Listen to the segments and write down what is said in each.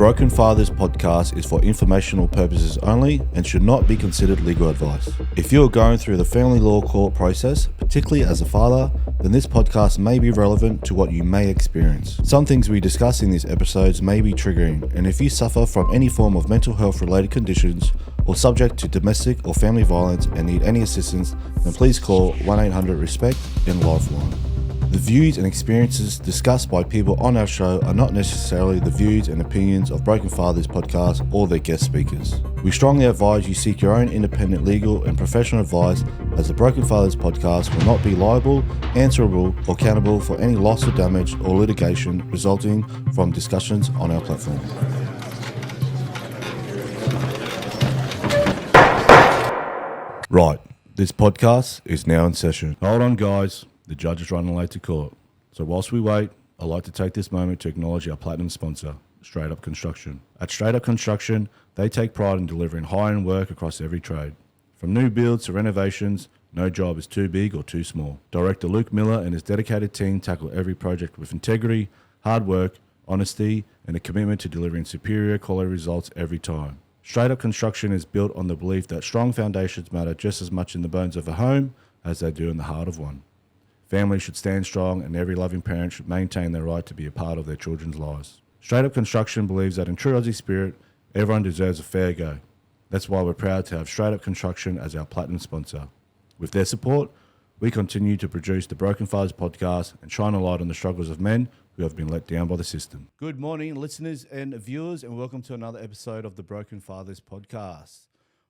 Broken Fathers podcast is for informational purposes only and should not be considered legal advice. If you are going through the family law court process, particularly as a father, then this podcast may be relevant to what you may experience. Some things we discuss in these episodes may be triggering, and if you suffer from any form of mental health related conditions or subject to domestic or family violence and need any assistance, then please call 1-800-RESPECT and Lifeline. The views and experiences discussed by people on our show are not necessarily the views and opinions of Broken Fathers podcast or their guest speakers. We strongly advise you seek your own independent legal and professional advice, as the Broken Fathers podcast will not be liable, answerable, or accountable for any loss or damage or litigation resulting from discussions on our platform. Right, this podcast is now in session. Hold on, guys. The judge is running late to court. So whilst we wait, I'd like to take this moment to acknowledge our platinum sponsor, Straight Up Construction. At Straight Up Construction, they take pride in delivering high-end work across every trade. From new builds to renovations, no job is too big or too small. Director Luke Miller and his dedicated team tackle every project with integrity, hard work, honesty, and a commitment to delivering superior quality results every time. Straight Up Construction is built on the belief that strong foundations matter just as much in the bones of a home as they do in the heart of one. Families should stand strong, and every loving parent should maintain their right to be a part of their children's lives. Straight Up Construction believes that in true Aussie spirit, everyone deserves a fair go. That's why we're proud to have Straight Up Construction as our platinum sponsor. With their support, we continue to produce the Broken Fathers podcast and shine a light on the struggles of men who have been let down by the system. Good morning, listeners and viewers, and welcome to another episode of the Broken Fathers podcast.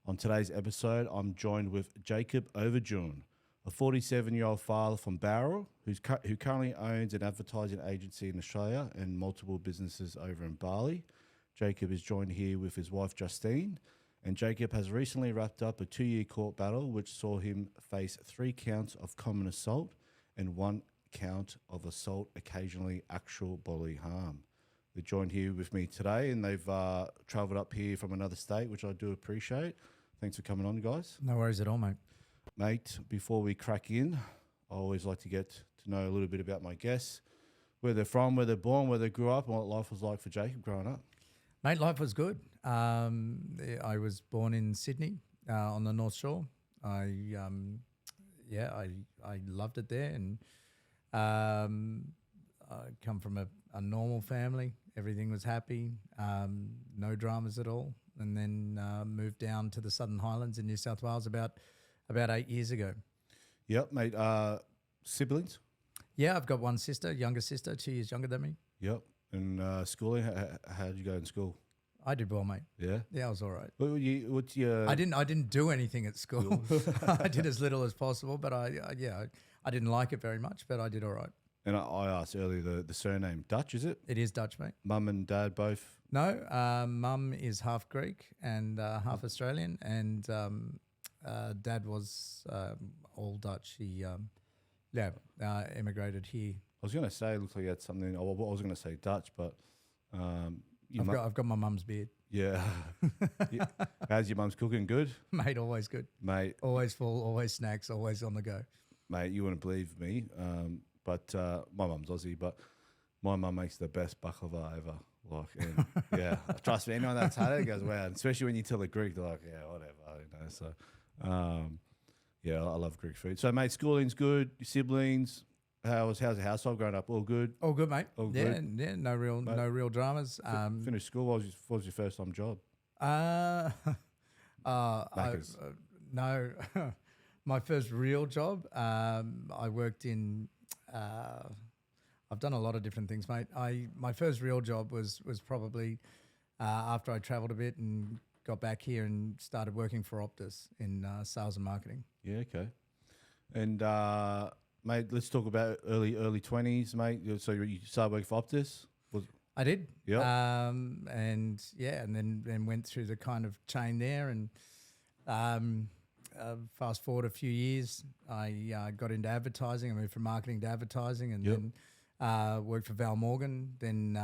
On today's episode, I'm joined with Jakob Overduin, a 47-year-old father from Bali who currently owns an advertising agency in Australia and multiple businesses over in Bali. Jakob is joined here with his wife Justine, and Jakob has recently wrapped up a 2-year court battle which saw him face 3 counts of common assault and 1 count of assault, occasionally actual bodily harm. They're joined here with me today, and they've travelled up here from another state, which I do appreciate. Thanks for coming on, guys. No worries at all, mate. Mate, before we crack in, I always like to get to know a little bit about my guests, where they're from, where they're born, where they grew up, and what life was like for Jakob growing up. Mate, life was good. I was born in Sydney on the North Shore. I loved it there, and I come from a normal family. Everything was happy, no dramas at all, and then moved down to the Southern Highlands in New South Wales about 8 years ago. Yep, mate. Siblings? Yeah, I've got one sister, younger sister, 2 years younger than me. Yep. And schooling? How did you go in school? I did well, mate. Yeah? Yeah, I was all right. What's your... I didn't do anything at school. I did as little as possible, but I didn't like it very much, but I did all right. And I asked earlier the surname Dutch, is it? It is Dutch, mate. Mum and dad both? No, mum is half Greek and half Australian, and dad was all Dutch. He immigrated here. I was going to say, it looks like you had something. I was going to say Dutch, but I've got my mum's beard. Yeah. How's your mum's cooking? Good? Mate, always good. Mate. Always full, always snacks, always on the go. Mate, you wouldn't believe me, but my mum's Aussie, but my mum makes the best baklava ever. Like, and yeah, trust me, anyone that's had it goes, wow. And especially when you tell the Greek, they're like, yeah, whatever, you know. So, yeah, I love Greek food. So, mate, schooling's good. Your siblings, how's the household growing up? All good. All good, mate. All good. Yeah, no real dramas. Finished school. What was your first time job? No, my first real job. I worked in. I've done a lot of different things, mate. My first real job was probably after I travelled a bit and got back here and started working for Optus in sales and marketing. Yeah, okay. And mate, let's talk about early 20s, mate. So you started working for Optus? I did. Yeah. And then went through the kind of chain there, and fast forward a few years, I got into advertising. I moved from marketing to advertising, and then worked for Val Morgan. Then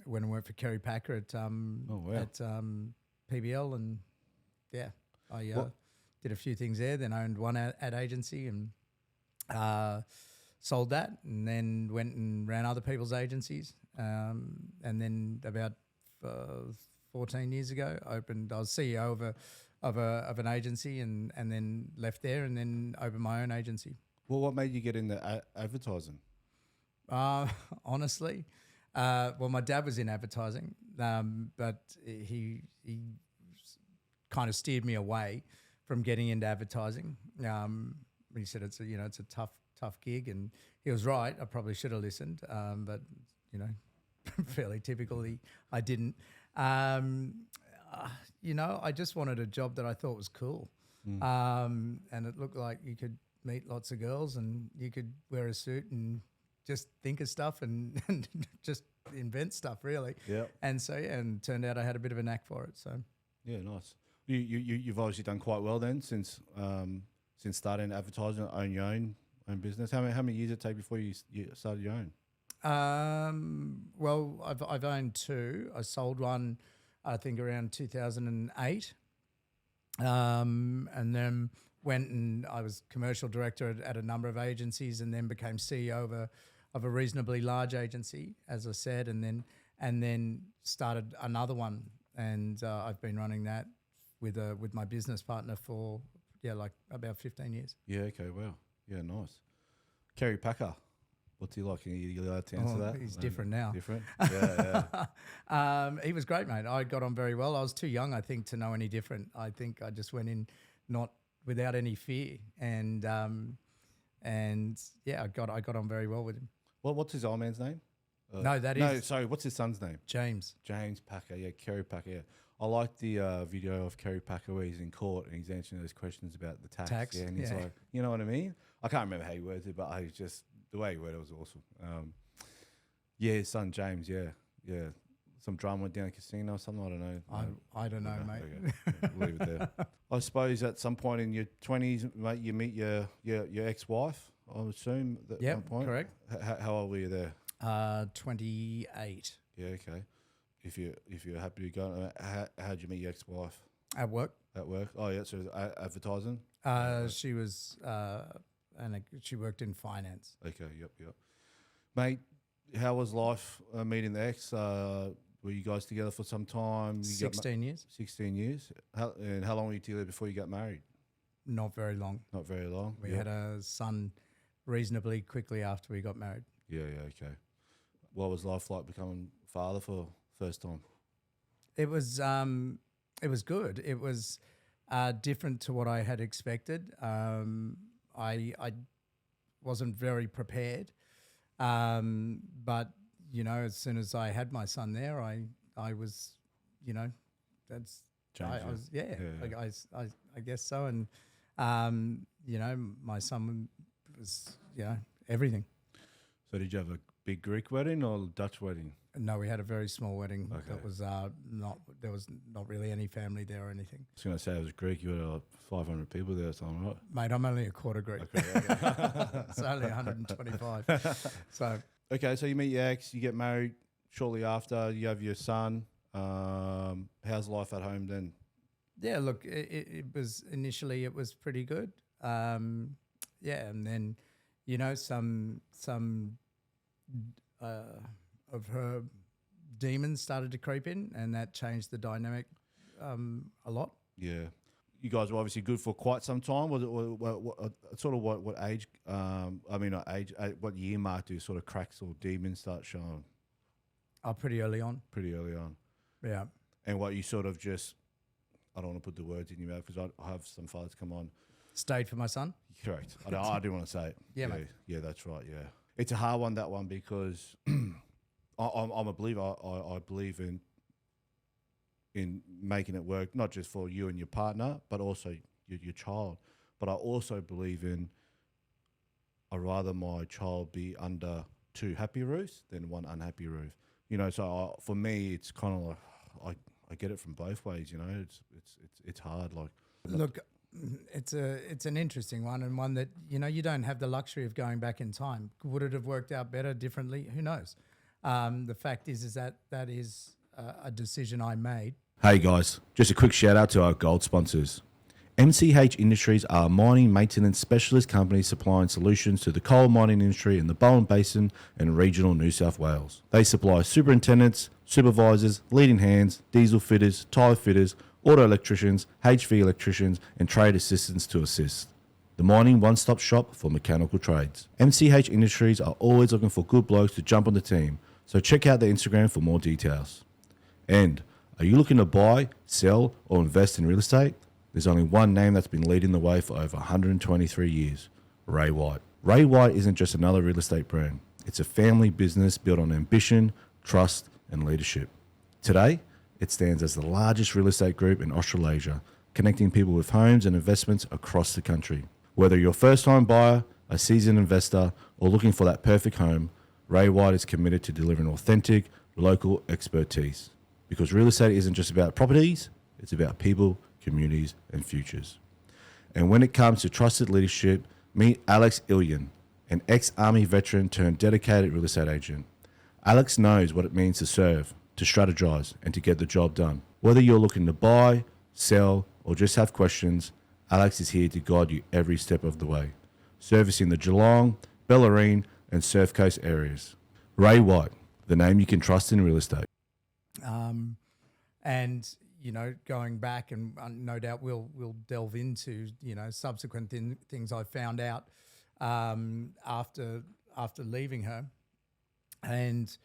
went and worked for Kerry Packer at PBL, and I did a few things there. Then owned one ad agency and sold that, and then went and ran other people's agencies. And then about 14 years ago. I was CEO of an agency and then left there and then opened my own agency. Well, what made you get into advertising? Honestly, well, my dad was in advertising, but he kind of steered me away from getting into advertising. He said it's a tough gig, and he was right. I probably should have listened, but fairly typically I didn't. I just wanted a job that I thought was cool, and it looked like you could meet lots of girls and you could wear a suit and just think of stuff and just invent stuff, really. Yeah. And so and turned out I had a bit of a knack for it. So yeah, nice. You've obviously done quite well then since starting advertising, own your own business. How many years did it take before you started your own? Well, I've owned two. I sold one, I think, around 2008, and then went and I was commercial director at a number of agencies, and then became CEO of a reasonably large agency, as I said, and then started another one, and I've been running that with my business partner for like about 15 years. Yeah. Okay. Wow. Yeah. Nice. Kerry Packer. What's he like? Are you allowed to answer that? He's different now. Different? Yeah. He was great, mate. I got on very well. I was too young, I think, to know any different. I think I just went in without any fear, and yeah, I got on very well with him. Well, what's his old man's name? Sorry, what's his son's name? James Packer. Yeah, Kerry Packer. Yeah. I like the video of Kerry Packer where he's in court and he's answering those questions about the tax. Yeah, and he's like, you know what I mean? I can't remember how he worded it, but the way he worded it was awesome. Yeah, his son James. Yeah. Some drama went down at a casino or something. I don't know. I don't know, mate. Okay. Yeah, we'll leave it there. I suppose at some point in your 20s, mate, you meet your ex-wife. I would assume at one point. Correct. How old were you there? 28. Yeah. Okay. If you're happy to go, how'd you meet your ex-wife? At work. At work. Oh yeah. So advertising. She was, she worked in finance. Okay. Yep. Mate, how was life meeting the ex? Were you guys together for some time? 16 years. 16 years. How long were you together before you got married? Not very long. Not very long. We had a son reasonably quickly after we got married. Yeah. Okay. What was life like becoming father for first time? It was good. It was different to what I had expected. I wasn't very prepared, but as soon as I had my son there, I was, that's Changed, I was I guess so, and my son was everything. So did you have a big Greek wedding or Dutch wedding? No, we had a very small wedding. Okay. That was there was not really any family there or anything. I was going to say it was Greek. You had like 500 people there or something, right? Mate, I'm only a quarter Greek. Okay. It's only 125. Okay, so you meet your ex, you get married shortly after, you have your son. How's life at home then? Yeah, look, it was initially it was pretty good. And then some of her demons started to creep in, and that changed the dynamic a lot. Yeah, you guys were obviously good for quite some time. Was it what age? Not age. What year mark do sort of cracks or demons start showing? Pretty early on. Pretty early on. Yeah. And what you sort of just, I don't want to put the words in your mouth because I have some fathers come on. Stayed for my son. Correct. I do want to say it. Yeah, mate. Yeah, that's right. Yeah, it's a hard one, that one, because I'm a believer. I believe in making it work, not just for you and your partner, but also your child. But I also believe I'd rather my child be under two happy roofs than one unhappy roof. So for me, it's kind of like I get it from both ways. It's hard. Like, look, it's an interesting one, and one that you don't have the luxury of going back in time. Would it have worked out better, differently? Who knows? The fact is that is a decision I made. Hey guys, just a quick shout out to our gold sponsors. MCH Industries are a mining maintenance specialist company supplying solutions to the coal mining industry in the Bowen Basin and regional New South Wales. They supply superintendents, supervisors, leading hands, diesel fitters, tyre fitters, auto electricians, HV electricians, and trade assistants to assist. The mining one-stop shop for mechanical trades. MCH Industries are always looking for good blokes to jump on the team, so check out their Instagram for more details. And are you looking to buy, sell, or invest in real estate? There's only one name that's been leading the way for over 123 years, Ray White. Ray White isn't just another real estate brand. It's a family business built on ambition, trust, and leadership. Today, it stands as the largest real estate group in Australasia, connecting people with homes and investments across the country. Whether you're a first-time buyer, a seasoned investor, or looking for that perfect home, Ray White is committed to delivering authentic, local expertise. Because real estate isn't just about properties, it's about people, communities, and futures. And when it comes to trusted leadership, meet Alex Ilyan, an ex-Army veteran turned dedicated real estate agent. Alex knows what it means to serve, to strategize, and to get the job done. Whether you're looking to buy, sell, or just have questions, Alex is here to guide you every step of the way, servicing the Geelong, Bellarine, and Surf Coast areas. Ray White, the name you can trust in real estate. And going back, and no doubt we'll delve into subsequent things I found out after leaving her, and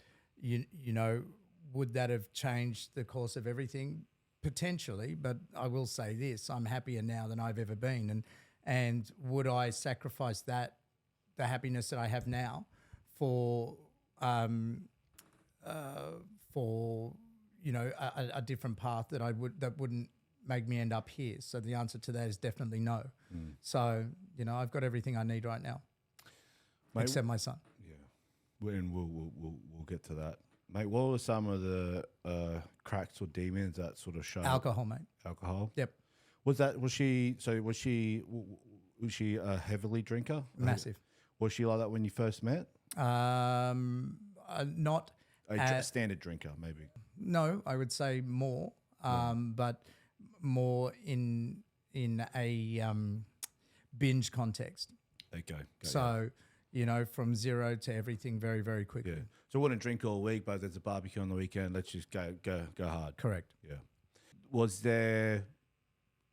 would that have changed the course of everything? Potentially, but I will say this: I'm happier now than I've ever been, and would I sacrifice the happiness that I have now for a different path that wouldn't make me end up here? So the answer to that is definitely no. So I've got everything I need right now, except my son. Yeah, and we'll get to that. Mate, what were some of the cracks or demons that sort of showed? Alcohol, mate. Alcohol? Yep. Was she a heavily drinker? Massive. Was she like that when you first met? Not a standard drinker, maybe. No, I would say more, but more in a binge context. Okay. So, from zero to everything very, very quickly. Yeah. So I wouldn't drink all week, but there's a barbecue on the weekend. Let's just go hard. Correct. Yeah. Was there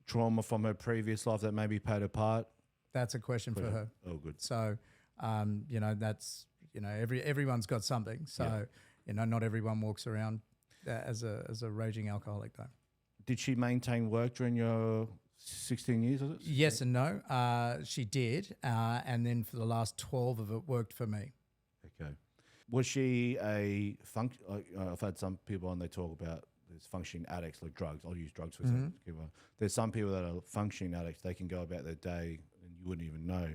trauma from her previous life that maybe played a part? That's a question for her. Oh, good. So, that's everyone's got something. So, not everyone walks around as a raging alcoholic, though. Did she maintain work during your 16 years? Was it? Yes and no. She did, and then for the last 12 of it worked for me. Okay. Was she a I've had some people on, they talk about there's functioning addicts, like drugs. I'll use drugs for example. There's some people that are functioning addicts. They can go about their day and you wouldn't even know.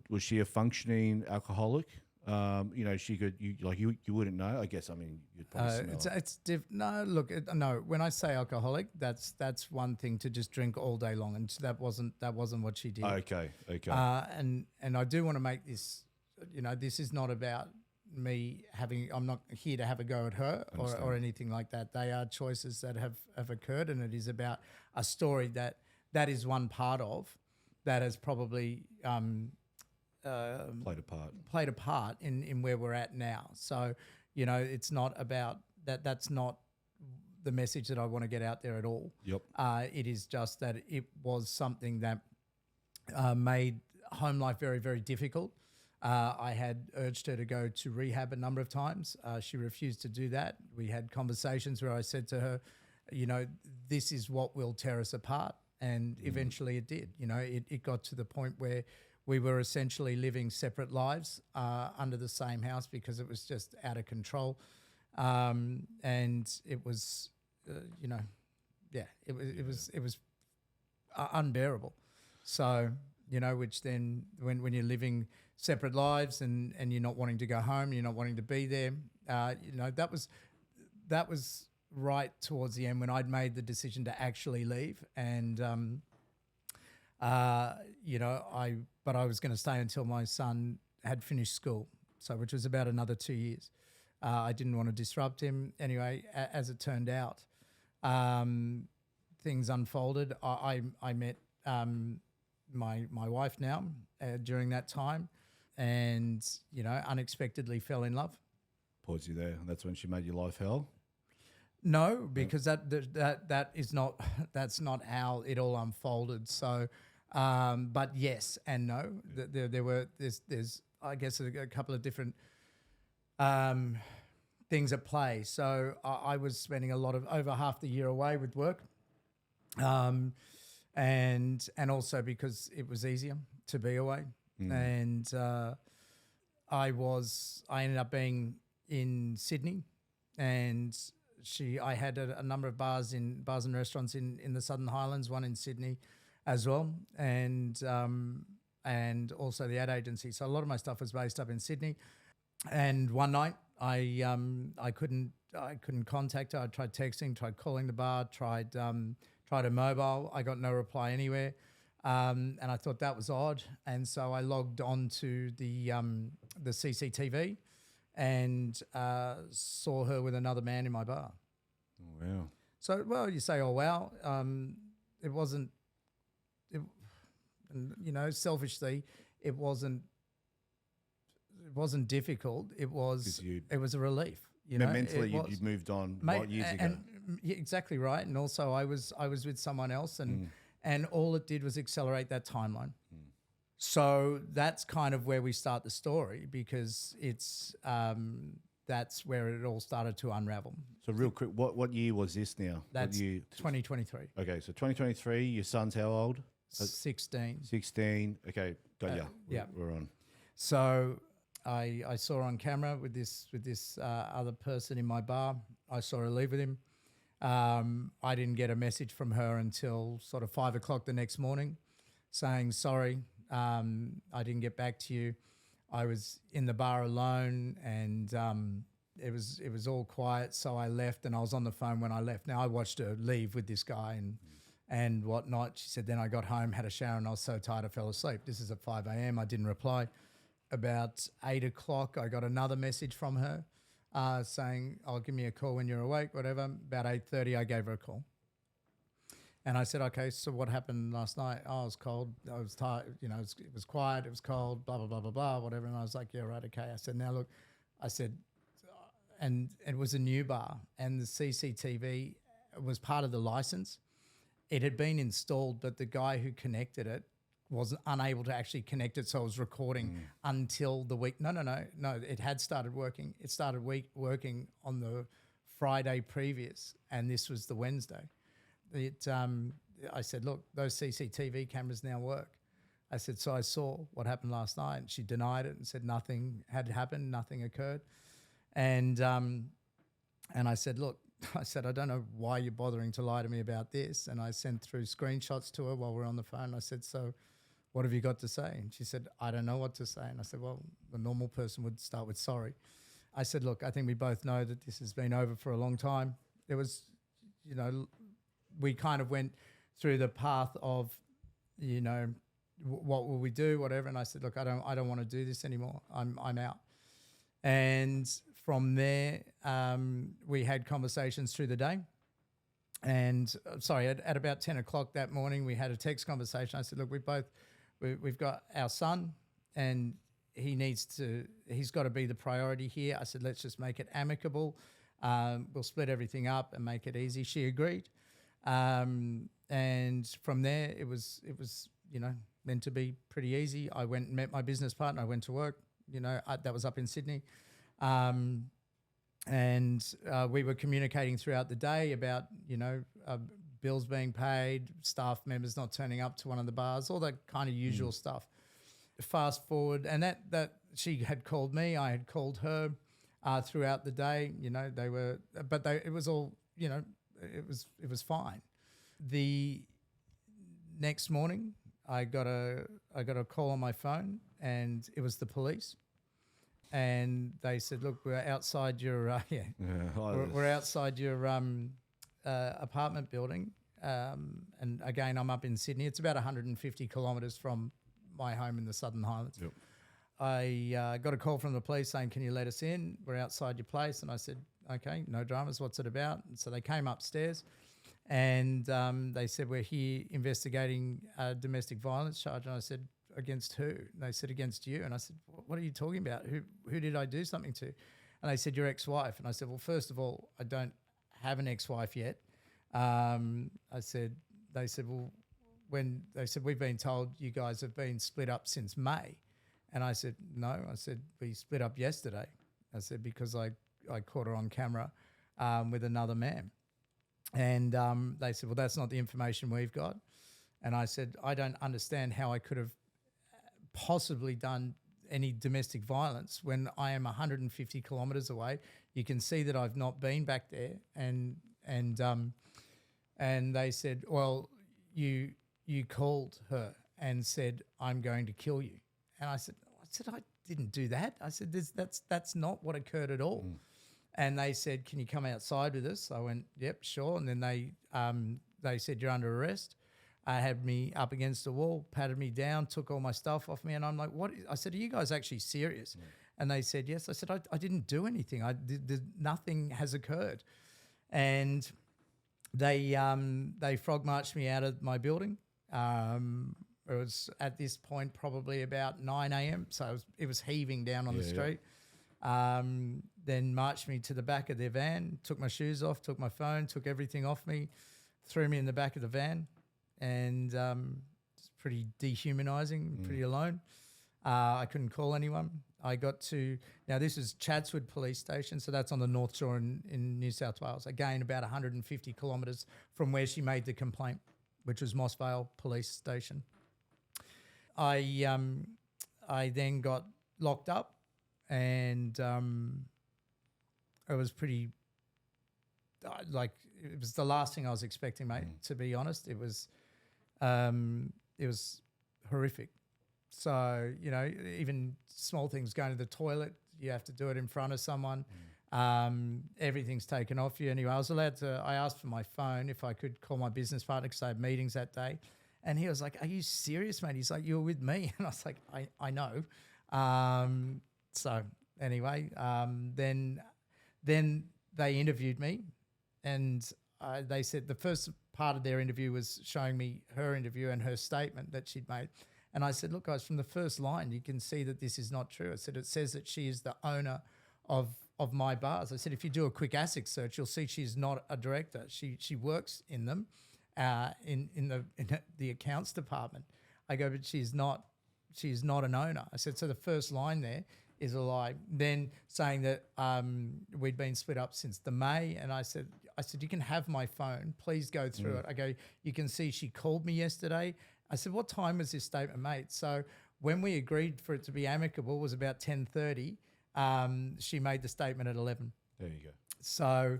Was she a functioning alcoholic? She could. You wouldn't know. I guess. I mean, you'd probably smell it. No, look, no. When I say alcoholic, that's one thing to just drink all day long, and that wasn't what she did. Okay. And I do want to make this. This is not about me having. I'm not here to have a go at her or anything like that. They are choices that have occurred, and it is about a story that is one part of that has probably. Played a part in where we're at now. So, it's not about that. That's not the message that I want to get out there at all. Yep. It is just that it was something that made home life very, very difficult. I had urged her to go to rehab a number of times. She refused to do that. We had conversations where I said to her, this is what will tear us apart. And eventually it did. It got to the point where we were essentially living separate lives under the same house because it was just out of control, and it was, it was unbearable. So which then when you're living separate lives and you're not wanting to go home, you're not wanting to be there, that was right towards the end when I'd made the decision to actually leave, and but I was going to stay until my son had finished school, which was about another 2 years. I didn't want to disrupt him. Anyway, as it turned out, things unfolded. I met my wife now during that time, and unexpectedly fell in love. Pause you there. That's when she made your life hell? No, because that is not that's not how it all unfolded. So, but yes and no. There's I guess a couple of different things at play. So I was spending over half the year away with work, and also because it was easier to be away, and I ended up being in Sydney, and I had a number of bars and restaurants in the Southern Highlands, one in Sydney as well, and also the ad agency. So a lot of my stuff was based up in Sydney. And one night I couldn't contact her. I tried texting, tried calling the bar, tried a mobile. I got no reply anywhere, and I thought that was odd. And so I logged on to the CCTV. And saw her with another man in my bar. Oh, wow. So, well, you say, oh, wow. It wasn't, selfishly, it wasn't difficult. It was a relief. Mentally, you'd moved on years ago. And yeah, exactly right. And also I was with someone else, and all it did was accelerate that timeline. So that's kind of where we start the story, because it's that's where it all started to unravel. So real quick, what year was this now? That's 2023. Okay, so 2023, your son's how old? 16. 16. Okay, got you. Yeah, we're on. So I saw her on camera with this other person in my bar. I saw her leave with him. I didn't get a message from her until sort of 5 o'clock the next morning, saying sorry. I didn't get back to you. I was in the bar alone, and it was all quiet. So I left, and I was on the phone when I left. Now I watched her leave with this guy and whatnot. She said, then I got home, had a shower, and I was so tired I fell asleep. This is at 5 a.m. I didn't reply. About 8 o'clock, I got another message from her saying, "I'll give me a call when you're awake," whatever. About 8:30, I gave her a call. And I said, okay, so what happened last night? Oh, I was cold. I was tired. It was quiet. It was cold, blah, blah, blah, blah, blah, whatever. And I was like, yeah, right, okay. I said, now look, and it was a new bar, and the CCTV was part of the license. It had been installed, but the guy who connected it was unable to actually connect it, so it was recording until the week. No, it had started working. It started working on the Friday previous, and this was the Wednesday. I said, look, those CCTV cameras now work. I said, so I saw what happened last night. And she denied it and said nothing had happened, nothing occurred. And I said, look, I said, I don't know why you're bothering to lie to me about this. And I sent through screenshots to her while we were on the phone. I said, so what have you got to say? And she said, I don't know what to say. And I said, well, a normal person would start with sorry. I said, look, I think we both know that this has been over for a long time. It was, we kind of went through the path of, what will we do, whatever. And I said, look, I don't want to do this anymore. I'm out. And from there, we had conversations through the day. And at about 10 o'clock that morning, we had a text conversation. I said, look, we've got our son, and he's got to be the priority here. I said, let's just make it amicable. We'll split everything up and make it easy. She agreed. And from there, it was meant to be pretty easy. I went and met my business partner. I went to work, that was up in Sydney. And we were communicating throughout the day about, bills being paid, staff members not turning up to one of the bars, all that kind of usual stuff. Fast forward, and that she had called me, I had called her throughout the day. It was all, it was fine. The next morning, I got a call on my phone, and it was the police. And they said, look, we're outside your we're outside your apartment building. And again, I'm up in Sydney. It's about 150 kilometres from my home in the Southern Highlands. Yep. I got a call from the police saying, can you let us in? We're outside your place. And I said, okay, no dramas. What's it about? And so they came upstairs, and they said, we're here investigating a domestic violence charge. And I said, against who? And they said, against you. And I said, what are you talking about? Who did I do something to? And they said, your ex-wife. And I said, well, first of all, I don't have an ex-wife yet. They said, well, when they said, we've been told you guys have been split up since May. And I said, no. I said, we split up yesterday. I said, because I caught her on camera with another man. And they said, well, that's not the information we've got. And I said, I don't understand how I could have possibly done any domestic violence when I am 150 kilometres away. You can see that I've not been back there. And they said, well, you called her and said, I'm going to kill you. And I said, I didn't do that. I said, that's not what occurred at all. And they said, can you come outside with us? I went, yep, sure. And then they said, you're under arrest. Had me up against the wall, patted me down, took all my stuff off me. And I'm like, what? I said, are you guys actually serious? And they said, yes. I said, I didn't do anything. Nothing has occurred. And they frog marched me out of my building. It was at this point probably about 9 a.m. So it was heaving down on the street. Then marched me to the back of their van, took my shoes off, took my phone, took everything off me, threw me in the back of the van. And it's pretty dehumanising, pretty alone. I couldn't call anyone. I got to, now this is Chatswood Police Station, so that's on the North Shore in New South Wales. Again, about 150 kilometres from where she made the complaint, which was Moss Vale Police Station. I then got locked up, and it was pretty, it was the last thing I was expecting, mate, to be honest. It was horrific. So, even small things, going to the toilet, you have to do it in front of someone. Everything's taken off you. Anyway, I asked for my phone if I could call my business partner because I had meetings that day. And he was like, are you serious, mate? He's like, you were with me. And I was like, I know. So anyway, then they interviewed me, and they said the first part of their interview was showing me her interview and her statement that she'd made. And I said, look, guys, from the first line, you can see that this is not true. I said, it says that she is the owner of my bars. I said, if you do a quick ASIC search, you'll see she's not a director. She works in them, in the accounts department. I go, but she's not an owner. I said, so the first line there is a lie. Then saying that we'd been split up since the May. And I said, you can have my phone. Please go through it. I go, you can see she called me yesterday. I said, what time was this statement made? So when we agreed for it to be amicable, it was about 10:30. She made the statement at 11. There you go. So,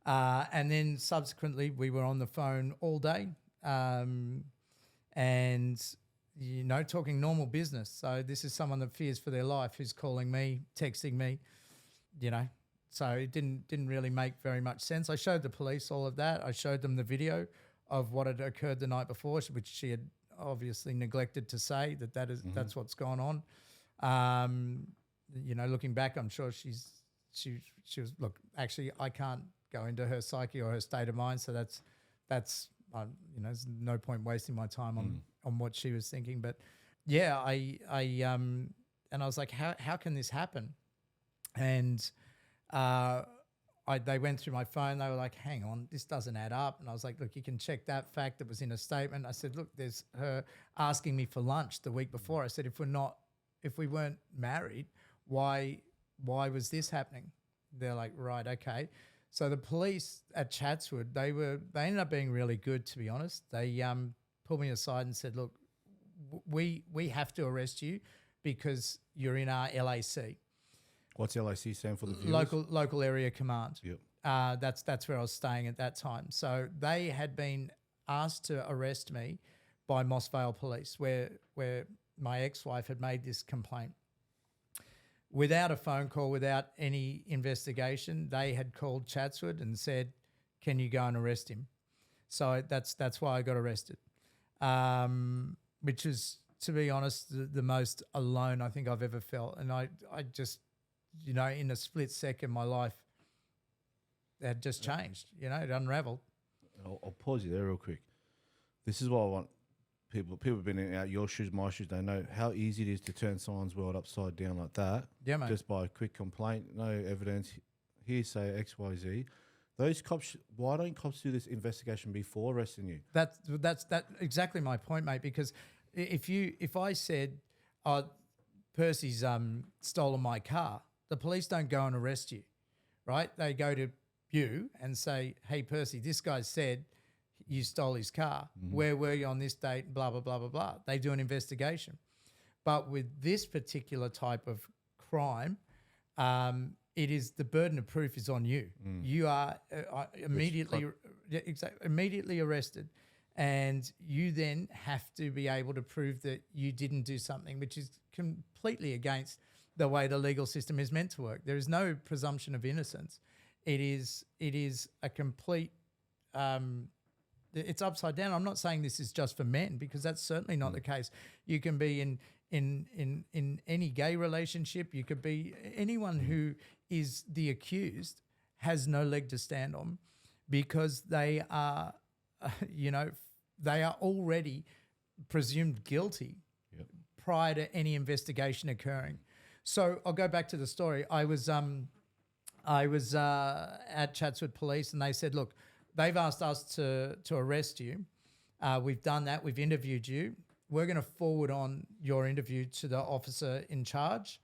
and then subsequently we were on the phone all day, and talking normal business. So this is someone that fears for their life who's calling me, texting me, So it didn't really make very much sense. I showed the police all of that. I showed them the video of what had occurred the night before, which she had obviously neglected to say that's what's gone on. Looking back, I'm sure she was, look, actually I can't go into her psyche or her state of mind. So that's there's no point wasting my time on what she was thinking. But yeah, and I was like, how can this happen? And they went through my phone. They were like, hang on, this doesn't add up. And I was like, look, you can check that fact that was in a statement. I said, look, there's her asking me for lunch the week before. I said, if we weren't married, why was this happening? They're like, right, okay. So the police at Chatswood, they ended up being really good, to be honest. They pulled me aside and said, look, we have to arrest you because you're in our LAC. What's LAC stand for, the viewers? Local Area Command. Yep. That's where I was staying at that time. So they had been asked to arrest me by Moss Vale Police, where my ex-wife had made this complaint. Without a phone call, without any investigation, they had called Chatswood and said, can you go and arrest him? So that's why I got arrested, which is, to be honest, the most alone I think I've ever felt. And I just, in a split second, my life had just changed. It unraveled. I'll pause you there real quick. This is what I want people have been in your shoes, my shoes. They know how easy it is to turn someone's world upside down like that. Yeah, mate. Just by a quick complaint, no evidence, hearsay, XYZ. Those cops, why don't cops do this investigation before arresting you? That's exactly my point, mate. Because if I said, "Oh, Percy's stolen my car," the police don't go and arrest you, right? They go to you and say, "Hey, Percy, this guy said you stole his car. Where were you on this date? Blah blah blah blah blah." They do an investigation, but with this particular type of crime, it is the burden of proof is on you. You are immediately arrested, and you then have to be able to prove that you didn't do something, which is completely against the way the legal system is meant to work. There is no presumption of innocence. It is a complete. It's upside down. I'm not saying this is just for men, because that's certainly not the case. You can be in any gay relationship. You could be anyone who is the accused has no leg to stand on, because they are, they are already presumed guilty prior to any investigation occurring. So I'll go back to the story. I was at Chatswood Police, and they said, "Look, they've asked us to arrest you. We've done that. We've interviewed you. We're going to forward on your interview to the officer in charge,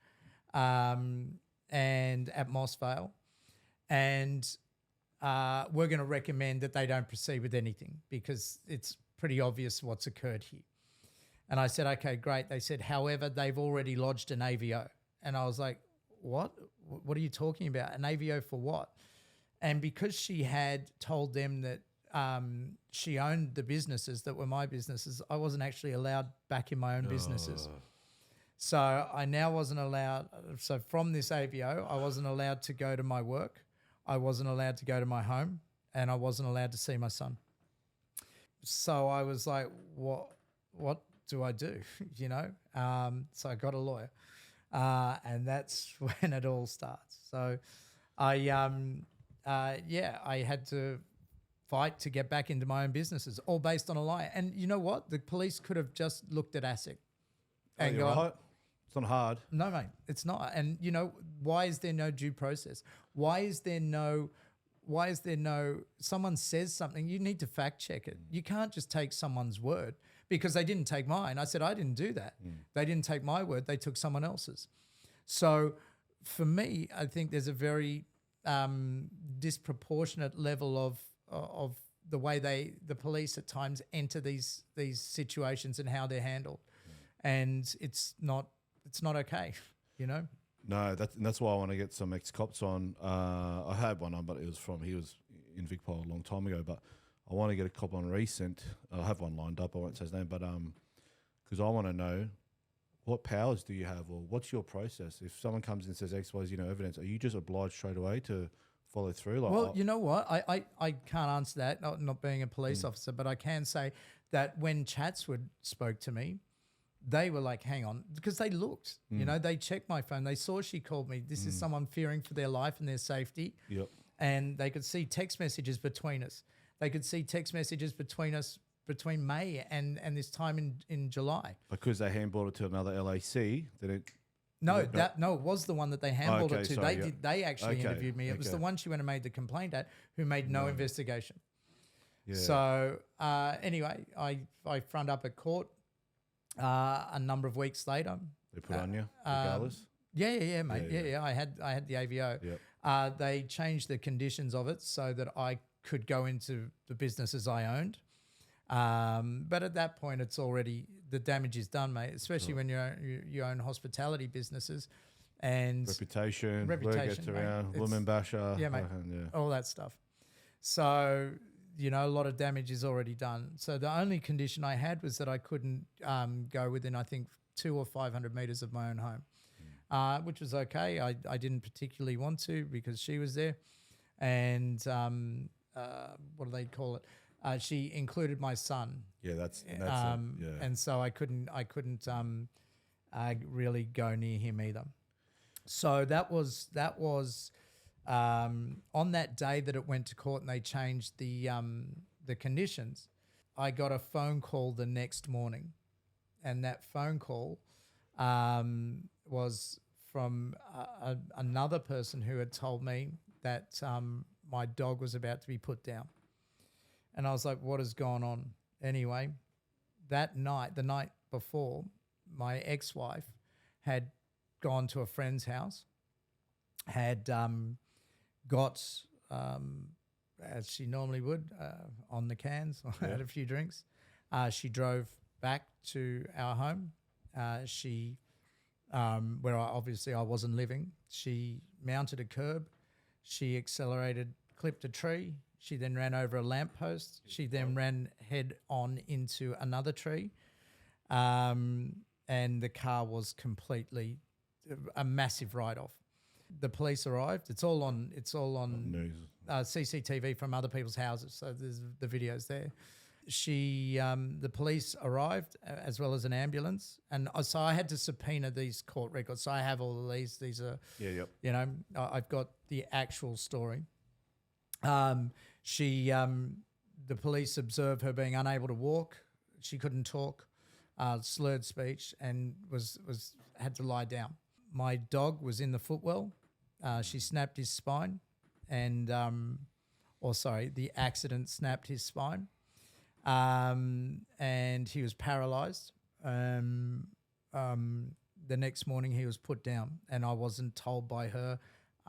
and at Mossvale, and we're going to recommend that they don't proceed with anything, because it's pretty obvious what's occurred here." And I said, "Okay, great." They said, "However, they've already lodged an AVO." And I was like, "What? What are you talking about? An AVO for what?" And because she had told them that she owned the businesses that were my businesses, I wasn't actually allowed back in my own businesses. So I now wasn't allowed. So from this AVO, I wasn't allowed to go to my work. I wasn't allowed to go to my home, and I wasn't allowed to see my son. So I was like, what do I do? So I got a lawyer, and that's when it all starts. So I had to fight to get back into my own businesses, all based on a lie. And you know what? The police could have just looked at ASIC and gone, right. It's not hard. "No, mate, it's not." And why is there no due process? Why is there no, someone says something, you need to fact check it. You can't just take someone's word, because they didn't take mine. I said, "I didn't do that." They didn't take my word. They took someone else's. So for me, I think there's a very disproportionate level of the way the police at times enter these situations and how they're handled, and it's not okay, No, that's why I want to get some ex-cops on. I had one on, but he was in Vicpol a long time ago. But I want to get a cop on recent. I have one lined up. I won't say his name, but because I want to know, what powers do you have, or what's your process? If someone comes in and says X, Y, Z, evidence, are you just obliged straight away to follow through? Well, you know what? I can't answer that, not being a police officer, but I can say that when Chatswood spoke to me, they were like, "Hang on," because they looked, they checked my phone. They saw she called me. This is someone fearing for their life and their safety. Yep. And they could see text messages between us. They could see text messages between us between May and this time in July. Because they handballed it to another LAC, then it... No, it was the one that they handballed it to. Sorry, They actually interviewed me. It was the one she went and made the complaint at, who made no investigation. Yeah. So anyway, I front up at court a number of weeks later. They put on you, regardless? Yeah, mate. Yeah. I had the AVO. Yep. They changed the conditions of it so that I could go into the businesses I owned. But at that point, it's already, the damage is done, mate, especially when you own hospitality businesses and reputation word gets around, woman basher. Yeah, mate, all that stuff. So, a lot of damage is already done. So the only condition I had was that I couldn't go within, I think, 200 or 500 meters of my own home, which was okay. I didn't particularly want to, because she was there. And what do they call it? She included my son. Yeah, that's and so I couldn't really go near him either. So that was on that day that it went to court and they changed the conditions. I got a phone call the next morning, and that phone call was from another person who had told me that my dog was about to be put down. And I was like, what has gone on? Anyway, that night, the night before, my ex-wife had gone to a friend's house, had got, as she normally would, on the cans, had a few drinks. She drove back to our home. Where obviously I wasn't living, she mounted a curb. She accelerated, clipped a tree. She then ran over a lamppost. She then ran head on into another tree. And the car was completely a massive write-off. The police arrived. It's all on CCTV from other people's houses. So there's the videos there. The police arrived as well as an ambulance. And so I had to subpoena these court records. So I have all of these. These are, I've got the actual story. The police observed her being unable to walk. She couldn't talk, slurred speech, and had to lie down. My dog was in the footwell. She snapped his spine, and the accident snapped his spine, and he was paralysed. The next morning, he was put down, and I wasn't told by her.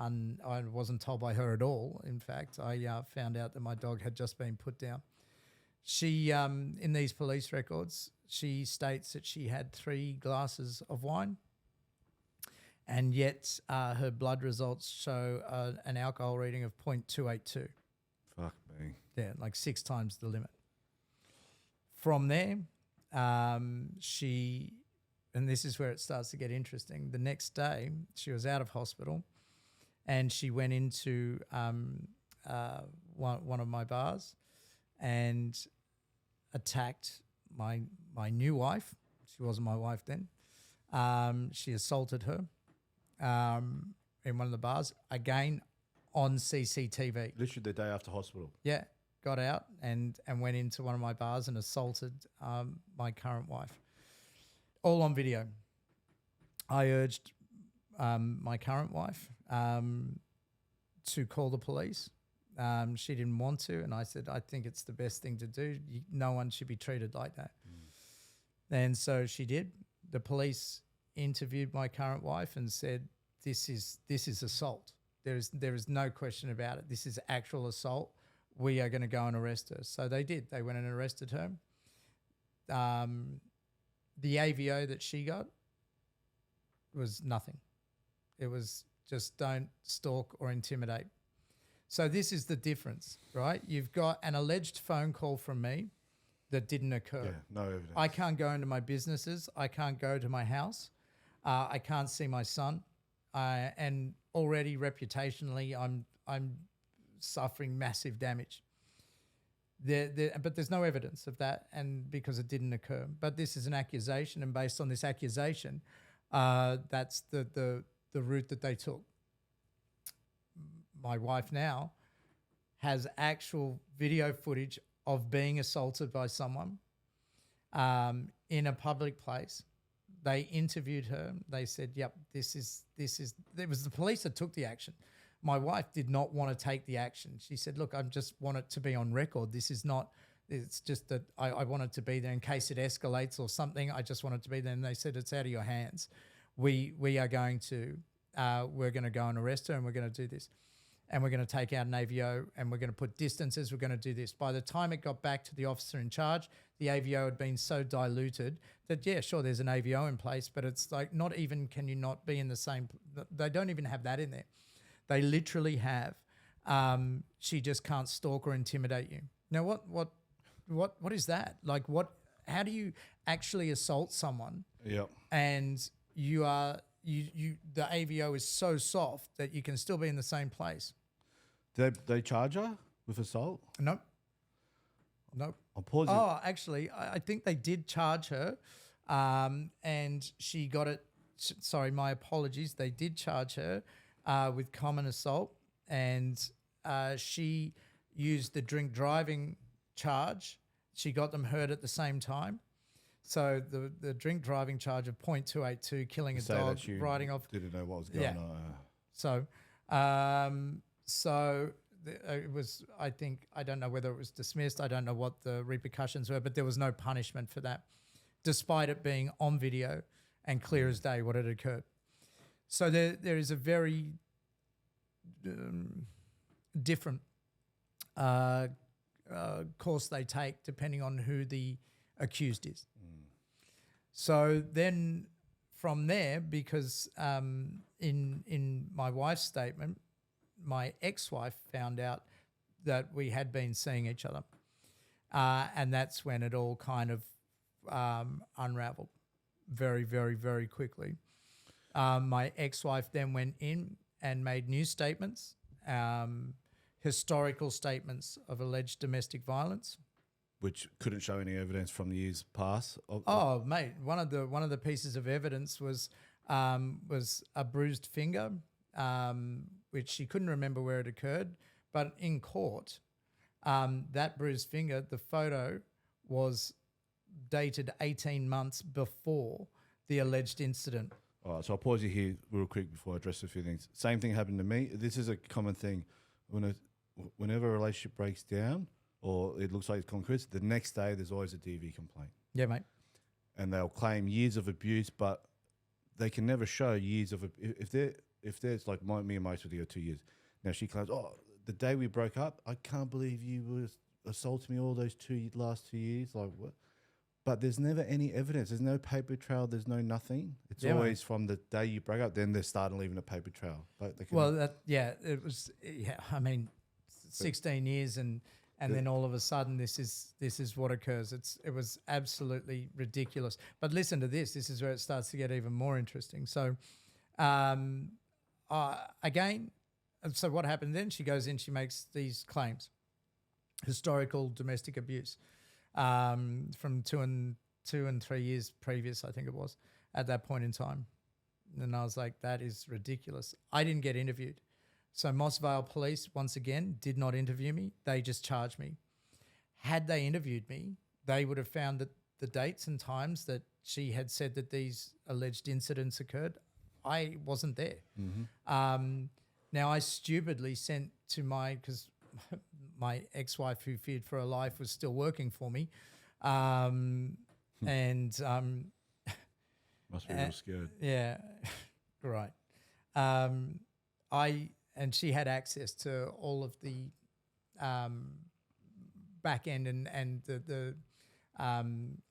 I wasn't told by her at all. In fact, I found out that my dog had just been put down. She, in these police records, she states that she had 3 glasses of wine, and yet her blood results show an alcohol reading of 0.282. Fuck me. Yeah, like 6 times the limit. From there, and this is where it starts to get interesting. The next day, she was out of hospital, and she went into one of my bars and attacked my new wife. She wasn't my wife then. She assaulted her in one of the bars, again on CCTV. Literally the day after hospital. Yeah, got out and went into one of my bars and assaulted my current wife. All on video. I urged my current wife to call the police. She didn't want to, and I said, I think it's the best thing to do. No one should be treated like that. And so she did. The police interviewed my current wife and said, this is assault. There is no question about it. This is actual assault. We are going to go and arrest her. So they did. They went and arrested her. The AVO that she got was nothing. It was just don't stalk or intimidate. So this is the difference, right? You've got an alleged phone call from me that didn't occur. Yeah, no evidence. I can't go into my businesses. I can't go to my house. I can't see my son. And already reputationally, I'm suffering massive damage. But there's no evidence of that, and because it didn't occur. But this is an accusation, and based on this accusation, that's the route that they took. My wife now has actual video footage of being assaulted by someone in a public place. They interviewed her. They said, yep, this is, it was the police that took the action. My wife did not want to take the action. She said, look, I just want it to be on record. This is not, it's just that I want it to be there in case it escalates or something. I just want it to be there. And they said, it's out of your hands. We are going to, we're going to go and arrest her, and we're going to do this. And we're going to take out an AVO, and we're going to put distances. We're going to do this. By the time it got back to the officer in charge, the AVO had been so diluted that, yeah, sure, there's an AVO in place, but it's like not even can you not be in the same. They don't even have that in there. They literally have. She just can't stalk or intimidate you. Now, what is that? Like, what? How do you actually assault someone? Yep. And you are the AVO is so soft that you can still be in the same place. They charge her with assault? Nope. I'll pause it. Oh, actually, I think they did charge her, and she got it. Sorry, my apologies. They did charge her with common assault, and she used the drink driving charge. She got them heard at the same time. So the drink driving charge of 0.282, killing a dog, riding off. Didn't know what was going on. So it was, I think, I don't know whether it was dismissed. I don't know what the repercussions were, but there was no punishment for that, despite it being on video and clear as day what had occurred. So there is a very different course they take depending on who the accused is. So then from there, because in my wife's statement, my ex-wife found out that we had been seeing each other. And that's when it all kind of unraveled very, very, very quickly. My ex-wife then went in and made new statements, historical statements of alleged domestic violence. Which couldn't show any evidence from the years past. Oh, mate, one of the pieces of evidence was a bruised finger, which she couldn't remember where it occurred. But in court, that bruised finger, the photo was dated 18 months before the alleged incident. All right, so I'll pause you here real quick before I address a few things. Same thing happened to me. This is a common thing. Whenever a relationship breaks down or it looks like it's concrete, the next day there's always a DV complaint. Yeah, mate. And they'll claim years of abuse, but they can never show years of if there's like me and Mike with you 2 years. Now she claims, oh, the day we broke up, I can't believe you were assaulting me all those last 2 years. Like what? But there's never any evidence. There's no paper trail. There's no nothing. It's always from the day you break up. Then they're starting leaving a paper trail. It was. Yeah, I mean, 16 years and then all of a sudden this is what occurs. It was absolutely ridiculous. But listen to this. This is where it starts to get even more interesting. So, again, so what happened then? She goes in. She makes these claims, historical domestic abuse. From 2 and 3 years previous, I think it was, at that point in time. And I was like, that is ridiculous. I didn't get interviewed. So Moss Vale Police, once again, did not interview me. They just charged me. Had they interviewed me, they would have found that the dates and times that she had said that these alleged incidents occurred, I wasn't there. Mm-hmm. Now, I stupidly sent to because my ex-wife, who feared for her life, was still working for me, and must be real scared. Yeah, right. And she had access to all of the back end and the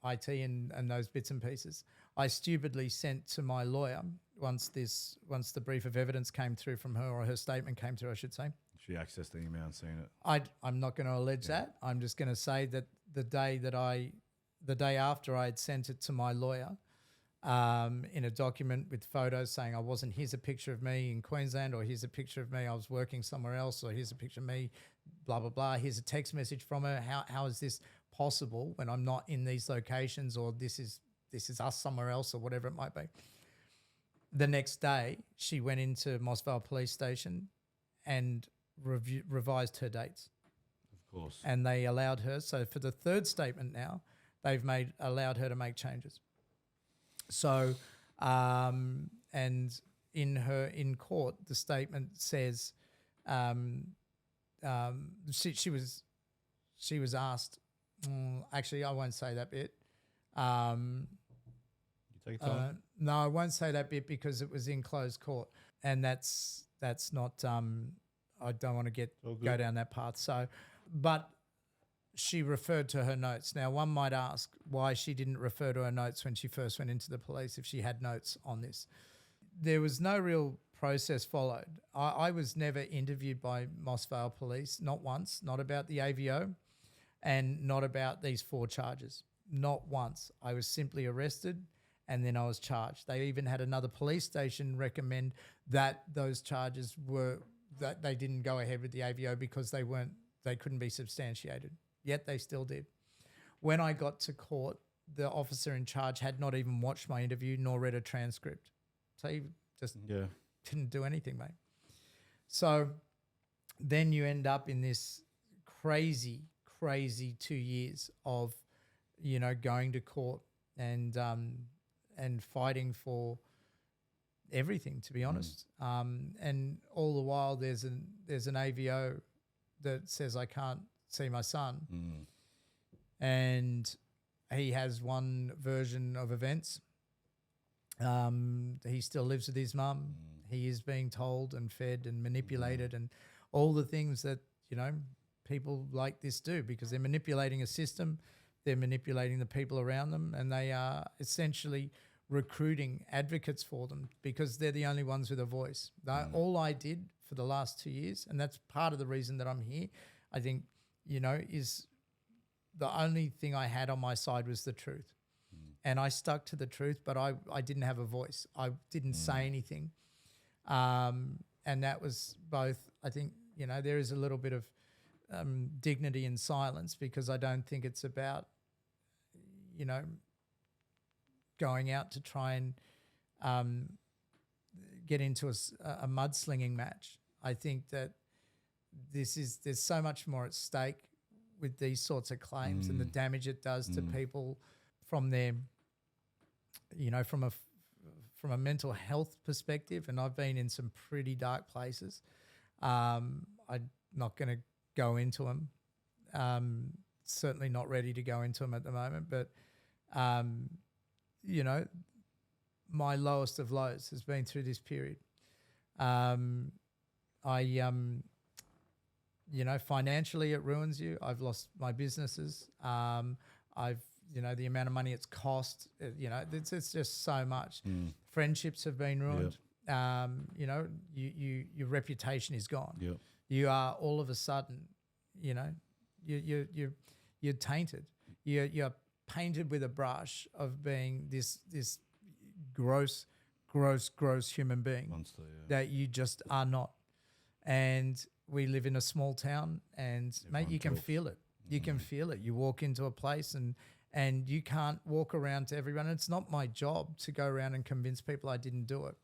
IT and those bits and pieces. I stupidly sent to my lawyer once the brief of evidence came through from her, or her statement came through, I should say. She accessed the email and seen it. I'm not going to allege that. I'm just going to say that the day after I had sent it to my lawyer in a document with photos saying I wasn't, here's a picture of me in Queensland, or here's a picture of me I was working somewhere else, or here's a picture of me, blah, blah, blah. Here's a text message from her. How is this possible when I'm not in these locations, or this is us somewhere else, or whatever it might be. The next day, she went into Moss Vale Police Station and revised her dates. Of course. And they allowed her, so for the third statement now, they've allowed her to make changes. So, and in court, the statement says, she was asked, actually, I won't say that bit. You take your time. No, I won't say that bit because it was in closed court, and that's not. I don't want to go down that path. So, but she referred to her notes. Now, one might ask why she didn't refer to her notes when she first went into the police if she had notes on this. There was no real process followed. I was never interviewed by Moss Vale Police, not once, not about the AVO, and not about these 4 charges. Not once. I was simply arrested and then I was charged. They even had another police station recommend that those charges that they didn't go ahead with the AVO because they couldn't be substantiated. Yet they still did. When I got to court, the officer in charge had not even watched my interview nor read a transcript. So he just didn't do anything, mate. So then you end up in this crazy 2 years of, going to court and fighting for everything, to be honest. And all the while there's an AVO that says I can't see my son, and he has one version of events. He still lives with his mum. He is being told and fed and manipulated and all the things that, people like this do, because they're manipulating a system, they're manipulating the people around them, and they are essentially recruiting advocates for them because they're the only ones with a voice. All I did for the last 2 years, and that's part of the reason that I'm here, I think, is the only thing I had on my side was the truth. And I stuck to the truth, but I didn't have a voice. I didn't say anything. And that was both, I think, there is a little bit of dignity in silence, because I don't think it's about, going out to try and get into a mudslinging match. I think that there's so much more at stake with these sorts of claims and the damage it does to people from their, from a mental health perspective. And I've been in some pretty dark places. I'm not going to go into them. Certainly not ready to go into them at the moment. But, my lowest of lows has been through this period. Financially it ruins you. I've lost my businesses. The amount of money it's cost, it's just so much. Friendships have been ruined. Yep. Your reputation is gone. Yep. You are all of a sudden, you're tainted. You're painted with a brush of being this gross human being. Monster, that you just are not. And we live in a small town, and mate, you can feel it. You can feel it. You walk into a place and you can't walk around to everyone. It's not my job to go around and convince people I didn't do it.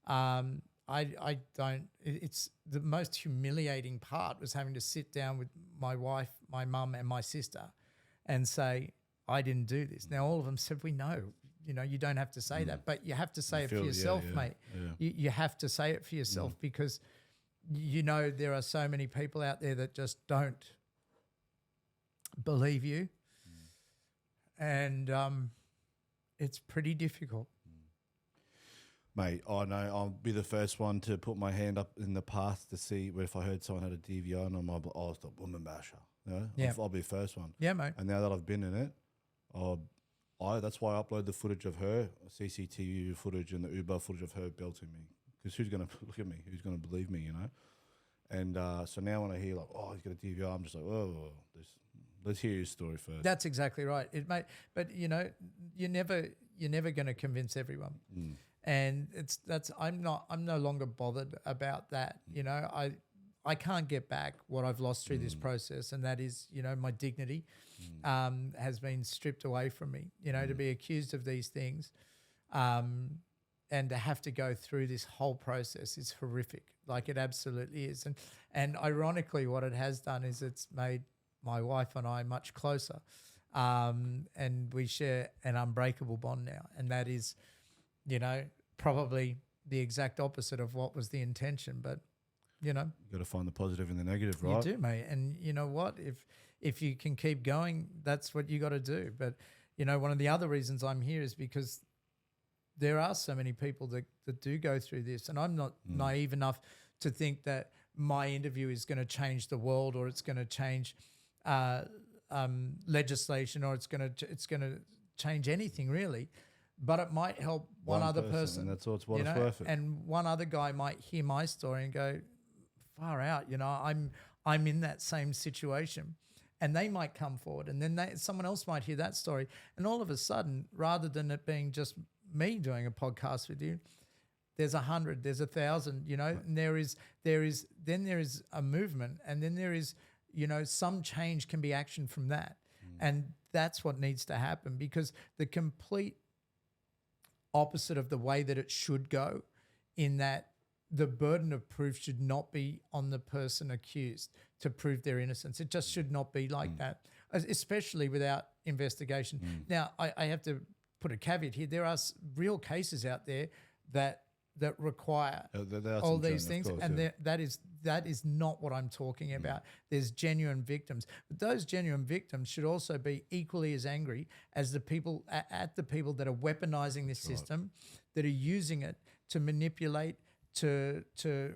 I don't. It's the most humiliating part was having to sit down with my wife, my mum, and my sister, and say I didn't do this. Now all of them said, "We know, you don't have to say that, but you have to say it for yourself, mate. Yeah. You have to say it for yourself because there are so many people out there that just don't believe you, and it's pretty difficult." Mate, I know I'll be the first one to put my hand up in the path to see if I heard someone had a DVR and I'm like, oh, it's the woman basher. I'll be the first one. Yeah, mate. And now that I've been in it, that's why I upload the footage of her, CCTV footage and the Uber footage of her belting me. Because who's going to look at me? Who's going to believe me, And so now when I hear like, he's got a DVR, I'm just like, let's hear his story first. That's exactly right. But you're never going to convince everyone. And I'm no longer bothered about that. I can't get back what I've lost through this process, and that is, my dignity has been stripped away from me. To be accused of these things, and to have to go through this whole process is horrific. Like it absolutely is. And ironically, what it has done is it's made my wife and I much closer, and we share an unbreakable bond now, and that is, probably the exact opposite of what was the intention, but you got to find the positive in the negative, right? You do, mate. And you know what? If you can keep going, that's what you got to do. But one of the other reasons I'm here is because there are so many people that do go through this, and I'm not naive enough to think that my interview is going to change the world, or it's going to change legislation, or it's going to change anything really. But it might help one other person. And that's what's worth it. And one other guy might hear my story and go, far out, I'm in that same situation. And they might come forward, and then someone else might hear that story. And all of a sudden, rather than it being just me doing a podcast with you, there's 100, there's 1,000, and there is a movement, and then there is, some change can be actioned from that. And that's what needs to happen, because the complete opposite of the way that it should go, in that the burden of proof should not be on the person accused to prove their innocence. It just should not be like that, especially without investigation. Now, I have to put a caveat here. There are real cases out there that that require There are all some these genuine, things, of course, and yeah. that is not what I'm talking about. There's genuine victims, but those genuine victims should also be equally as angry as the people at the people that are weaponizing this system, that are using it to manipulate, to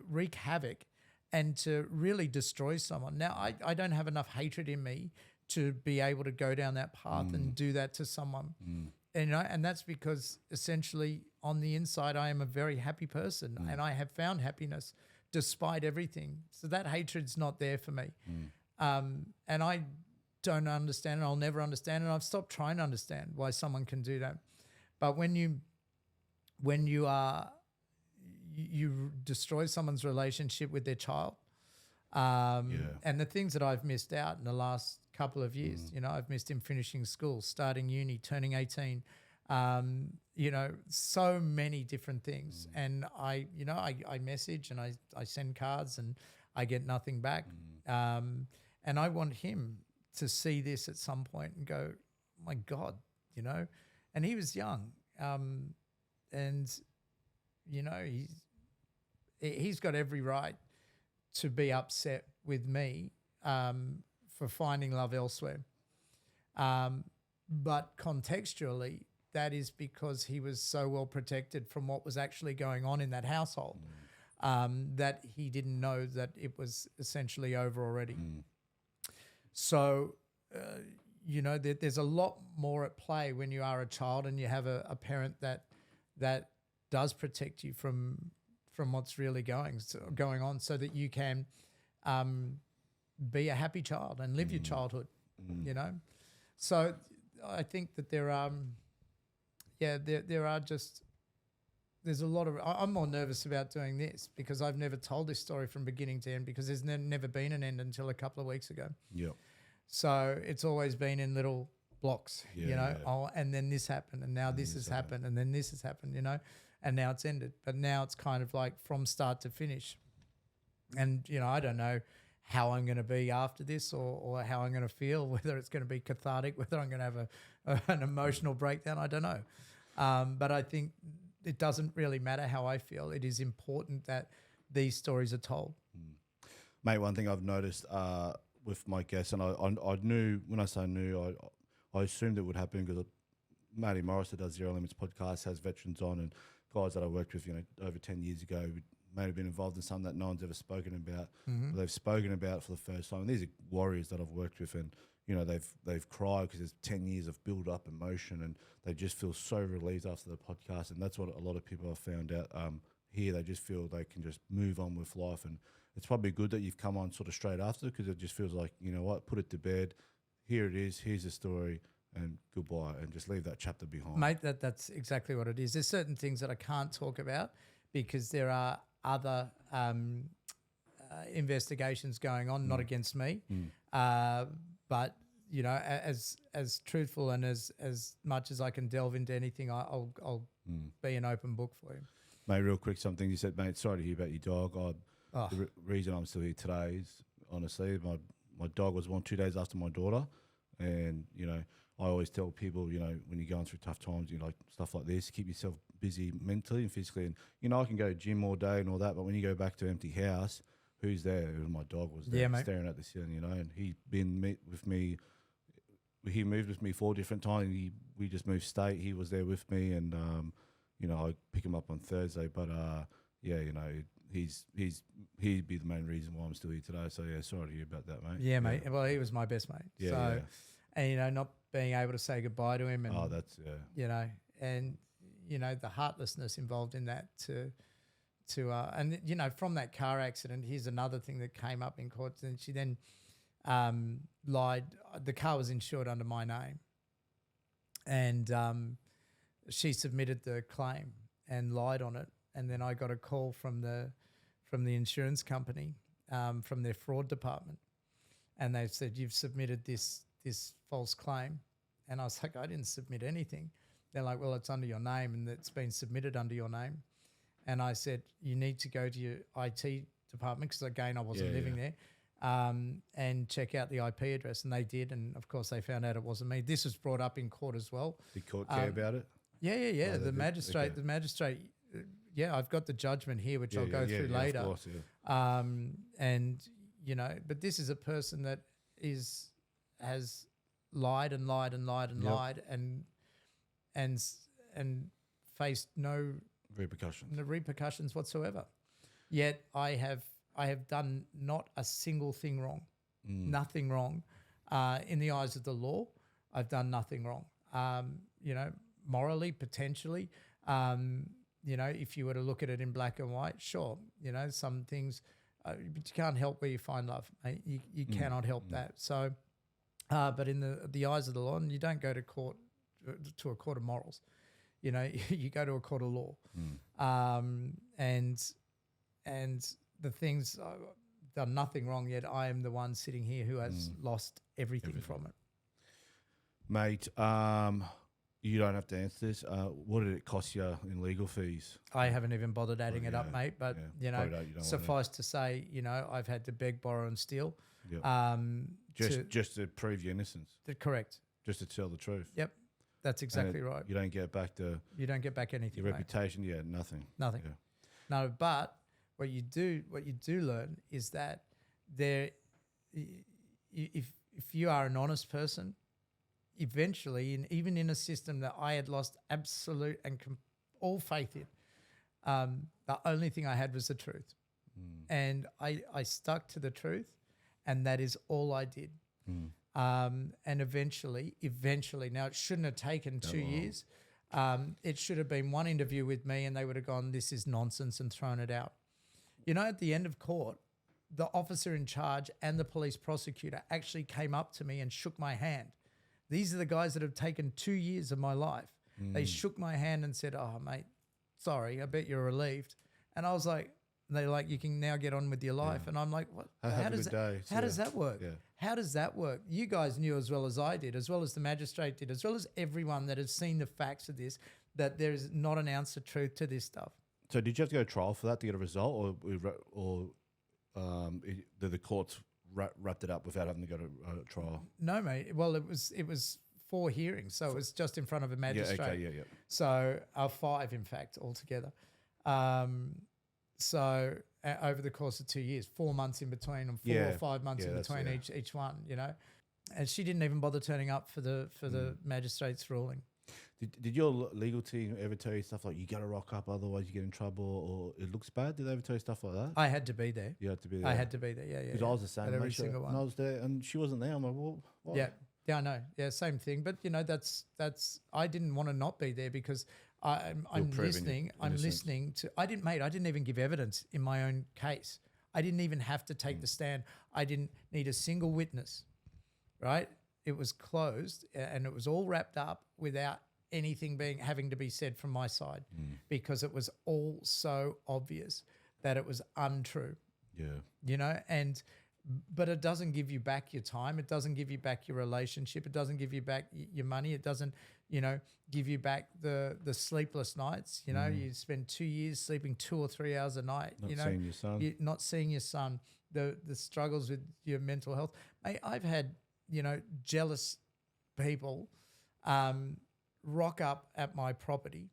wreak havoc, and to really destroy someone. Now, I don't have enough hatred in me to be able to go down that path and do that to someone. And, and that's because essentially on the inside, I am a very happy person and I have found happiness despite everything. So that hatred's not there for me. And I don't understand, and I'll never understand, and I've stopped trying to understand why someone can do that. But when you destroy someone's relationship with their child, and the things that I've missed out in the last couple of years, I've missed him finishing school, starting uni, turning 18, so many different things. And I message and I send cards and I get nothing back. And I want him to see this at some point and go, my God, and he was young. And he's got every right to be upset with me for finding love elsewhere. But contextually, that is because he was so well protected from what was actually going on in that household that he didn't know that it was essentially over already. So, there's a lot more at play when you are a child and you have a parent that does protect you from what's really going on, so that you can be a happy child and live your childhood. So I think that there are there's a lot of. I'm more nervous about doing this because I've never told this story from beginning to end, because there's never been an end until a couple of weeks ago. Yep. So it's always been in little blocks, Oh, and then this happened, and now this has happened, and then this has happened, and now it's ended. But now it's kind of like from start to finish. And, I don't know how I'm going to be after this or how I'm going to feel, whether it's going to be cathartic, whether I'm going to have an emotional breakdown. I don't know. But I think it doesn't really matter how I feel. It is important that these stories are told. Mate, one thing I've noticed with my guests, and I knew, when I say knew, I assumed it would happen because Matty Morris, that does Zero Limits podcast, has veterans on, and guys that I worked with, over 10 years ago, may have been involved in something that no one's ever spoken about. But they've spoken about it for the first time. And these are warriors that I've worked with, and they've cried because there's 10 years of build up emotion, and they just feel so relieved after the podcast. And that's what a lot of people have found out here. They just feel they can just move on with life, and it's probably good that you've come on sort of straight after, because it just feels like, put it to bed. Here it is. Here's the story. And goodbye, and just leave that chapter behind. Mate, that's exactly what it is. There's certain things that I can't talk about because there are other investigations going on, not against me. But, as truthful and as much as I can delve into anything, I'll be an open book for you. Mate, real quick, something you said, mate, sorry to hear about your dog. The reason I'm still here today is, honestly, my dog was born 2 days after my daughter. And, I always tell people, when you're going through tough times, stuff like this, keep yourself busy mentally and physically. And, I can go to gym all day and all that, but when you go back to an empty house, who's there? It was my dog was there, staring at the ceiling, and he'd been with me. He moved with me 4 different times. We just moved state. He was there with me, and, I pick him up on Thursday. But, he'd be the main reason why I'm still here today. So, sorry to hear about that, mate. Yeah, mate. Well, he was my best mate. Yeah, so, and, not being able to say goodbye to him. And, and, the heartlessness involved in that and, from that car accident, here's another thing that came up in court. And she then lied. The car was insured under my name. And she submitted the claim and lied on it. And then I got a call from the insurance company, from their fraud department. And they said, you've submitted this false claim. And I was like, I didn't submit anything. They're like, well, it's under your name and it's been submitted under your name. And I said, you need to go to your IT department, because again, I wasn't living there, and check out the IP address. And they did. And of course they found out it wasn't me. This was brought up in court as well. Did court care about it? Yeah. Oh, the magistrate yeah, I've got the judgment here, which I'll go through later. Of course, yeah. And but this is a person that has lied and lied and lied and lied and faced no repercussions whatsoever. Yet I have done not a single thing wrong, nothing wrong. In the eyes of the law, I've done nothing wrong. Morally, potentially, if you were to look at it in black and white, sure, some things, but you can't help where you find love, mate. You cannot help that. So, but in the eyes of the law, and you don't go to court, to a court of morals, you go to a court of law, and the things, I've done nothing wrong, yet I am the one sitting here who has lost everything from it. Mate, you don't have to answer this. What did it cost you in legal fees? I haven't even bothered adding it up, mate, but, suffice to say, I've had to beg, borrow and steal. Yep. Just to prove your innocence. Correct. Just to tell the truth. Yep. That's exactly right. You don't get back anything. Your reputation, nothing. Nothing. Yeah. No, but what you do learn is that if you are an honest person, eventually, and even in a system that I had lost absolute and all faith in, the only thing I had was the truth. And I stuck to the truth, and that is all I did. And eventually, now it shouldn't have taken 2 years. It should have been one interview with me and they would have gone, this is nonsense, and thrown it out. At the end of court, the officer in charge and the police prosecutor actually came up to me and shook my hand. These are the guys that have taken 2 years of my life. They shook my hand and said, oh, mate, sorry, I bet you're relieved. And I was like, they're like, you can now get on with your life. And I'm like, what? How does that work? Yeah. How does that work? You guys knew as well as I did, as well as the magistrate did, as well as everyone that has seen the facts of this, that there is not an ounce of truth to this stuff. So did you have to go to trial for that to get a result, or the courts wrapped it up without having to go to trial? No, mate. Well, it was 4 hearings, so it was just in front of a magistrate. Yeah, okay, yeah. So 5, in fact, altogether. So over the course of 2 years, 4 months in between, and 4 or 5 months in between each one, And she didn't even bother turning up for the magistrate's ruling. Did your legal team ever tell you stuff like you got to rock up, otherwise you get in trouble, or it looks bad? Did they ever tell you stuff like that? I had to be there. You had to be there. I had to be there. Yeah. Because I was the same. Every single one. And I was there, and she wasn't there. I'm like, well, what? Yeah, I know. Yeah, same thing. But that's. I didn't want to not be there because I'm listening. I'm listening to. I didn't even give evidence in my own case. I didn't even have to take the stand. I didn't need a single witness. Right? It was closed, and it was all wrapped up without anything having to be said from my side, because it was all so obvious that it was untrue. Yeah. But it doesn't give you back your time. It doesn't give you back your relationship. It doesn't give you back your money. It doesn't, give you back the sleepless nights. You spend 2 years sleeping 2 or 3 hours a night. Seeing your son. Not seeing your son. The struggles with your mental health. Mate, I've had, jealous people rock up at my property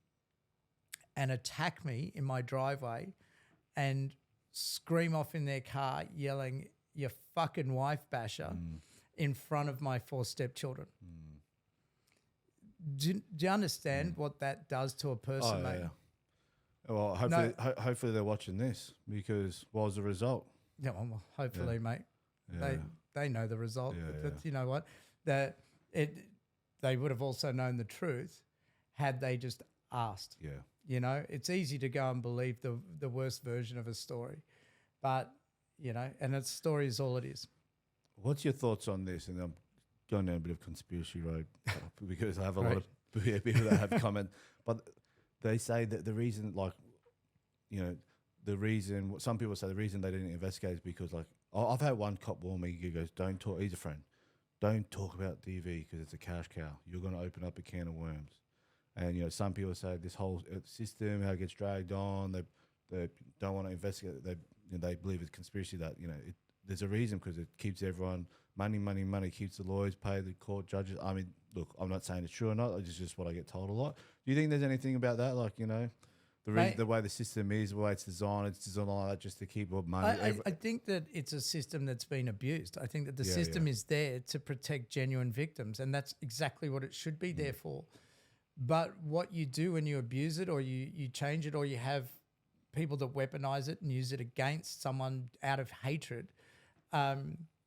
and attack me in my driveway and scream off in their car yelling, "You fucking wife basher," in front of my 4 stepchildren. Do you understand what that does to a person, mate? Yeah. Well, hopefully they're watching this, because what was the result? Yeah, well, hopefully, mate. Yeah. They know the result. Yeah, but you know what? They would have also known the truth had they just asked. Yeah. It's easy to go and believe the worst version of a story, but, and a story is all it is. What's your thoughts on this? And I'm going down a bit of conspiracy road because I have a lot of people that have comment, but they say that the reason, some people say the reason they didn't investigate is because, I've had one cop warn me. He goes, "Don't talk." He's a friend. "Don't talk about DV because it's a cash cow. You're going to open up a can of worms." And some people say this whole system, how it gets dragged on, they don't want to investigate. They believe it's conspiracy, that there's a reason, because it keeps everyone money, keeps the lawyers paid, the court judges. I mean, look, I'm not saying it's true or not. It's just what I get told a lot. Do you think there's anything about that? The The way the system is, the way it's designed like that just to keep up money. I think that it's a system that's been abused. I think that the system is there to protect genuine victims, and that's exactly what it should be there for. But what you do when you abuse it, or you change it, or you have people that weaponize it and use it against someone out of hatred,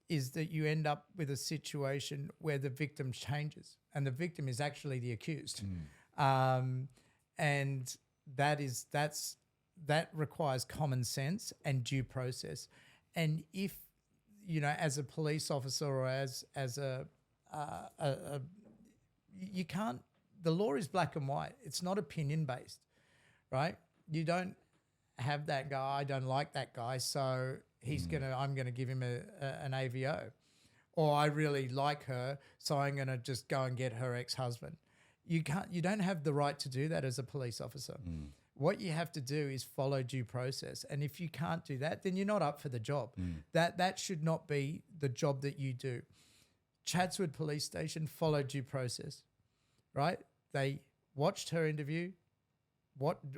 is that you end up with a situation where the victim changes, and the victim is actually the accused. And that requires common sense and due process. And if, as a police officer or as a you can't, the law is black and white. It's not opinion based, right? You don't have that guy, I don't like that guy, so I'm gonna give him an AVO. Or I really like her, so I'm gonna just go and get her ex-husband. You don't have the right to do that as a police officer. What you have to do is follow due process. And if you can't do that, then you're not up for the job. That should not be the job that you do. Chatswood Police Station followed due process, right? They watched her interview,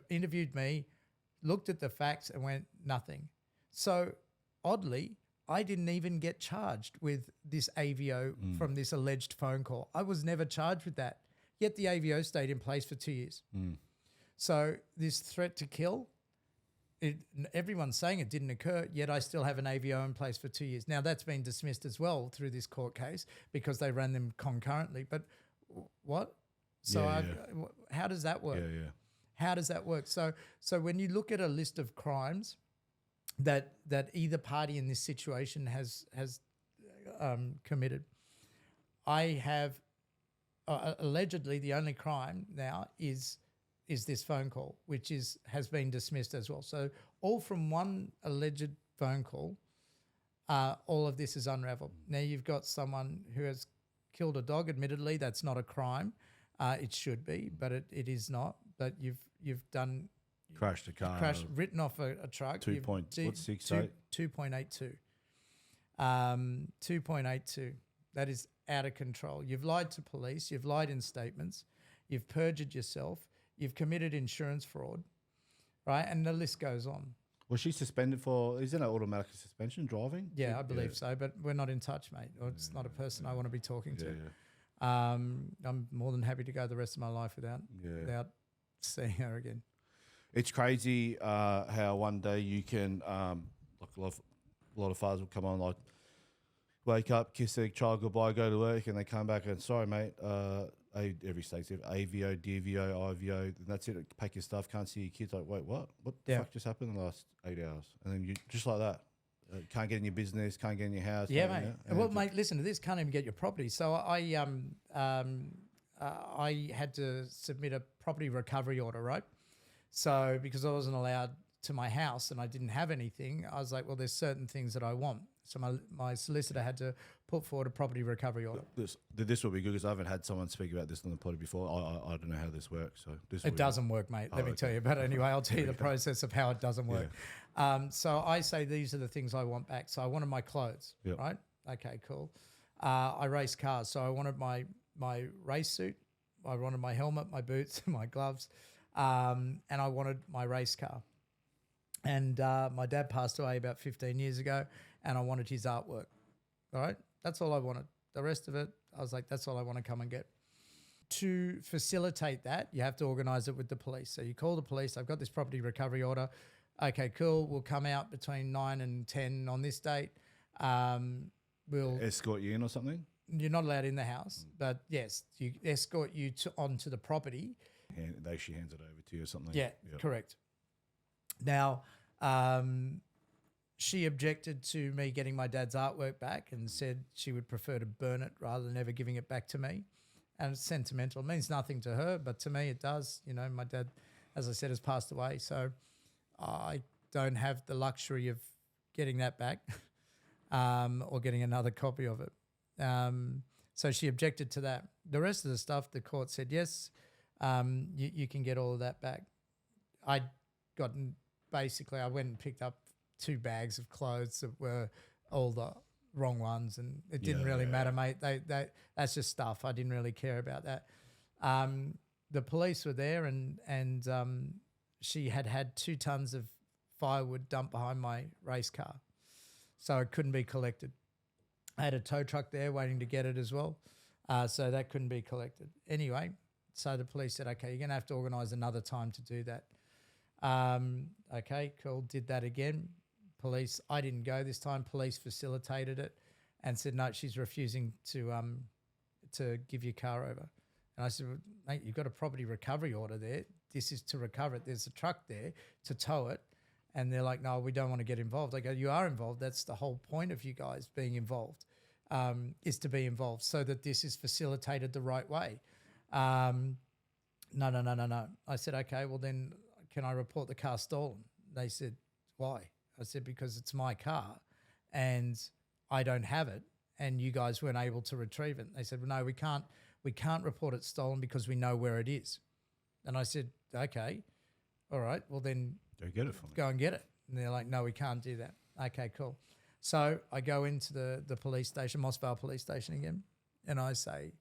interviewed me, looked at the facts and went, nothing. So oddly, I didn't even get charged with this AVO from this alleged phone call. I was never charged with that. Yet the AVO stayed in place for 2 years. So this threat to kill, everyone's saying it didn't occur, yet I still have an AVO in place for 2 years. Now that's been dismissed as well through this court case because they ran them concurrently. But what? So how does that work? How does that work? So when you look at a list of crimes that either party in this situation has committed, I have allegedly the only crime now is this phone call, which has been dismissed as well. So all from one alleged phone call, all of this is unraveled. Now you've got someone who has killed a dog. Admittedly, that's not a crime. It should be, but it is not. But you've done crashed a car, written off a truck. 2.68, 2.82, 2.82. That is out of control. You've lied to police. You've lied in statements. You've perjured yourself. You've committed insurance fraud, right? And the list goes on. Was she suspended for? Isn't it automatic suspension driving? Yeah, I believe so. But we're not in touch, mate. Or it's not a person I want to be talking to. I'm more than happy to go the rest of my life without seeing her again. It's crazy how one day you can, like a lot of fathers will come on, like wake up, kiss their child goodbye, go to work, and they come back and sorry, mate. Every state's AVO, DVO, IVO, and that's it. Pack your stuff, can't see your kids. Like, wait, what? What the fuck just happened in the last 8 hours? And then you just like that. Can't get in your business, can't get in your house. Yeah, mate. Well, mate, listen to this. Can't even get your property. So I had to submit a property recovery order, right? So because I wasn't allowed to my house and I didn't have anything, I was like, well, there's certain things that I want. So my solicitor had to put forward a property recovery order. This will be good because I haven't had someone speak about this on the pod before. I don't know how this works. So it doesn't work, mate. Let me tell you. But anyway, I'll tell you the process of how it doesn't work. So I say these are the things I want back. So I wanted my clothes, right? Okay, cool. I race cars. So I wanted my race suit. I wanted my helmet, my boots, my gloves, and I wanted my race car. And my dad passed away about 15 years ago, and I wanted his artwork. All right? That's all I wanted. The rest of it, I was like, that's all I want to come and get. To facilitate that, you have to organise it with the police. So you call the police. I've got this property recovery order. Okay, cool. We'll come out between 9 and 10 on this date. We'll escort you in or something? You're not allowed in the house, but yes, you escort you onto the property. She hands it over to you or something? Yeah, correct. Now, she objected to me getting my dad's artwork back and said she would prefer to burn it rather than ever giving it back to me. And it's sentimental. It means nothing to her, but to me it does. You know, my dad, as I said, has passed away, so I don't have the luxury of getting that back or getting another copy of it. So she objected to that. The rest of the stuff, the court said, yes, you can get all of that back. I went and picked up 2 bags of clothes that were all the wrong ones, and it didn't really matter, mate. That's just stuff. I didn't really care about that. The police were there, and she had 2 tons of firewood dumped behind my race car, so it couldn't be collected. I had a tow truck there waiting to get it as well, so that couldn't be collected. Anyway, so the police said, okay, you're going to have to organise another time to do that. Okay, cool, did that again. Police, I didn't go this time. Police facilitated it and said, no, she's refusing to give your car over. And I said, well, mate, you've got a property recovery order there. This is to recover it. There's a truck there to tow it. And they're like, no, we don't want to get involved. I go, you are involved. That's the whole point of you guys being involved, is to be involved so that this is facilitated the right way. No. I said, okay, well then can I report the car stolen? They said, why? I said, because it's my car and I don't have it and you guys weren't able to retrieve it. They said, well, no, we can't report it stolen because we know where it is. And I said, okay, all right, well then Go get it for me. go and get it. And they're like, no, we can't do that. Okay, cool. So I go into the police station, Moss Vale police station again, and I say,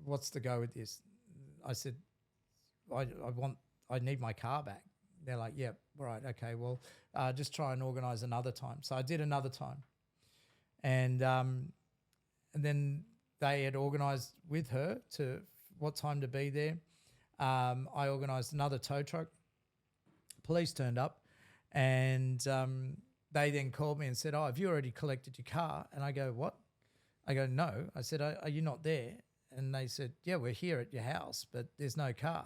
what's the go with this? I said, I need my car back. They're like, yep, right, okay, well, just try and organise another time. So I did another time. And then they had organised with her to what time to be there. I organised another tow truck. Police turned up and they then called me and said, oh, have you already collected your car? And I go, what? I go, no. I said, are you not there? And they said, yeah, we're here at your house, but there's no car.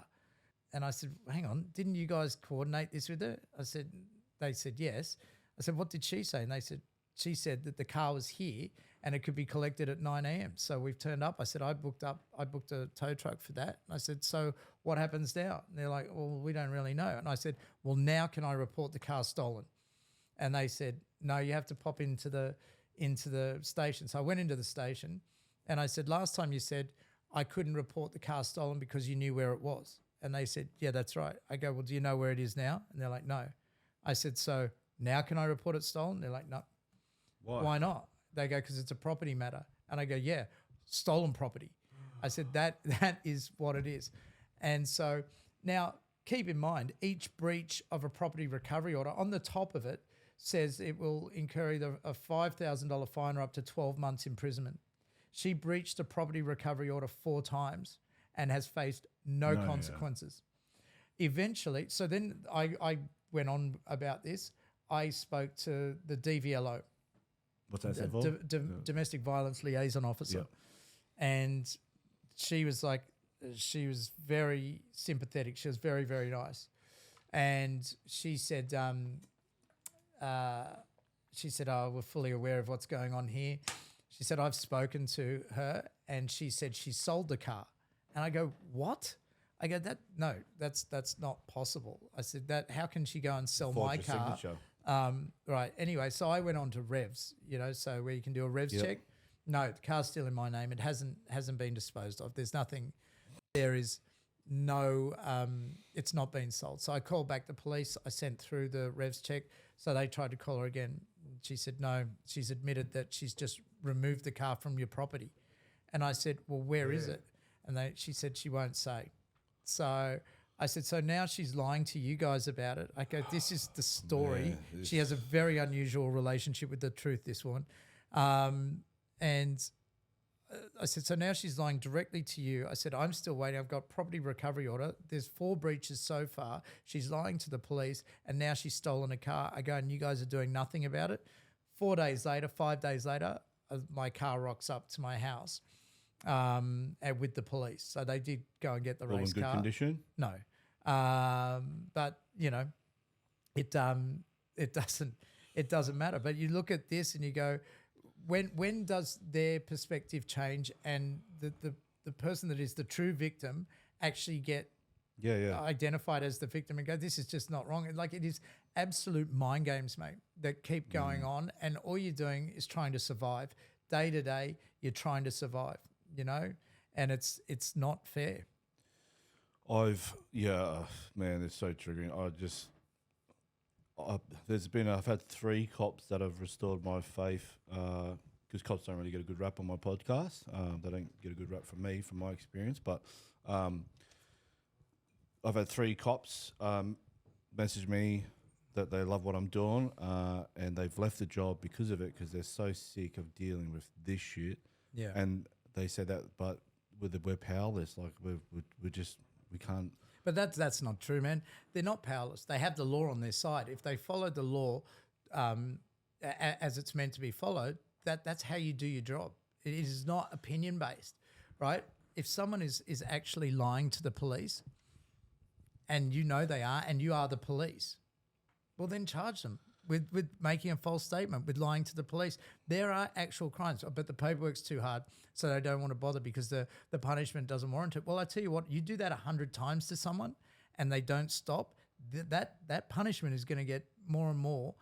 And I said, hang on, didn't you guys coordinate this with her? They said, yes. I said, what did she say? And she said that the car was here and it could be collected at 9 a.m. So we've turned up. I said, I booked a tow truck for that. I said, so what happens now? And they're like, well, we don't really know. And I said, well, now can I report the car stolen? And they said, no, you have to pop into the station. So I went into the station and I said, last time you said I couldn't report the car stolen because you knew where it was. And they said, yeah, that's right. I go, well, do you know where it is now? And they're like, no. I said, so now can I report it stolen? They're like, no. Why not? They go, because it's a property matter. And I go, yeah, stolen property. I said, that is what it is. And so now keep in mind, each breach of a property recovery order, on the top of it says it will incur either a $5,000 fine or up to 12 months imprisonment. She breached a property recovery order 4 times and has faced no consequences. Yeah. Eventually, so then I went on about this. I spoke to the DVLO. What's that stand for? Domestic Violence Liaison Officer. Yep. And she was very sympathetic. She was very, very nice. And she said, oh, we're fully aware of what's going on here. She said, I've spoken to her and she said she sold the car. And I go, what? I go, that's not possible. I said, how can she go and sell my car? Right. Anyway, so I went on to revs, so where you can do a revs check. No, the car's still in my name. It hasn't been disposed of. There's nothing. There is no, it's not been sold. So I called back the police. I sent through the revs check. So they tried to call her again. She said, no, she's admitted that she's just removed the car from your property. And I said, well, where is it? And she said she won't say. So I said, so now she's lying to you guys about it. I go, this is the story. She has a very unusual relationship with the truth, this one. And I said, so now she's lying directly to you. I said, I'm still waiting. I've got property recovery order. There's 4 breaches so far. She's lying to the police and now she's stolen a car. I go, and you guys are doing nothing about it. 5 days later, my car rocks up to my house and with the police. So they did go and get the race car. All in good condition? No. But, it doesn't matter. But you look at this and you go, when does their perspective change and the person that is the true victim actually get identified as the victim and go, this is just not wrong? Like, it is absolute mind games, mate, that keep going on, and all you're doing is trying to survive. Day to day, you're trying to survive, and it's not fair. I've it's so triggering. I've had 3 cops that have restored my faith, because cops don't really get a good rap on my podcast. They don't get a good rap from me, from my experience. But I've had 3 cops messaged me that they love what I'm doing, and they've left the job because of it, because they're so sick of dealing with this shit. Yeah. And they said that, but we're powerless. Like we can't. But that's not true, man. They're not powerless. They have the law on their side. If they follow the law as it's meant to be followed, that's how you do your job. It is not opinion based, right? If someone is actually lying to the police, and you know they are, and you are the police, well, then charge them with making a false statement, with lying to the police. There are actual crimes, but the paperwork's too hard, so they don't want to bother because the punishment doesn't warrant it. Well, I tell you what, you do that 100 times to someone and they don't stop, that punishment is going to get more and more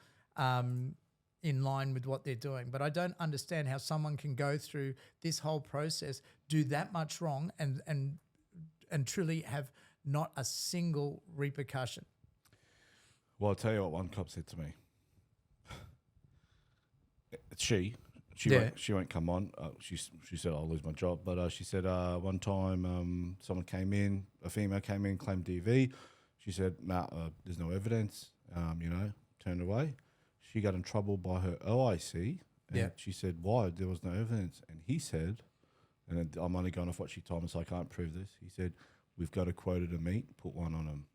in line with what they're doing. But I don't understand how someone can go through this whole process, do that much wrong, and truly have not a single repercussion. Well, I'll tell you what one cop said to me. She won't come on. She said I'll lose my job, but she said one time someone came in, a female came in, claimed DV. She said, "Nah, there's no evidence." Turned away. She got in trouble by her OIC. And she said, "Why? There was no evidence." And he said, and I'm only going off what she told me, so I can't prove this. He said, "We've got a quota to meet. Put one on them."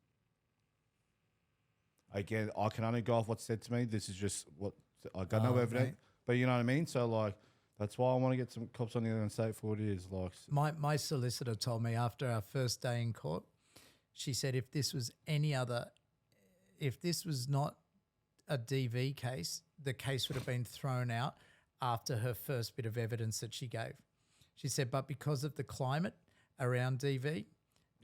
Again, I can only go off what's said to me. This is just what I got no evidence, mate. But you know what I mean. So like, that's why I want to get some cops on the other and say it for what it is. Like, my solicitor told me after our first day in court, she said if this was not a DV case, the case would have been thrown out after her first bit of evidence that she gave. She said, but because of the climate around DV,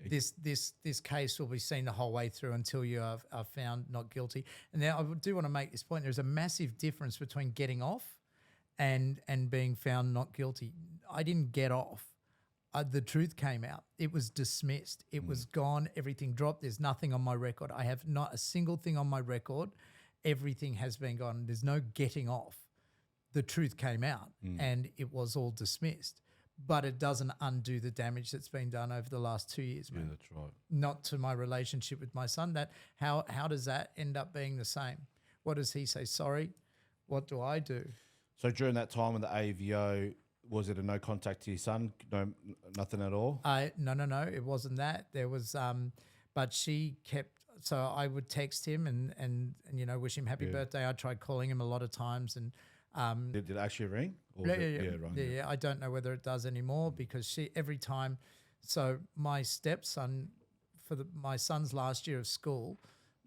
this case will be seen the whole way through until you are found not guilty. And now I do want to make this point. There's a massive difference between getting off and being found not guilty. I didn't get off. The truth came out. It was dismissed. It was gone. Everything dropped. There's nothing on my record. I have not a single thing on my record. Everything has been gone. There's no getting off. The truth came out and it was all dismissed. But it doesn't undo the damage that's been done over the last 2 years, man. Yeah, that's right. Not to my relationship with my son. How does that end up being the same? What does he say? Sorry, what do I do? So during that time in the AVO, was it a no contact to your son? No, nothing at all? No. It wasn't that. There was, but she kept. So I would text him and wish him happy birthday. I tried calling him a lot of times and. Did it actually ring? Or Yeah. I don't know whether it does anymore because she every time. So my stepson, my son's last year of school,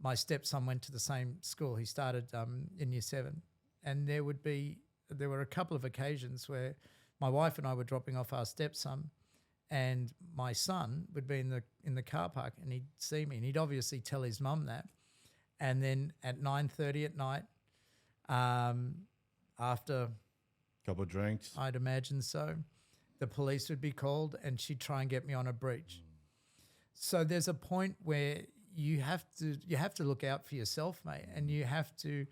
my stepson went to the same school. He started in year 7, and there were a couple of occasions where my wife and I were dropping off our stepson, and my son would be in the car park, and he'd see me, and he'd obviously tell his mum that, and then at 9:30 at night. After a couple of drinks, I'd imagine so, the police would be called and she'd try and get me on a breach. So there's a point where you have to look out for yourself, mate, and you have to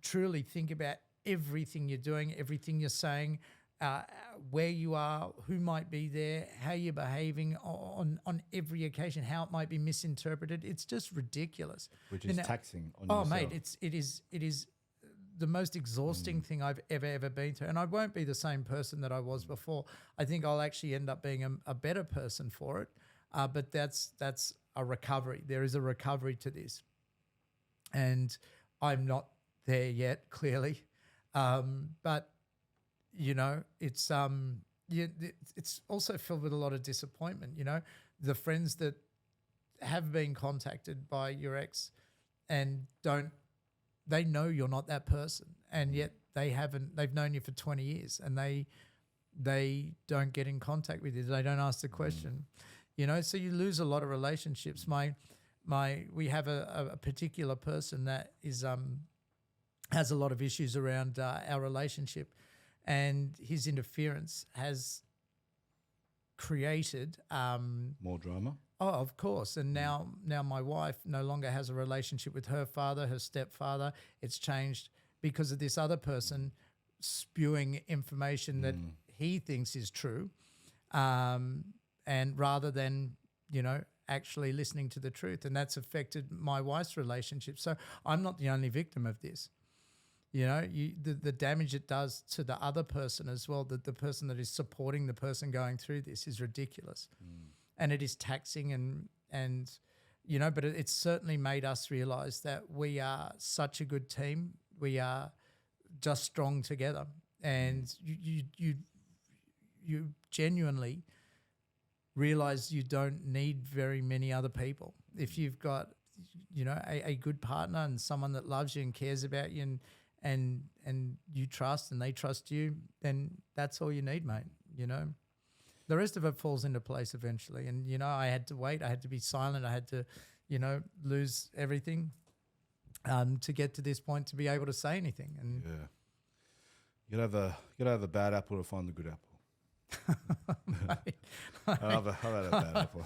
truly think about everything you're doing, everything you're saying, where you are, who might be there, how you're behaving on every occasion, how it might be misinterpreted. It's just ridiculous. Which is taxing on yourself. Oh, mate, it is the most exhausting thing I've ever been through. And I won't be the same person that I was before. I think I'll actually end up being a better person for it. But that's a recovery. There is a recovery to this. And I'm not there yet, clearly. But, it's it's also filled with a lot of disappointment, the friends that have been contacted by your ex and they know you're not that person, and yet they've known you for 20 years and they don't get in contact with you. They don't ask the question, so you lose a lot of relationships. We have a particular person that is, has a lot of issues around our relationship, and his interference has created more drama. Oh, of course. And now my wife no longer has a relationship with her father, her stepfather. It's changed because of this other person spewing information that he thinks is true. And rather than, actually listening to the truth, and that's affected my wife's relationship. So I'm not the only victim of this. You know, the damage it does to the other person as well, that the person that is supporting the person going through this is ridiculous. And it is taxing and you know, but it's certainly made us realise that we are such a good team. We are just strong together. And you genuinely realise you don't need very many other people. If you've got, you know, a good partner and someone that loves you and cares about you and you trust and they trust you, then that's all you need, mate, you know. The rest of it falls into place eventually. And, you know, I had to wait. I had to be silent. I had to, you know, lose everything to get to this point to be able to say anything. And yeah. You gotta have a bad apple to find the good apple. mate, I've had a bad apple.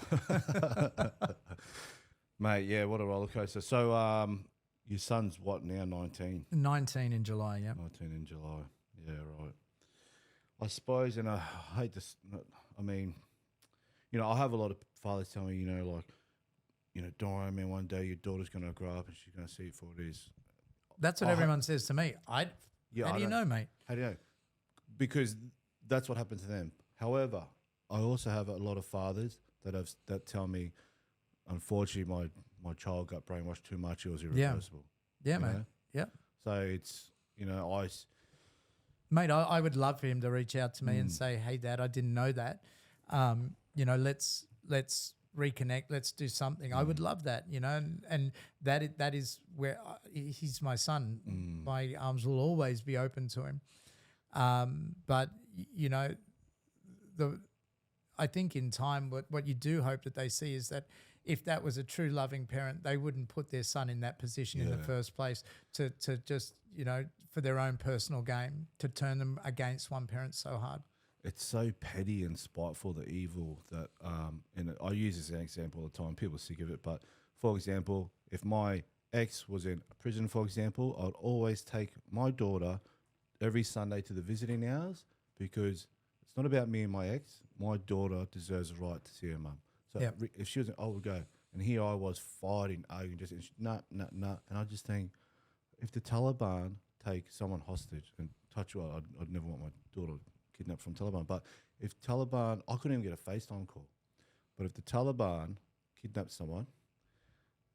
Mate, yeah, what a roller coaster. So your son's what now, 19? 19 in July, yeah. 19 in July. Yeah, right. I suppose, and I hate this, I mean, you know, I have a lot of fathers tell me, you know, like, you know, don't worry, man, one day your daughter's going to grow up and she's going to see it for what it is. That's what everyone says to me. How do you know, mate? How do you know? Because that's what happened to them. However, I also have a lot of fathers that tell me, unfortunately, my child got brainwashed too much. It was irreversible. Yeah, mate. Know? Yeah. So it's, you know, Mate, I would love for him to reach out to me and say, hey, Dad, I didn't know that. You know, let's reconnect. Let's do something. I would love that, you know, and that is where he's my son. My arms will always be open to him. But, you know, I think in time what you do hope that they see is that if that was a true loving parent, they wouldn't put their son in that position in the first place to just, you know, for their own personal gain, to turn them against one parent so hard. It's so petty and spiteful, the evil that, and I use this as an example all the time. People are sick of it. But, for example, if my ex was in prison, for example, I'd always take my daughter every Sunday to the visiting hours because it's not about me and my ex. My daughter deserves the right to see her mum. So if she was, I would go. And here I was fighting, arguing, just nah. And I just think, if the Taliban take someone hostage, and touch wood, I'd never want my daughter kidnapped from Taliban. But if Taliban, I couldn't even get a FaceTime call. But if the Taliban kidnapped someone,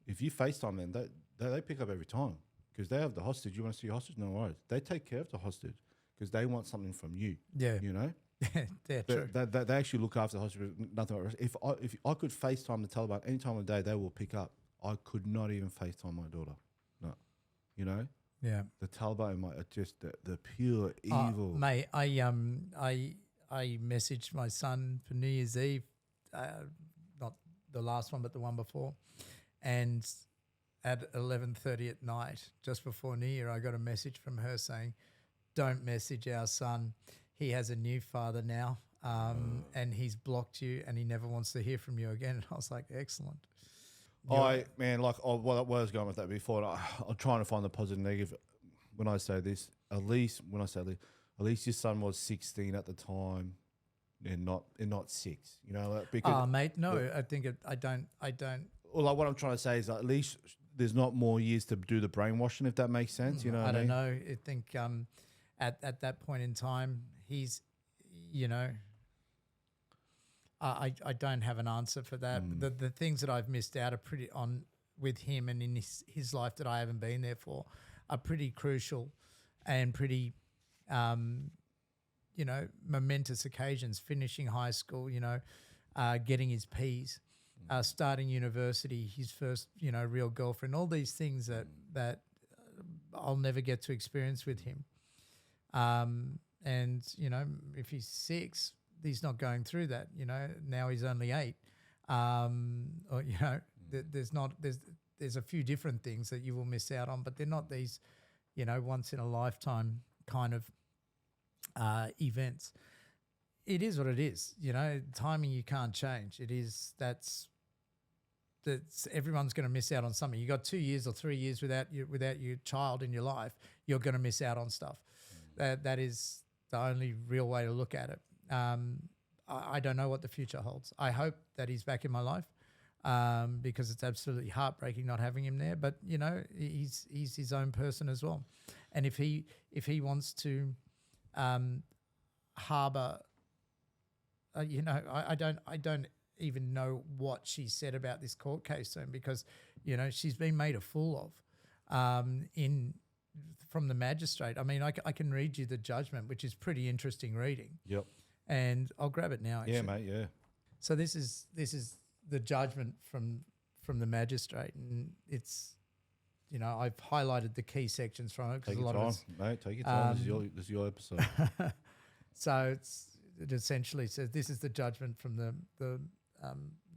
if you FaceTime them, they pick up every time because they have the hostage. You want to see a hostage? No worries. They take care of the hostage because they want something from you. Yeah. You know? Yeah, true. They actually look after the hostage. Nothing. If I could FaceTime the Taliban any time of the day, they will pick up. I could not even FaceTime my daughter. No. You know? Yeah. The Taliban are just the pure evil. Mate, I messaged my son for New Year's Eve, not the last one, but the one before, and at 11:30 at night, just before New Year, I got a message from her saying, "Don't message our son. He has a new father now, and he's blocked you, and he never wants to hear from you again." And I was like, "Excellent." What I was going with that before, I'm trying to find the positive and negative. When I say this, at least your son was 16 at the time, and not 6. You know, because mate, no, I don't. Well, like what I'm trying to say is at least there's not more years to do the brainwashing, if that makes sense. You know, I don't know. I think at that point in time, he's, you know. I don't have an answer for that. The things that I've missed out are pretty on with him and in his life that I haven't been there for are pretty crucial and pretty, you know, momentous occasions. Finishing high school, you know, getting his P's, starting university, his first, you know, real girlfriend. All these things that I'll never get to experience with him. And you know, if he's 6. He's not going through that, you know. Now he's only 8, or you know, there's a few different things that you will miss out on, but they're not these, you know, once in a lifetime kind of events. It is what it is, you know. Timing you can't change. It is that's everyone's going to miss out on something. You got 2 years or 3 years without your child in your life, you're going to miss out on stuff. That is the only real way to look at it. I don't know what the future holds. I hope that he's back in my life. because it's absolutely heartbreaking not having him there. But you know, he's his own person as well, and if he wants to harbour, you know, I don't even know what she said about this court case to him, because you know she's been made a fool of from the magistrate. I mean, I can read you the judgment, which is pretty interesting reading. Yep. And I'll grab it now. Actually. Yeah, mate. Yeah. So this is the judgment from the magistrate, and it's, you know, I've highlighted the key sections from it. Take your time, mate. Take your time. This is your episode. So it essentially says this is the judgment from the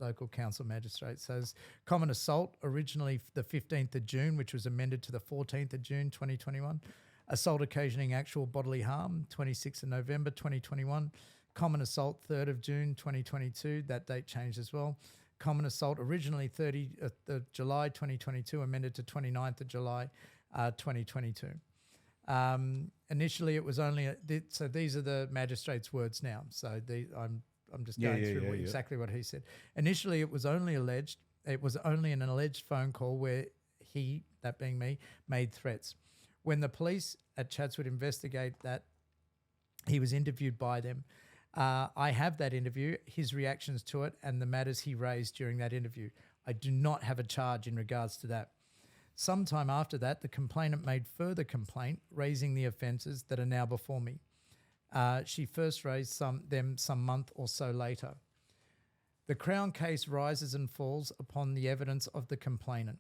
local council magistrate. It says common assault, originally the 15th of June, which was amended to the 14th of June 2021. Assault occasioning actual bodily harm, 26th of November 2021. Common assault, 3rd of June 2022. That date changed as well. Common assault, originally 30th of July 2022, amended to 29th of July 2022. Initially, it was only so these are the magistrate's words now. So I'm just going through exactly what he said. Initially, it was only alleged. It was only an alleged phone call where he, that being me, made threats. When the police at Chatswood investigate that, he was interviewed by them. I have that interview, his reactions to it, and the matters he raised during that interview. I do not have a charge in regards to that. Sometime after that, the complainant made further complaint, raising the offences that are now before me. She first raised them some month or so later. The Crown case rises and falls upon the evidence of the complainant.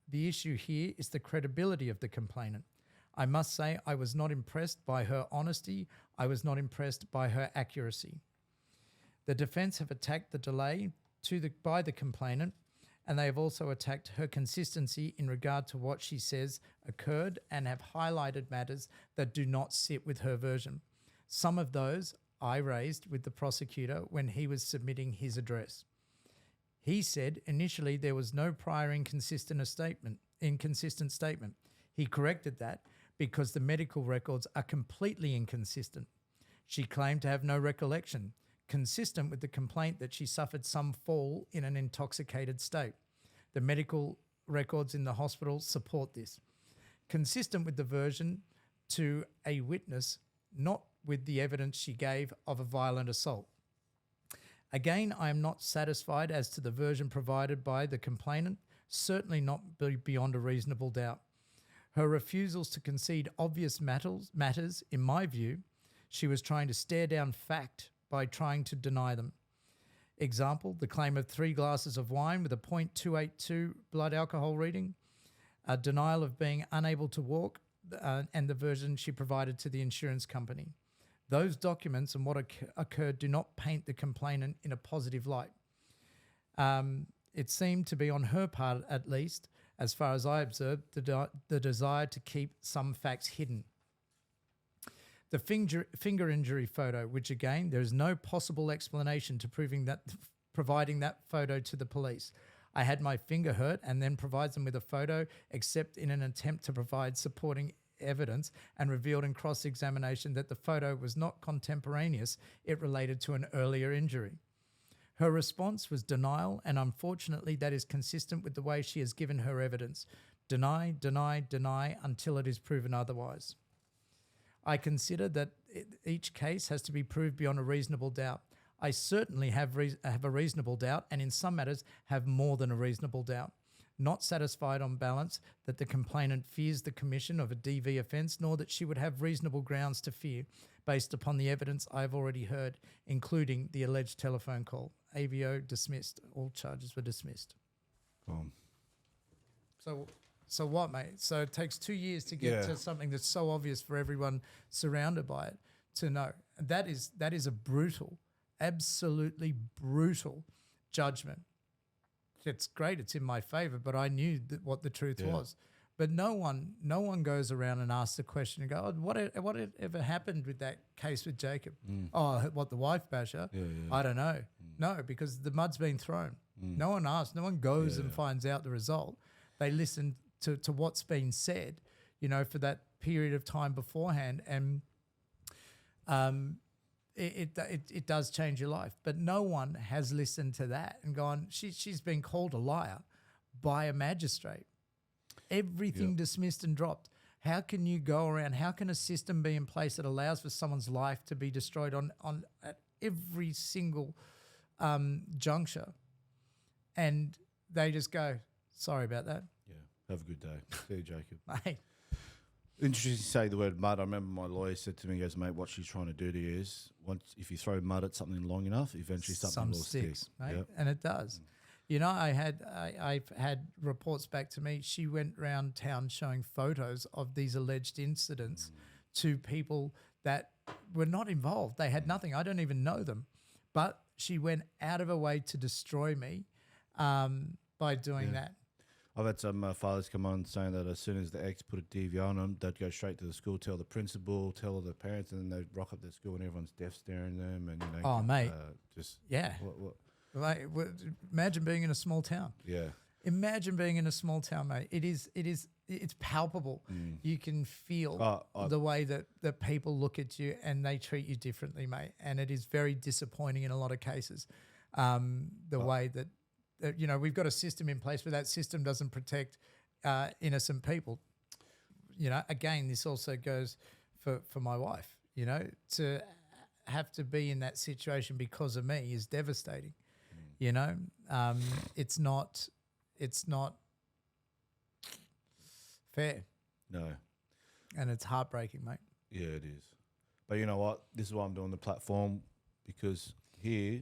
The issue here is the credibility of the complainant. I must say I was not impressed by her honesty. I was not impressed by her accuracy. The defence have attacked the delay by the complainant, and they have also attacked her consistency in regard to what she says occurred, and have highlighted matters that do not sit with her version. Some of those I raised with the prosecutor when he was submitting his address. He said initially there was no prior inconsistent statement. He corrected that because the medical records are completely inconsistent. She claimed to have no recollection, consistent with the complaint that she suffered some fall in an intoxicated state. The medical records in the hospital support this. Consistent with the version to a witness, not with the evidence she gave of a violent assault. Again, I am not satisfied as to the version provided by the complainant, certainly not beyond a reasonable doubt. Her refusals to concede obvious matters, in my view, she was trying to stare down fact by trying to deny them. Example, the claim of 3 glasses of wine with a .282 blood alcohol reading, a denial of being unable to walk, and the version she provided to the insurance company. Those documents and what occurred do not paint the complainant in a positive light. It seemed to be on her part, at least, as far as I observed, the desire to keep some facts hidden. The finger injury photo, which again, there is no possible explanation to providing that photo to the police. I had my finger hurt and then provides them with a photo, except in an attempt to provide supporting evidence, and revealed in cross-examination that the photo was not contemporaneous, it related to an earlier injury. Her response was denial, and unfortunately that is consistent with the way she has given her evidence. Deny, deny, deny until it is proven otherwise. I consider that each case has to be proved beyond a reasonable doubt. I certainly have a reasonable doubt, and in some matters have more than a reasonable doubt. Not satisfied on balance that the complainant fears the commission of a DV offence, nor that she would have reasonable grounds to fear based upon the evidence I have already heard, including the alleged telephone call. AVO dismissed. All charges were dismissed. So what, mate? So it takes 2 years to get to something that's so obvious for everyone surrounded by it to know. That is a brutal, absolutely brutal judgment. It's great, it's in my favour, but I knew what the truth was. But no one goes around and asks the question and go, oh, what ever happened with that case with Jakob? Oh, what, the wife basher? I don't know. No, because the mud's been thrown. No one asks. No one goes and finds out the result. They listen to what's been said, you know, for that period of time beforehand. And it does change your life. But no one has listened to that and gone, she's been called a liar by a magistrate. Everything dismissed and dropped. How can you go around? How can a system be in place that allows for someone's life to be destroyed on at every single juncture? And they just go, sorry about that. Yeah. Have a good day. See you, Jacob. Mate. Interesting to say the word mud. I remember my lawyer said to me, he goes, mate, what she's trying to do to you is if you throw mud at something long enough, eventually something will sticks, stick. mate. Yep. And it does. You know, I've had reports back to me. She went around town showing photos of these alleged incidents to people that were not involved. They had nothing. I don't even know them. But she went out of her way to destroy me by doing that. I've had some fathers come on saying that as soon as the ex put a DV on them, they'd go straight to the school, tell the principal, tell all the parents, and then they'd rock up to school and everyone's deaf staring them. And mate, just what? Like, imagine being in a small town. Yeah. Imagine being in a small town, mate. It's palpable. You can feel the way that people look at you and they treat you differently, mate. And it is very disappointing in a lot of cases. The way that we've got a system in place, but that system doesn't protect innocent people. Again, this also goes for my wife. To have to be in that situation because of me is devastating. It's not fair. No. And it's heartbreaking, mate. Yeah, it is. But you know what? This is why I'm doing the platform, because here,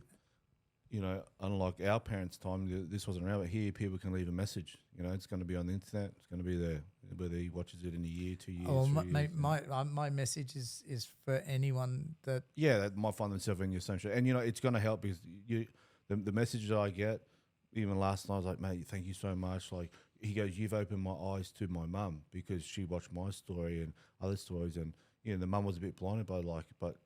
unlike our parents' time, this wasn't around, but here people can leave a message. It's going to be on the internet. It's going to be there, whether he watches it in a year, 2 years, 3 years. My message is for anyone that... Yeah, that might find themselves in your same shit. And, it's going to help because the messages I get, even last night, I was like, mate, thank you so much. Like, he goes, you've opened my eyes to my mum because she watched my story and other stories. And, the mum was a bit blinded by but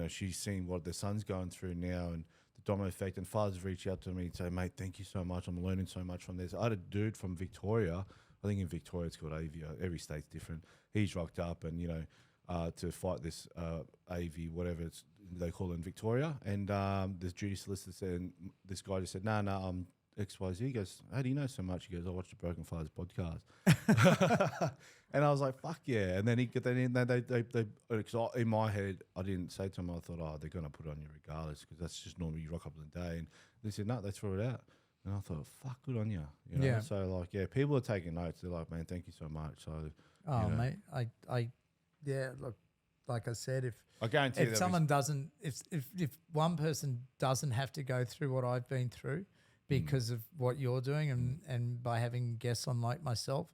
she's seen what their son's going through now and the domino effect. And fathers reach out to me and say, mate, thank you so much. I'm learning so much from this. I had a dude from Victoria. I think in Victoria it's called AV. Every state's different. He's rocked up and, to fight this AV, whatever they call it in Victoria. And this duty solicitor said, and this guy just said, no, I'm XYZ. He goes, how do you know so much? He goes, I watched the Broken Fathers podcast. And I was like, fuck yeah. And then in my head, I didn't say to him, I thought, they're going to put it on you regardless because that's just normally you rock up in the day. And they said, no, they threw it out. And I thought, fuck, good on you. Yeah. So people are taking notes. They're like, man, thank you so much. So, mate, look, like I said, I guarantee if someone doesn't, if one person doesn't have to go through what I've been through because of what you're doing and by having guests on like myself,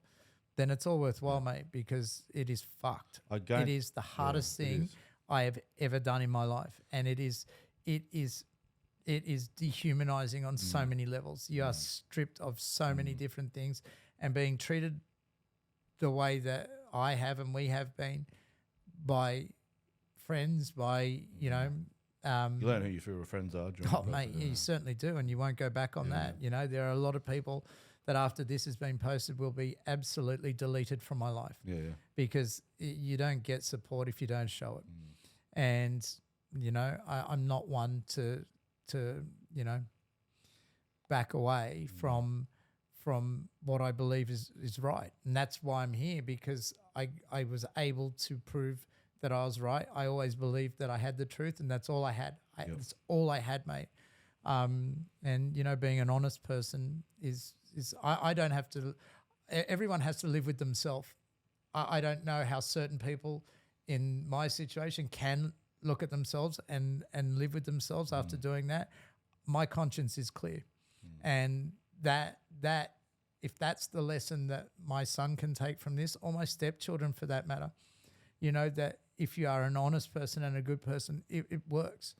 then it's all worthwhile, mate, because it is fucked. It is the hardest thing I have ever done in my life. And it is dehumanizing on so many levels. You are stripped of so many different things and being treated the way that I have and we have been by friends, by, you learn who your favorite friends are. Mate, you certainly do, and you won't go back on that. There are a lot of people that after this has been posted will be absolutely deleted from my life. Because you don't get support if you don't show it. And, I'm not one to back away from what I believe is right. And that's why I'm here, because I was able to prove that I was right. I always believed that I had the truth, and that's all I had. That's all I had, mate. And, being an honest person is I don't have to – everyone has to live with themselves. I don't know how certain people in my situation can look at themselves and live with themselves after doing that. My conscience is clear. And that if that's the lesson that my son can take from this, or my stepchildren for that matter, that if you are an honest person and a good person, it works.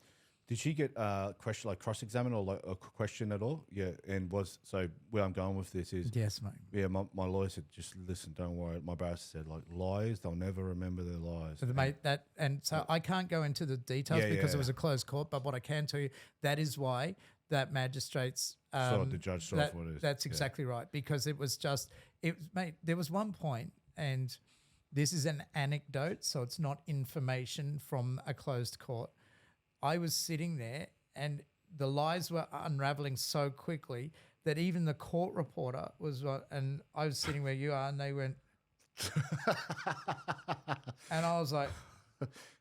Did she get question like cross-examined or like a question at all? Yeah, and so where I'm going with this is yes, mate. Yeah, my lawyer said, just listen, don't worry. My barrister said, like, liars, they'll never remember their lies. So, mate, I can't go into the details because it was a closed court. But what I can tell you, that is why that magistrate's the judge saw what it is. That's exactly right, because it was just mate. There was one point, and this is an anecdote, so it's not information from a closed court. I was sitting there and the lies were unraveling so quickly that even the court reporter was, and I was sitting where you are, and they went, and I was like,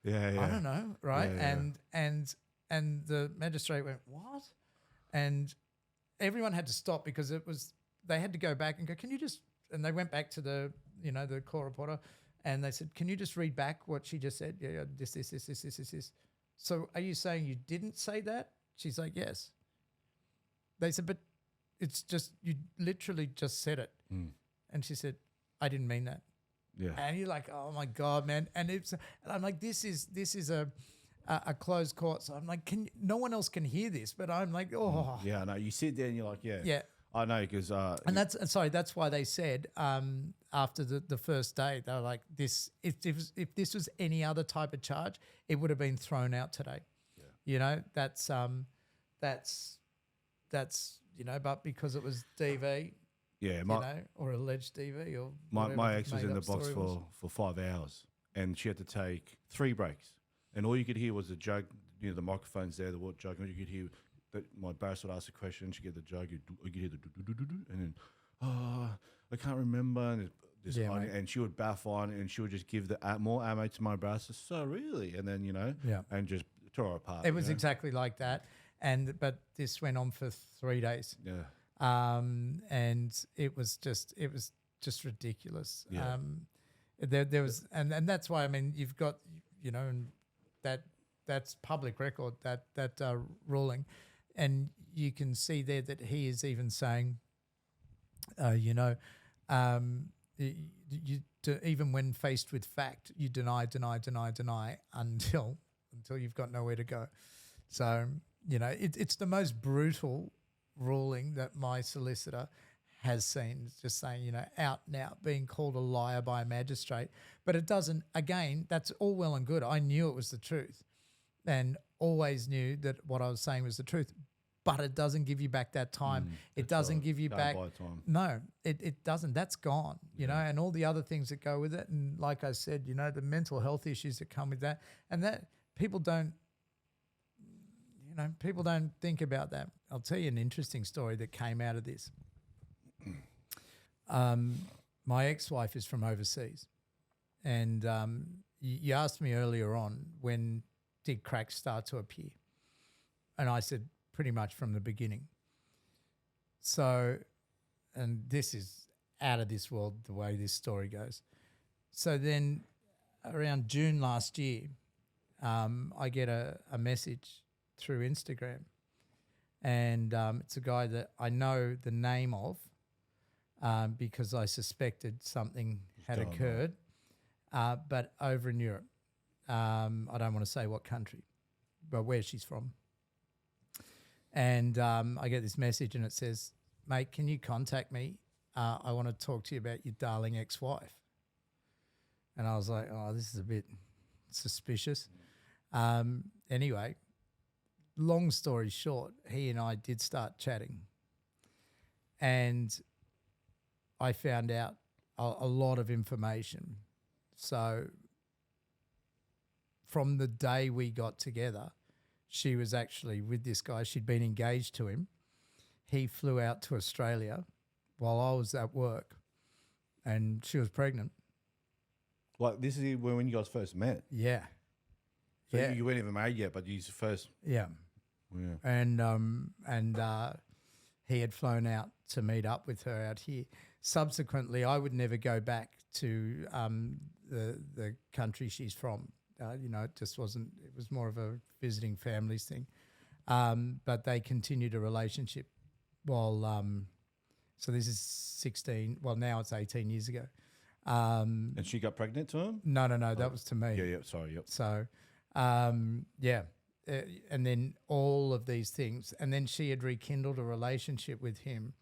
Yeah, yeah. I don't know, right? Yeah, yeah. And the magistrate went, what? And everyone had to stop because they had to go back and go, can you just, and they went back to the court reporter and they said, can you just read back what she just said? Yeah, this. So are you saying you didn't say that? She's like, yes. They said, but it's just, you literally just said it. And she said, I didn't mean that. Yeah. And you're like, oh my God, man. And I'm like, this is a closed court. So I'm like, no one else can hear this, but I'm like, oh. Yeah, no, you sit there and you're like, yeah. Yeah. I know, because... and that's why they said after the first day, they were like, if this was any other type of charge, it would have been thrown out today. Yeah. You know, that's but because it was DV, or alleged DV or my ex was in the box for 5 hours and she had to take 3 breaks. And all you could hear was the jug, the microphone's there, the water jug, and you could hear that my barrister would ask a question, she'd get the jug, you could hear the do-do-do-do-do, and then, I can't remember, and she would baff on and she would just give the more ammo to my barrister, so really? And then, and just tore her apart. It was exactly like that. But this went on for 3 days. Yeah. And it was just ridiculous. Yeah. There was, and that's why, I mean, you've got, and that's public record, that ruling, and you can see there that he is even saying, even when faced with fact, you deny until you've got nowhere to go. So, it's the most brutal ruling that my solicitor has seen. It's just saying, out and out, being called a liar by a magistrate. But it doesn't, again, that's all well and good. I knew it was the truth and always knew that what I was saying was the truth. But it doesn't give you back that time. It doesn't give you back. No, it doesn't. That's gone, and all the other things that go with it. And like I said, the mental health issues that come with that, and that people don't think about that. I'll tell you an interesting story that came out of this. My ex-wife is from overseas, and you asked me earlier on, when did cracks start to appear? And I said pretty much from the beginning. So, and this is out of this world, the way this story goes. So then around June last year, I get a message through Instagram, and it's a guy that I know the name of, because I suspected something had occurred, but over in Europe. I don't want to say what country, but where she's from. And I get this message and it says, mate, can you contact me? I want to talk to you about your darling ex-wife. And I was like, oh, this is a bit suspicious. Anyway, long story short, he and I did start chatting. And I found out a lot of information. So from the day we got together, she was actually with this guy. She'd been engaged to him. He flew out to Australia while I was at work, and she was pregnant. Like, this is when you guys first met? Yeah. So you weren't even married yet, but you first... Yeah. Yeah. And he had flown out to meet up with her out here. Subsequently, I would never go back to the country she's from. It just wasn't, it was more of a visiting families thing. But they continued a relationship while, so this is 16, well, now it's 18 years ago. And she got pregnant to him? No, that was to me. Yeah, sorry, yep. So, and then all of these things. And then she had rekindled a relationship with him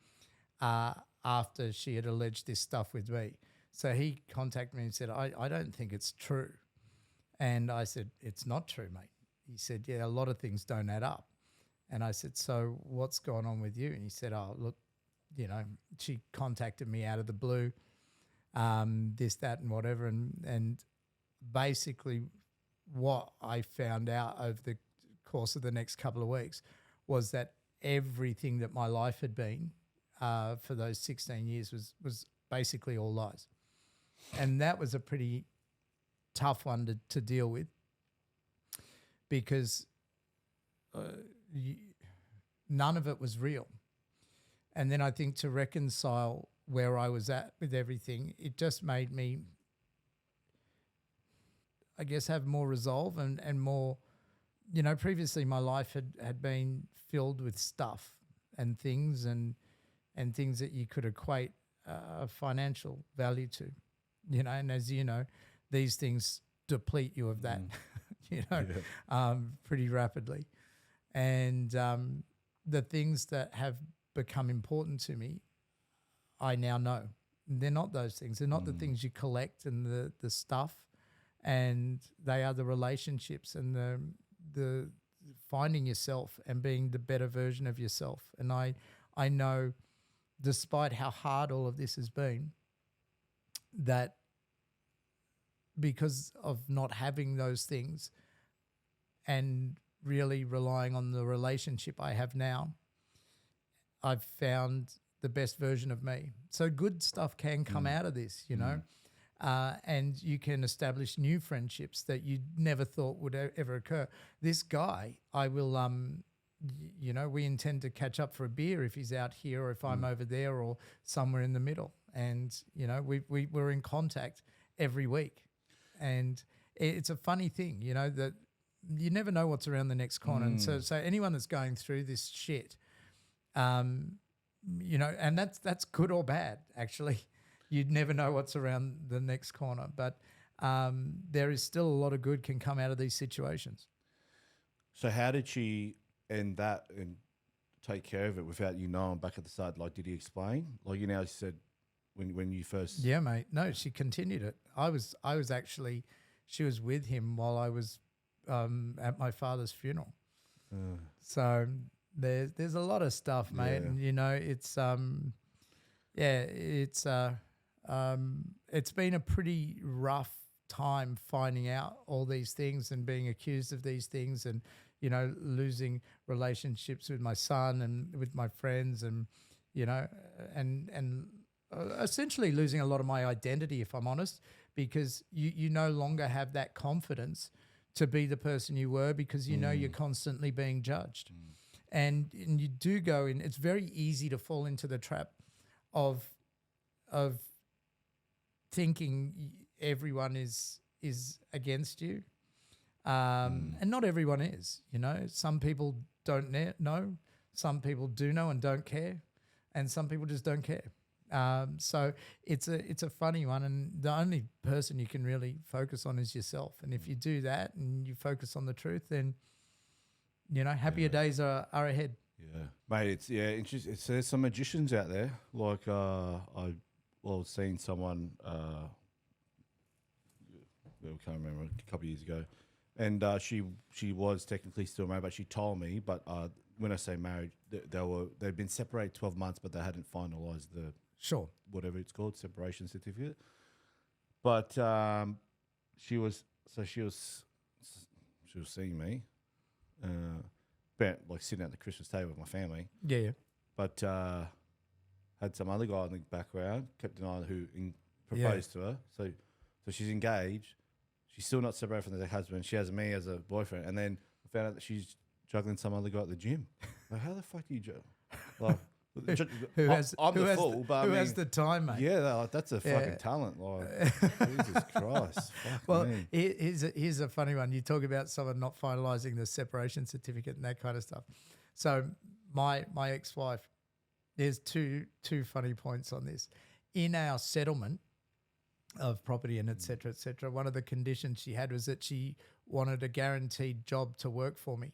after she had alleged this stuff with me. So he contacted me and said, I don't think it's true. And I said, it's not true, mate. He said, yeah, a lot of things don't add up. And I said, so what's going on with you? And he said, oh, look, she contacted me out of the blue, this, that, and whatever. And basically what I found out over the course of the next couple of weeks was that everything that my life had been for those 16 years was basically all lies. And that was a pretty tough one to deal with because none of it was real. And then I think to reconcile where I was at with everything, it just made me, I guess, have more resolve and more, previously my life had been filled with stuff and things and things that you could equate financial value to, and as you know, these things deplete you of that, pretty rapidly. And the things that have become important to me, I now know. They're not those things. They're not the things you collect and the stuff, and they are the relationships and the finding yourself and being the better version of yourself. And I know, despite how hard all of this has been, that because of not having those things and really relying on the relationship I have now, I've found the best version of me. So good stuff can come out of this, and you can establish new friendships that you never thought would ever occur. This guy, I will, we intend to catch up for a beer if he's out here or if I'm over there or somewhere in the middle. And, we're in contact every week. And it's a funny thing, that you never know what's around the next corner. And so anyone that's going through this shit, and that's good or bad, actually. You'd never know what's around the next corner. But there is still a lot of good can come out of these situations. So how did she end that and take care of it without you knowing back at the start? Like, did he explain? Like, you said when you first... Yeah, mate. No, she continued it. I was actually, she was with him while I was at my father's funeral. So there's a lot of stuff, mate. Yeah. And, it's been a pretty rough time finding out all these things and being accused of these things and, losing relationships with my son and with my friends and, and essentially losing a lot of my identity, if I'm honest, because you no longer have that confidence to be the person you were because you're constantly being judged. And you do go in, it's very easy to fall into the trap of thinking everyone is against you. And not everyone is, Some people don't know, some people do know and don't care, and some people just don't care. So it's a funny one, and the only person you can really focus on is yourself. And if you do that and you focus on the truth, then happier days are ahead. Yeah, mate. It's interesting. There's some magicians out there. Like I was seeing someone. I can't remember, a couple of years ago, and she was technically still married, but she told me. But when I say married, they'd been separated 12 months, but they hadn't finalised the whatever it's called, separation certificate. But she was seeing me. Like sitting at the Christmas table with my family. Yeah. But had some other guy in the background, kept an eye on who proposed to her. So she's engaged. She's still not separated from the husband. She has me as a boyfriend. And then I found out that she's juggling some other guy at the gym. Like, how the fuck do you juggle? Like, who has the time, mate? Yeah, that's a fucking talent. Like, Jesus Christ. Well, here's a funny one. You talk about someone not finalising the separation certificate and that kind of stuff. So my ex-wife, there's two funny points on this. In our settlement of property and et cetera, one of the conditions she had was that she wanted a guaranteed job to work for me.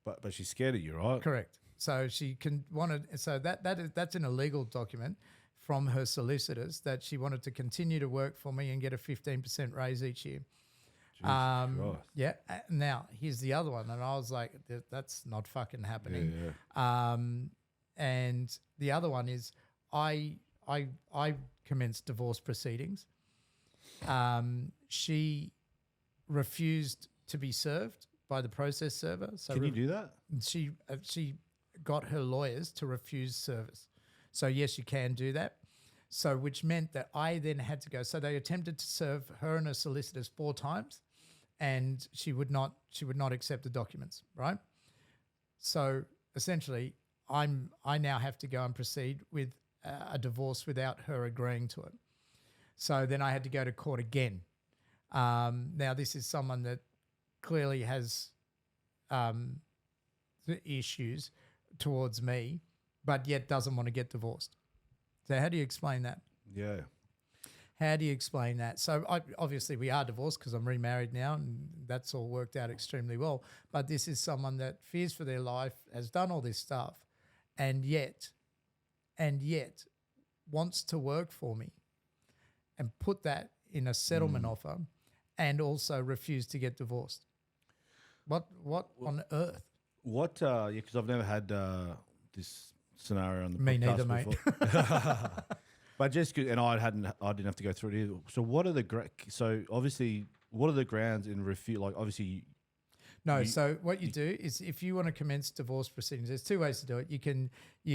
But she's scared of you, right? Correct. So that's in a legal document from her solicitors that she wanted to continue to work for me and get a 15% raise each year. Yeah. Now here's the other one, and I was like, that's not fucking happening. Yeah. And the other one is I commenced divorce proceedings. She refused to be served by the process server. So Can you do that? she got her lawyers to refuse service. So yes, you can do that. So which meant that I then had to go. So they attempted to serve her and her solicitors 4 times, and she would not accept the documents, right? So essentially, I now have to go and proceed with a divorce without her agreeing to it. So then I had to go to court again. Now this is someone that clearly has the issues towards me, but yet doesn't want to get divorced. So how do you explain that? Yeah. How do you explain that? So obviously we are divorced because I'm remarried now, and that's all worked out extremely well. But this is someone that fears for their life, has done all this stuff, and yet wants to work for me and put that in a settlement offer, and also refuse to get divorced. What on earth? What? Yeah, because I've never had this scenario on the Me podcast neither, mate. before. But just and I didn't have to go through it either. So what are the obviously what are the grounds in refute? Like obviously. No, so what you do is if you want to commence divorce proceedings, there's 2 ways to do it. You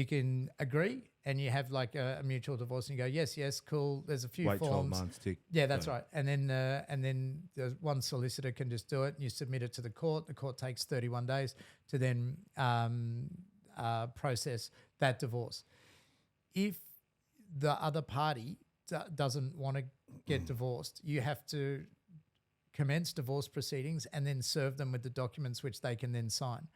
can agree and you have like a mutual divorce and you go, yes, cool. There's a few wait forms. 12 months, tick. Yeah, that's right. And then the one solicitor can just do it. And you submit it to the court. The court takes 31 days to then process that divorce. If the other party doesn't want to get divorced, you have to commence divorce proceedings and then serve them with the documents which they can then sign.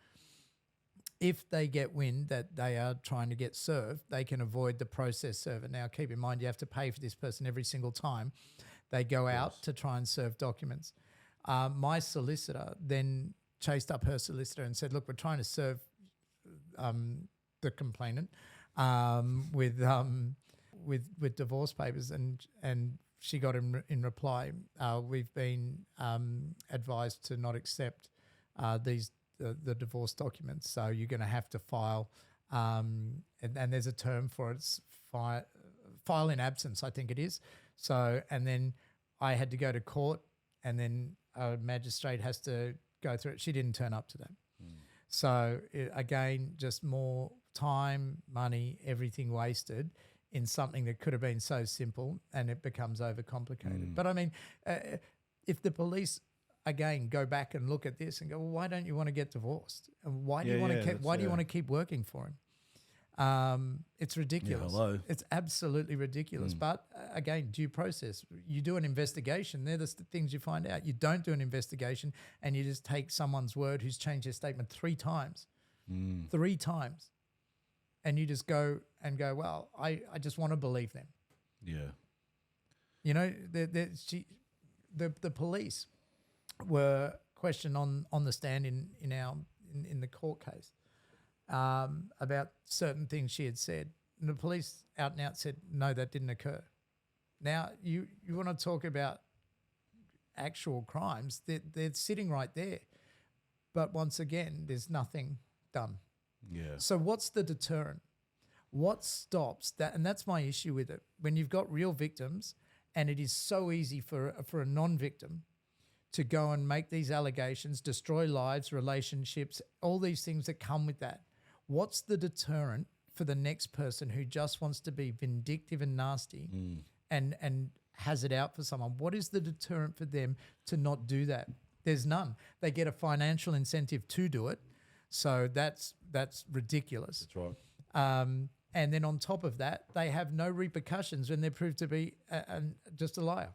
If they get wind that they are trying to get served, they can avoid the process server. Now, keep in mind, you have to pay for this person every single time they go out to try and serve documents. My solicitor then chased up her solicitor and said, look, we're trying to serve the complainant with divorce papers, and she got in reply, we've been advised to not accept the divorce documents, so you're going to have to file, and there's a term for it, it's file in absence, I think it is. So, and then I had to go to court, and then a magistrate has to go through it. She didn't turn up to that. So again, just more time, money, everything wasted in something that could have been so simple, and it becomes overcomplicated. But I mean, if the police again go back and look at this and go, well, why don't you want to get divorced? And why do you want to keep working for him? It's ridiculous. Yeah, hello. It's absolutely ridiculous. But again, due process. You do an investigation. They're the things you find out. You don't do an investigation and you just take someone's word who's changed their statement 3 times. 3 times. And you just go, well, I just want to believe them. Yeah. You know, the police were questioned on the stand in the court case about certain things she had said. And the police out and out said, no, that didn't occur. Now, you want to talk about actual crimes, they're sitting right there. But once again, there's nothing done. Yeah. So what's the deterrent? What stops that? And that's my issue with it. When you've got real victims and it is so easy for a non-victim to go and make these allegations, destroy lives, relationships, all these things that come with that. What's the deterrent for the next person who just wants to be vindictive and nasty and has it out for someone? What is the deterrent for them to not do that? There's none. They get a financial incentive to do it. So that's ridiculous. That's right. And then on top of that, they have no repercussions when they're proved to be just a liar.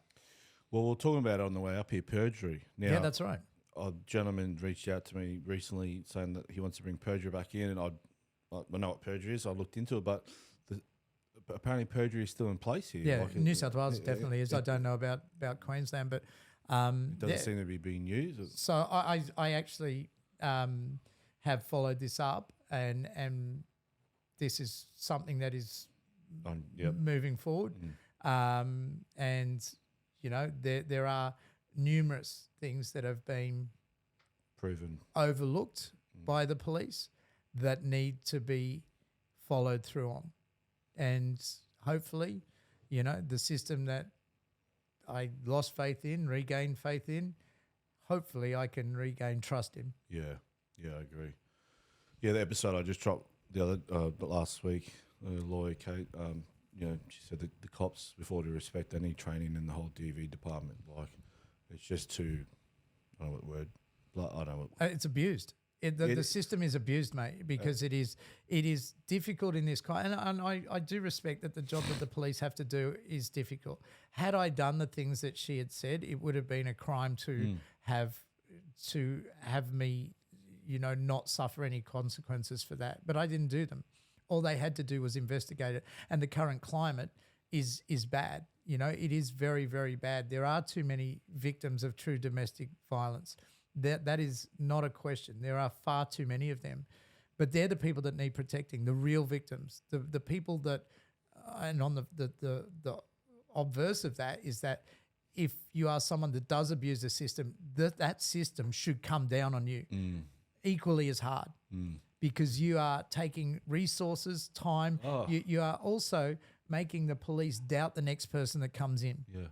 Well, we're talking about it on the way up here, perjury. Now, Yeah, that's right. A gentleman reached out to me recently saying that he wants to bring perjury back in, and I know what perjury is. I looked into it, but apparently perjury is still in place here. Yeah, Like New South Wales definitely is. I don't know about Queensland, but it doesn't seem to be being used. So I actually have followed this up, and this is something that is moving forward. And you know, there are numerous things that have been proven overlooked by the police that need to be followed through on. And hopefully, you know, the system that I lost faith in, regained faith in, hopefully I can regain trust in. Yeah, I agree. Yeah, the episode I just dropped last week, lawyer Kate, she said that the cops, with all due respect, they need training in the whole DV department. Like, it's just too, I don't know what word, I don't know what. It's abused. The system is abused, mate, because it is difficult in this kind. And I do respect that the job that the police have to do is difficult. Had I done the things that she had said, it would have been a crime to have me, not suffer any consequences for that. But I didn't do them. All they had to do was investigate it. And the current climate is bad. It is very, very bad. There are too many victims of true domestic violence. That is not a question. There are far too many of them. But they're the people that need protecting, the real victims, the people that, and on the obverse of that is that if you are someone that does abuse the system, that system should come down on you equally as hard because you are taking resources, time. You are also making the police doubt the next person that comes in. Yeah,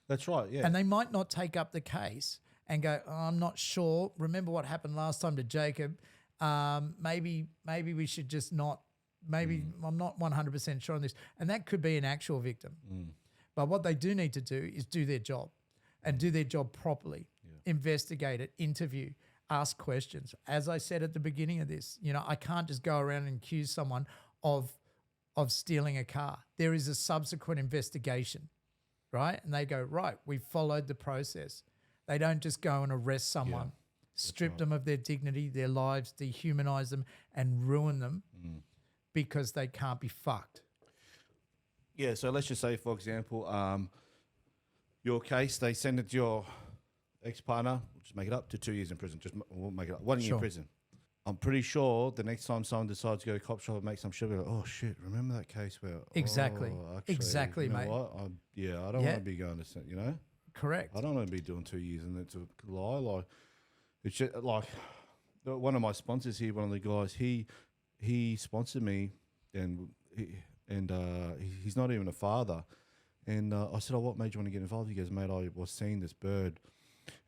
that's right, yeah. And they might not take up the case and go, I'm not sure. Remember what happened last time to Jacob? Maybe we should just not. Maybe I'm not 100% sure on this. And that could be an actual victim. But what they do need to do is do their job and do their job properly. Yeah. Investigate it, interview, ask questions. As I said at the beginning of this, I can't just go around and accuse someone of stealing a car. There is a subsequent investigation, right? And they go, right, we've followed the process. They don't just go and arrest someone, strip them of their dignity, their lives, dehumanize them and ruin them because they can't be fucked. Yeah, so let's just say, for example, your case, they send it to your ex-partner, just make it up, to 2 years in prison. We'll make it up, 1 year in prison. I'm pretty sure the next time someone decides to go to a cop shop and make some shit, they're like, oh shit, remember that case where... Exactly, exactly, you know mate. What? I don't want to be going to, Correct. I don't want to be doing 2 years and it's a lie. Like, it's just like one of my sponsors here, one of the guys, he sponsored me and he's not even a father. And I said, what made you want to get involved? He goes, mate, I was seeing this bird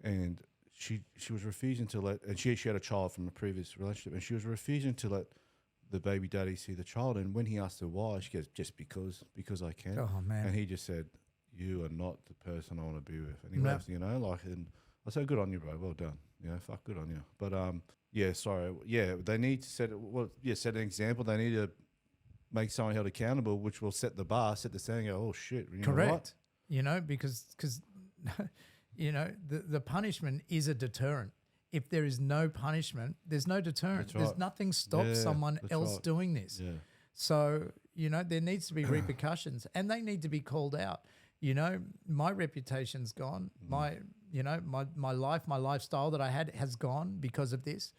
and she was refusing to let, and she had a child from a previous relationship and she was refusing to let the baby daddy see the child. And when he asked her why, she goes, just because I can. Oh, man. And he just said, you are not the person I want to be with. And he was, and I said, good on you, bro. Well done. Fuck, good on you. But, they need to set an example. They need to make someone held accountable, which will set the bar, set the standard, and go, oh, shit. Correct. Because the punishment is a deterrent. If there is no punishment, there's no deterrent. That's right. There's nothing stops someone else doing this. Yeah. So, there needs to be repercussions and they need to be called out. My reputation's gone. My life, my lifestyle that I had has gone because of this.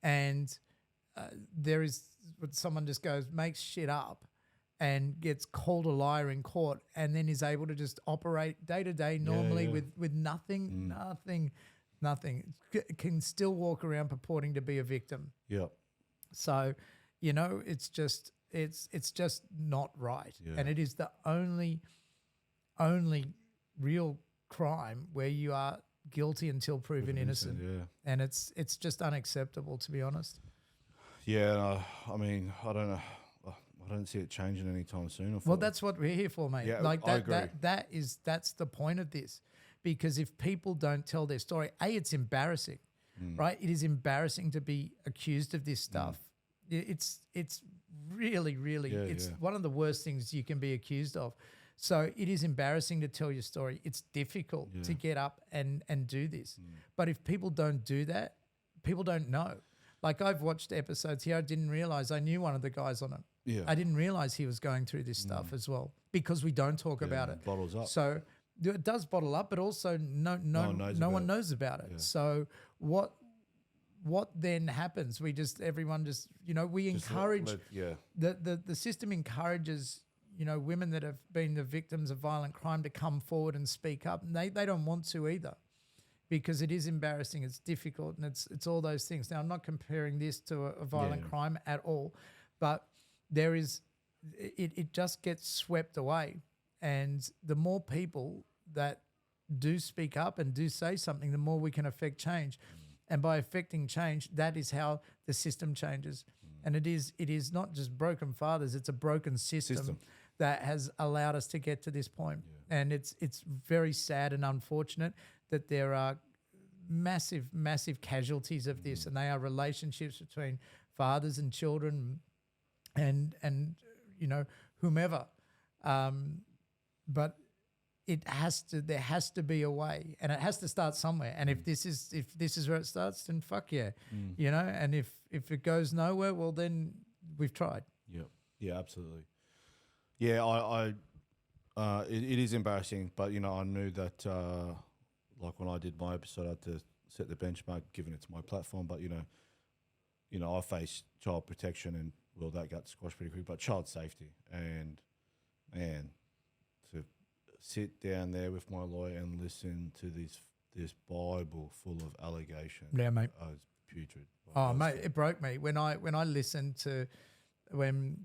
And there is someone just makes shit up and gets called a liar in court and then is able to just operate day to day normally with nothing, can still walk around purporting to be a victim. Yeah. So, it's just not right. Yeah. And it is the only real crime where you are guilty until proven innocent. Yeah. And it's just unacceptable, to be honest. Yeah, I mean, I don't know. I don't see it changing anytime soon. Well, that's what we're here for, mate. Yeah, like I agree. That's the point of this. Because if people don't tell their story, it's embarrassing, right? It is embarrassing to be accused of this stuff. It's really, it's one of the worst things you can be accused of. So it is embarrassing to tell your story. It's difficult to get up and do this. But if people don't do that, people don't know. Like I've watched episodes here. I didn't realize I knew one of the guys on it. Yeah. I didn't realize he was going through this stuff as well because we don't talk about it. Bottles up. So it does bottle up, but also no one knows about it. Yeah. So what then happens? Everyone we encourage the system encourages women that have been the victims of violent crime to come forward and speak up. And they don't want to either because it is embarrassing, it's difficult, and it's all those things. Now, I'm not comparing this to a violent crime at all, but there is it just gets swept away. And the more people that do speak up and do say something, the more we can affect change. And by affecting change, that is how the system changes. And it is not just broken fathers, it's a broken system that has allowed us to get to this point. Yeah. And it's very sad and unfortunate that there are massive, massive casualties of this, and they are relationships between fathers and children and you know, whomever. But there has to be a way, and it has to start somewhere. And if this is where it starts, then fuck yeah, you know. And if it goes nowhere, well then we've tried. Yeah, absolutely. Yeah, it is embarrassing, but you know, I knew that like when I did my episode, I had to set the benchmark, given it's my platform. But you know, I face child protection, and well, that got squashed pretty quick. But child safety, and man, to sit down there with my lawyer and listen to this Bible full of allegations. Yeah, mate. I was putrid. Mate, it broke me when I listened to when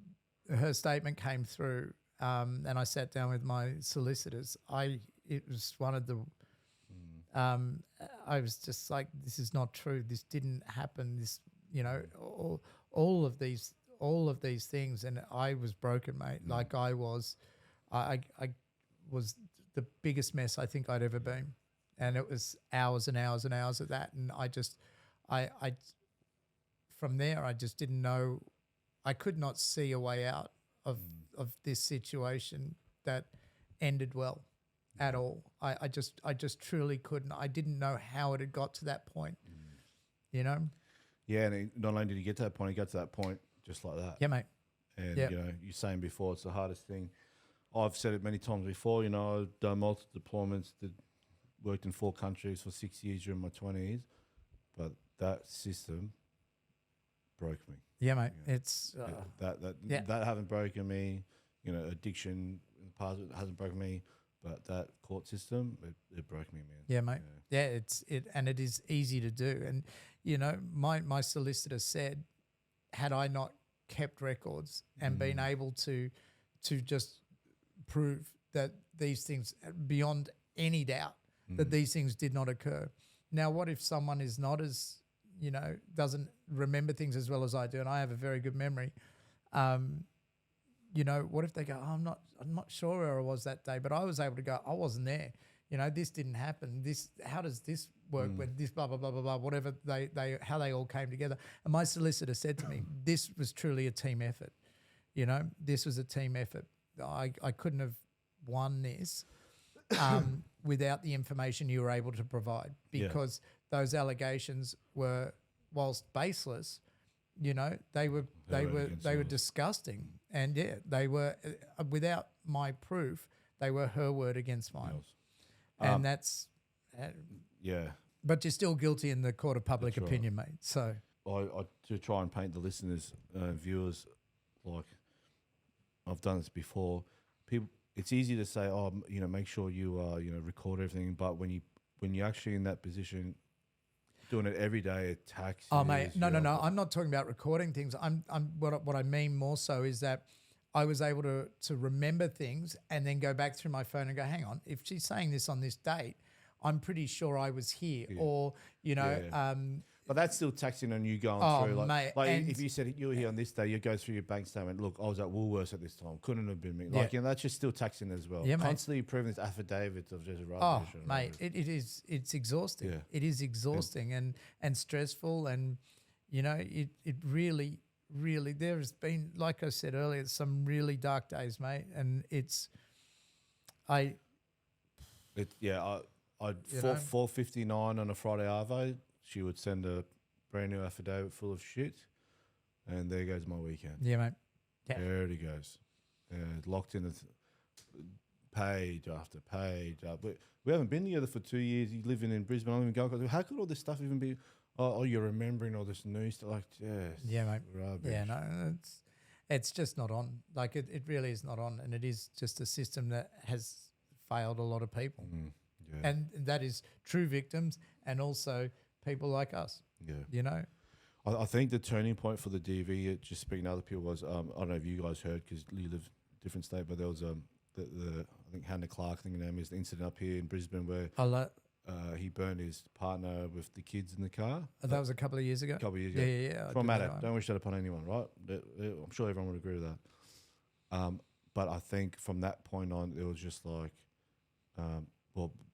her statement came through, and I sat down with my solicitors. It was one of the. I was just like, this is not true. This didn't happen. This, you know, all of these things, and I was broken, mate. Like I was the biggest mess I think I'd ever been. And it was hours and hours and hours of that. And I from there, I just didn't know, I could not see a way out of this situation that ended well at all. I just truly couldn't. I didn't know how it had got to that point, you know? Yeah, and not only did he get to that point, he got to that point just like that. Yeah, mate. And, you know, you're saying before, it's the hardest thing. I've said it many times before, you know, I've done multiple deployments, worked in 4 countries for 6 years during my 20s, but that system broke me. Yeah, mate. You know, it's that haven't broken me. You know, addiction in the past hasn't broken me, but that court system, it broke me, man. Yeah, mate. Yeah, it is easy to do. And you know, my solicitor said, had I not kept records and been able to just prove that these things, beyond any doubt, that these things did not occur. Now, what if someone is not as, you know, doesn't remember things as well as I do, and I have a very good memory? You know, what if they go, oh, I'm not sure where I was that day, but I was able to go, I wasn't there. You know, this didn't happen. How does this work when this blah, blah, blah, blah, blah, whatever how they all came together. And my solicitor said to me, this was truly a team effort. You know, this was a team effort. I couldn't have won this without the information you were able to provide, because those allegations were, whilst baseless, you know, they were disgusting. And they were, without my proof, they were her word against mine. And that's, but you're still guilty in the court of public opinion, mate. So I to try and paint the listeners, viewers, like I've done this before. People, it's easy to say, oh, you know, make sure you you know, record everything, but when you're actually in that position, doing it every day, it taxes. Oh, mate, no. I'm not talking about recording things. What I mean more so is that I was able to remember things and then go back through my phone and go, hang on, if she's saying this on this date, I'm pretty sure I was here. Or, you know. But that's still taxing on you going through. Mate, like if you said you were here on this day, you go through your bank statement, look, I was at Woolworths at this time. Couldn't have been me. Like, you know, that's just still taxing as well. Yeah, constantly proving this affidavits of just rubbish. Oh, mate, it's exhausting. Yeah. It is exhausting and stressful, and, you know, it really, there has been, like I said earlier, some really dark days, mate, and I'd 4:59 on a Friday arvo, she would send a brand new affidavit full of shit, and there goes my weekend. Yeah, mate. Yeah. There it goes. Locked in page after page. We haven't been together for 2 years. You're living in Brisbane. I live in Gold Coast. How could all this stuff even be? Oh, you're remembering all this new stuff. Like, yeah, mate. Rubbish. Yeah, no, it's just not on. Like, it really is not on, and it is just a system that has failed a lot of people. And that is true victims and also people like us. Yeah. You know? I think the turning point for the DV, just speaking to other people, was, I don't know if you guys heard because you live in a different state, but there was I think Hannah Clark, I think her name is, the incident up here in Brisbane where he burned his partner with the kids in the car. That was a couple of years ago. Yeah. Traumatic. Don't wish that upon anyone, right? I'm sure everyone would agree with that. But I think from that point on, it was just like,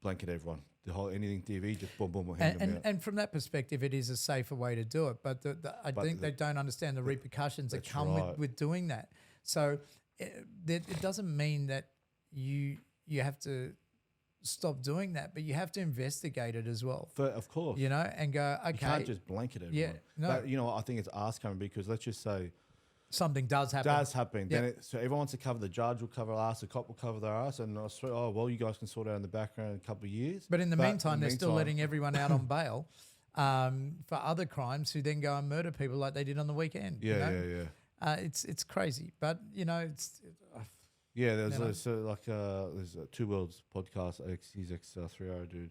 blanket everyone. The whole anything TV, just boom, boom, and from that perspective, it is a safer way to do it. But I think they don't understand the repercussions that come with doing that. So it doesn't mean that you have to stop doing that, but you have to investigate it as well. Of course. And go, okay. You can't just blanket everyone. Yeah, no. But, I think it's us coming because let's just say something does happen. Yeah. Then so everyone wants to cover the judge will cover us, the cop will cover their ass, and I swear, you guys can sort out in the background in a couple of years. But in the meantime, they're still letting everyone out on bail for other crimes who then go and murder people like they did on the weekend. Yeah. It's crazy, but there's a Two Worlds podcast. He's ex 3R dude.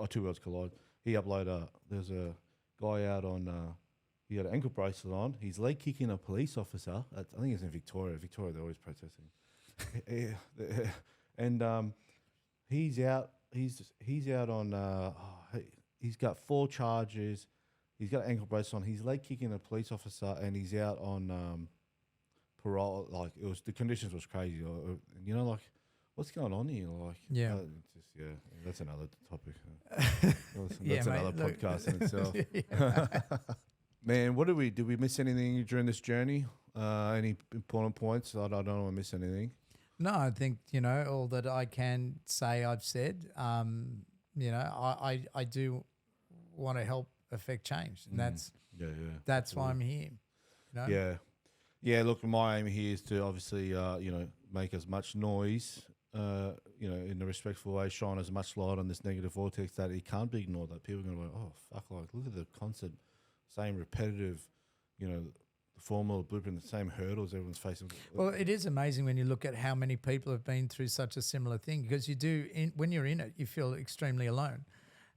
Two Worlds Collide. He uploaded. There's a guy out on. He had an ankle bracelet on. He's leg kicking a police officer. I think it's in Victoria. Victoria, they're always protesting. And he's out. He's out on. He's got 4 charges. He's got an ankle bracelet on. He's leg kicking a police officer, and he's out on parole. Like the conditions was crazy. What's going on here? That's another topic. That's another podcast in itself. Man, did we miss anything during this journey? Any important points? I don't want to miss anything. No, I think, all that I can say I've said. I do want to help affect change. And that's why I'm here. Yeah, look, my aim here is to obviously, make as much noise, in a respectful way, shine as much light on this negative vortex that it can't be ignored. That people are going to go, oh, fuck, look at the constant, same repetitive, the formula, blueprint, the same hurdles everyone's facing. Well, it is amazing when you look at how many people have been through such a similar thing, because when you're in it, you feel extremely alone.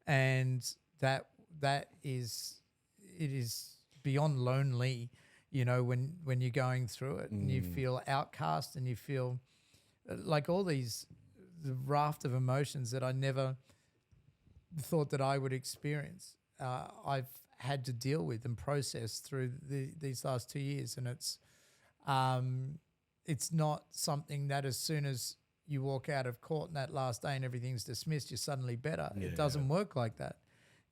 And it is beyond lonely, when you're going through it and you feel outcast and you feel like the raft of emotions that I never thought that I would experience. I've had to deal with and process through these last 2 years, and it's not something that as soon as you walk out of court and that last day and everything's dismissed, you're suddenly better. Yeah, it doesn't work like that.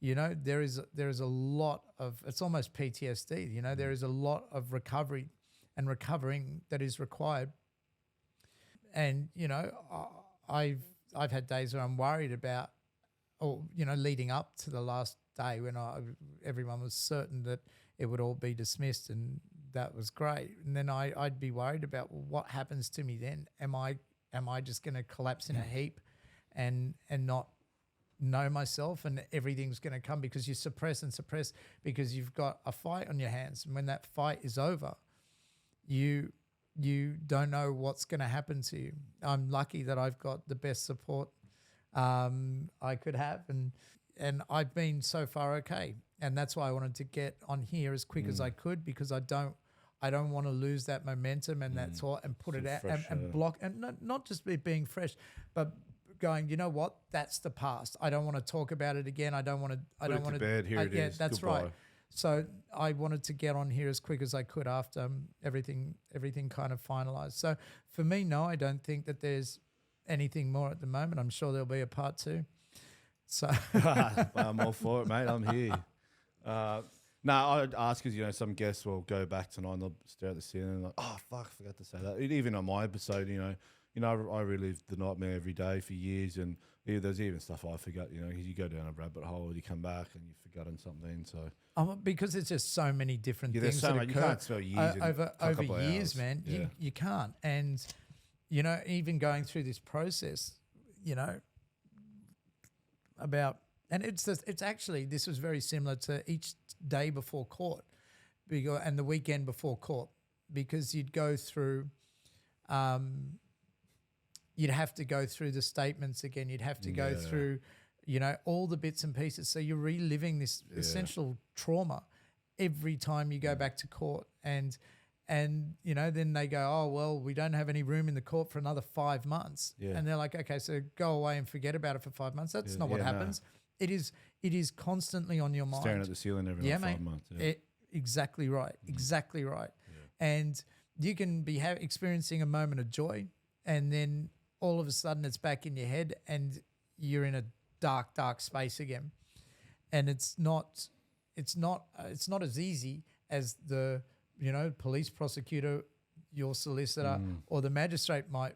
There is a lot of, it's almost PTSD. There is a lot of recovery and recovering that is required. And I've had days where I'm worried about, leading up to the last day when everyone was certain that it would all be dismissed, and that was great. And then I'd be worried about, well, what happens to me then? Am I just going to collapse in a heap and not know myself, and everything's going to come because you suppress because you've got a fight on your hands, and when that fight is over, you don't know what's going to happen to you. I'm lucky that I've got the best support I could have, and I've been so far okay, and that's why I wanted to get on here as quick as I could, because I don't want to lose that momentum and that thought and put it out and block, and not just being fresh, but going, you know what, that's the past. I don't want to talk about it again. I don't want to. Bed. Here it is. Yeah, that's Goodbye. right. So I wanted to get on here as quick as I could after everything kind of finalized. So for me, no, I don't think that there's anything more at the moment. I'm sure there'll be a part 2. So I'm all for it, mate. I'm here. I'd ask because some guests will go back tonight and they'll stare at the ceiling and like, oh fuck, I forgot to say that. Even on my episode, I relived the nightmare every day for years, and there's even stuff I forgot. You go down a rabbit hole, you come back and you've forgotten something. So because there's just so many different things so that much, occur you can't spell years over years, man. Yeah. You can't, and even going through this process, it's actually, this was very similar to each day before court, and the weekend before court, because you'd go through. You'd have to go through the statements again. You'd have to go through, all the bits and pieces. So you're reliving this essential trauma every time you go back to court. And And, then they go, oh, well, we don't have any room in the court for another 5 months. Yeah. And they're like, okay, so go away and forget about it for 5 months. That's not what no. happens. It is constantly on your mind. Staring at the ceiling every Yeah, 5 mate. months. Yeah. Exactly right. Exactly right. Yeah. And you can be experiencing a moment of joy, and then all of a sudden it's back in your head and you're in a dark, dark space again. And it's not as easy as the, police prosecutor, your solicitor, or the magistrate might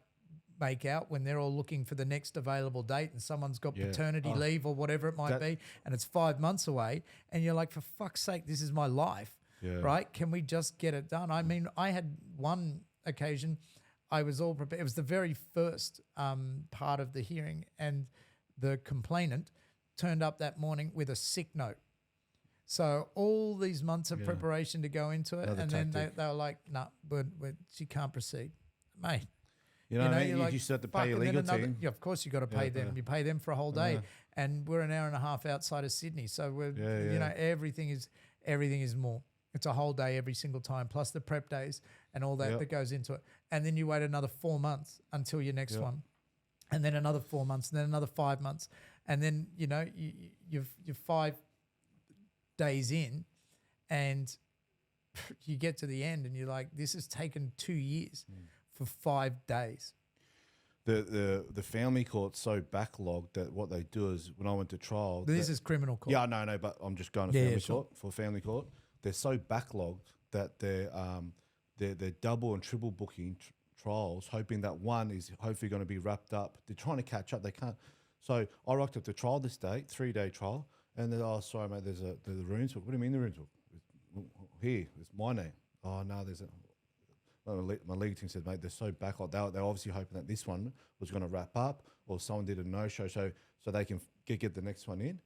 make out when they're all looking for the next available date and someone's got paternity leave or whatever it might be, and it's 5 months away, and you're like, for fuck's sake, this is my life, right? Can we just get it done? I mean, I had one occasion, I was all prepared. It was the very first part of the hearing, and the complainant turned up that morning with a sick note. So all these months of preparation to go into it, Another and tactic. then they were like, "No, but she can't proceed, mate." You know what I mean? you're You like, just have to "Fuck," pay your and then legal team. Yeah, of course you got to pay them. yeah. You pay them for a whole day, and we're an hour and a half outside of Sydney, so we're everything is more. It's a whole day every single time, plus the prep days and all that that goes into it, and then you wait another 4 months until your next one, and then another 4 months, and then another 5 months, and then you're 5 days in, and you get to the end, and you're like, this has taken 2 years for 5 days. The family court's so backlogged that what they do is, when I went to trial, This is criminal court. yeah, no, but I'm just going to family court for family court. They're so backlogged that they're double and triple booking trials, hoping that one is hopefully going to be wrapped up. They're trying to catch up. They can't. So I rocked up to trial this day, 3-day trial, and they're, oh, sorry, mate, there's the runes book. What do you mean the runes book? Here, it's my name. Oh, no, there's a... My legal team said, mate, they're so backlogged. They're obviously hoping that this one was going to wrap up, or someone did a no-show, so they can get the next one in.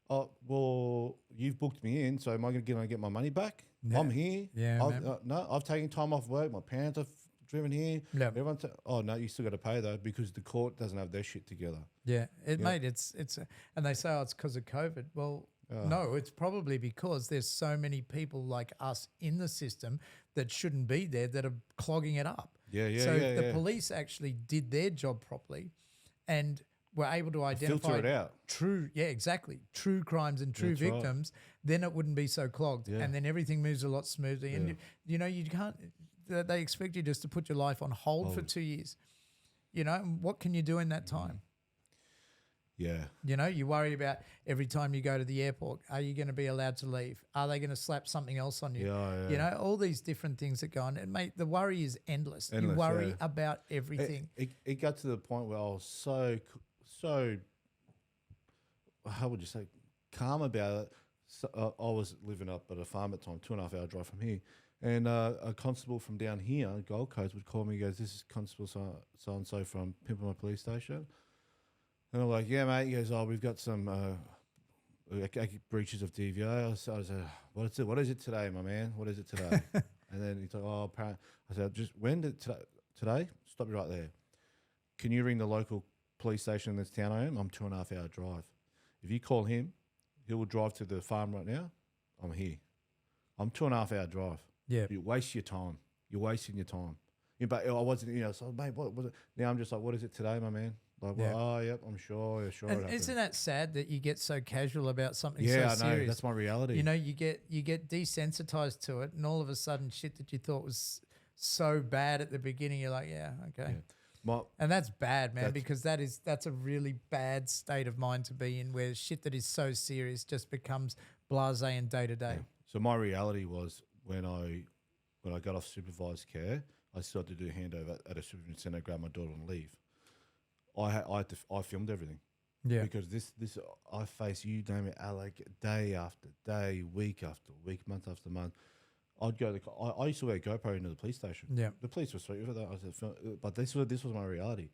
Oh, well, you've booked me in, so am I going to get my money back? Yeah. I'm here. Yeah, no, I've taken time off work. My parents have driven here. Yeah. Everyone's oh no, you still got to pay though, because the court doesn't have their shit together. Yeah, mate, it's and they say, oh, it's because of COVID. Well, no, it's probably because there's so many people like us in the system that shouldn't be there that are clogging it up. So the police actually did their job properly, and were able to identify filter it out. True crimes and true victims, then it wouldn't be so clogged, and then everything moves a lot smoothly. And you can't. They expect you just to put your life on hold for 2 years. What can you do in that time? Yeah. You worry about every time you go to the airport, are you going to be allowed to leave? Are they going to slap something else on you? Yeah. All these different things that go on. And mate, the worry is endless. You worry about everything. It got to the point where I was so, how would you say, calm about it. So, I was living up at a farm at the time, 2.5 hour drive from here. And a constable from down here, Gold Coast, would call me and goes, this is Constable so-and-so from Pimpama Police Station. And I'm like, yeah, mate. He goes, oh, we've got some breaches of DVI. I said, what is it today, my man? What is it today? And then he's like, oh, apparently. I said, just when did today? Stop you right there. Can you ring the local police station in this town I am? I'm 2.5 hour drive. If you call him, he will drive to the farm right now. I'm here. I'm 2.5 hour drive. Yeah. You waste your time. You're wasting your time. But I wasn't, so mate, what was it? Now I'm just like, what is it today, my man? Like, well, oh, yep, I'm sure. And isn't that sad that you get so casual about something so serious? I know. That's my reality. You get desensitized to it, and all of a sudden shit that you thought was so bad at the beginning, you're like, yeah, okay. Yeah. And that's bad, man, because that's a really bad state of mind to be in, where shit that is so serious just becomes blasé and day to day. So my reality was when I got off supervised care, I still had to do a handover at a supervision centre, grab my daughter on leave. I filmed everything. Yeah. Because this I face, you name it, Alec, day after day, week after week, month after month. I'd go I used to wear a GoPro into the police station. Yeah. The police were sweet with that. I said, but this was my reality.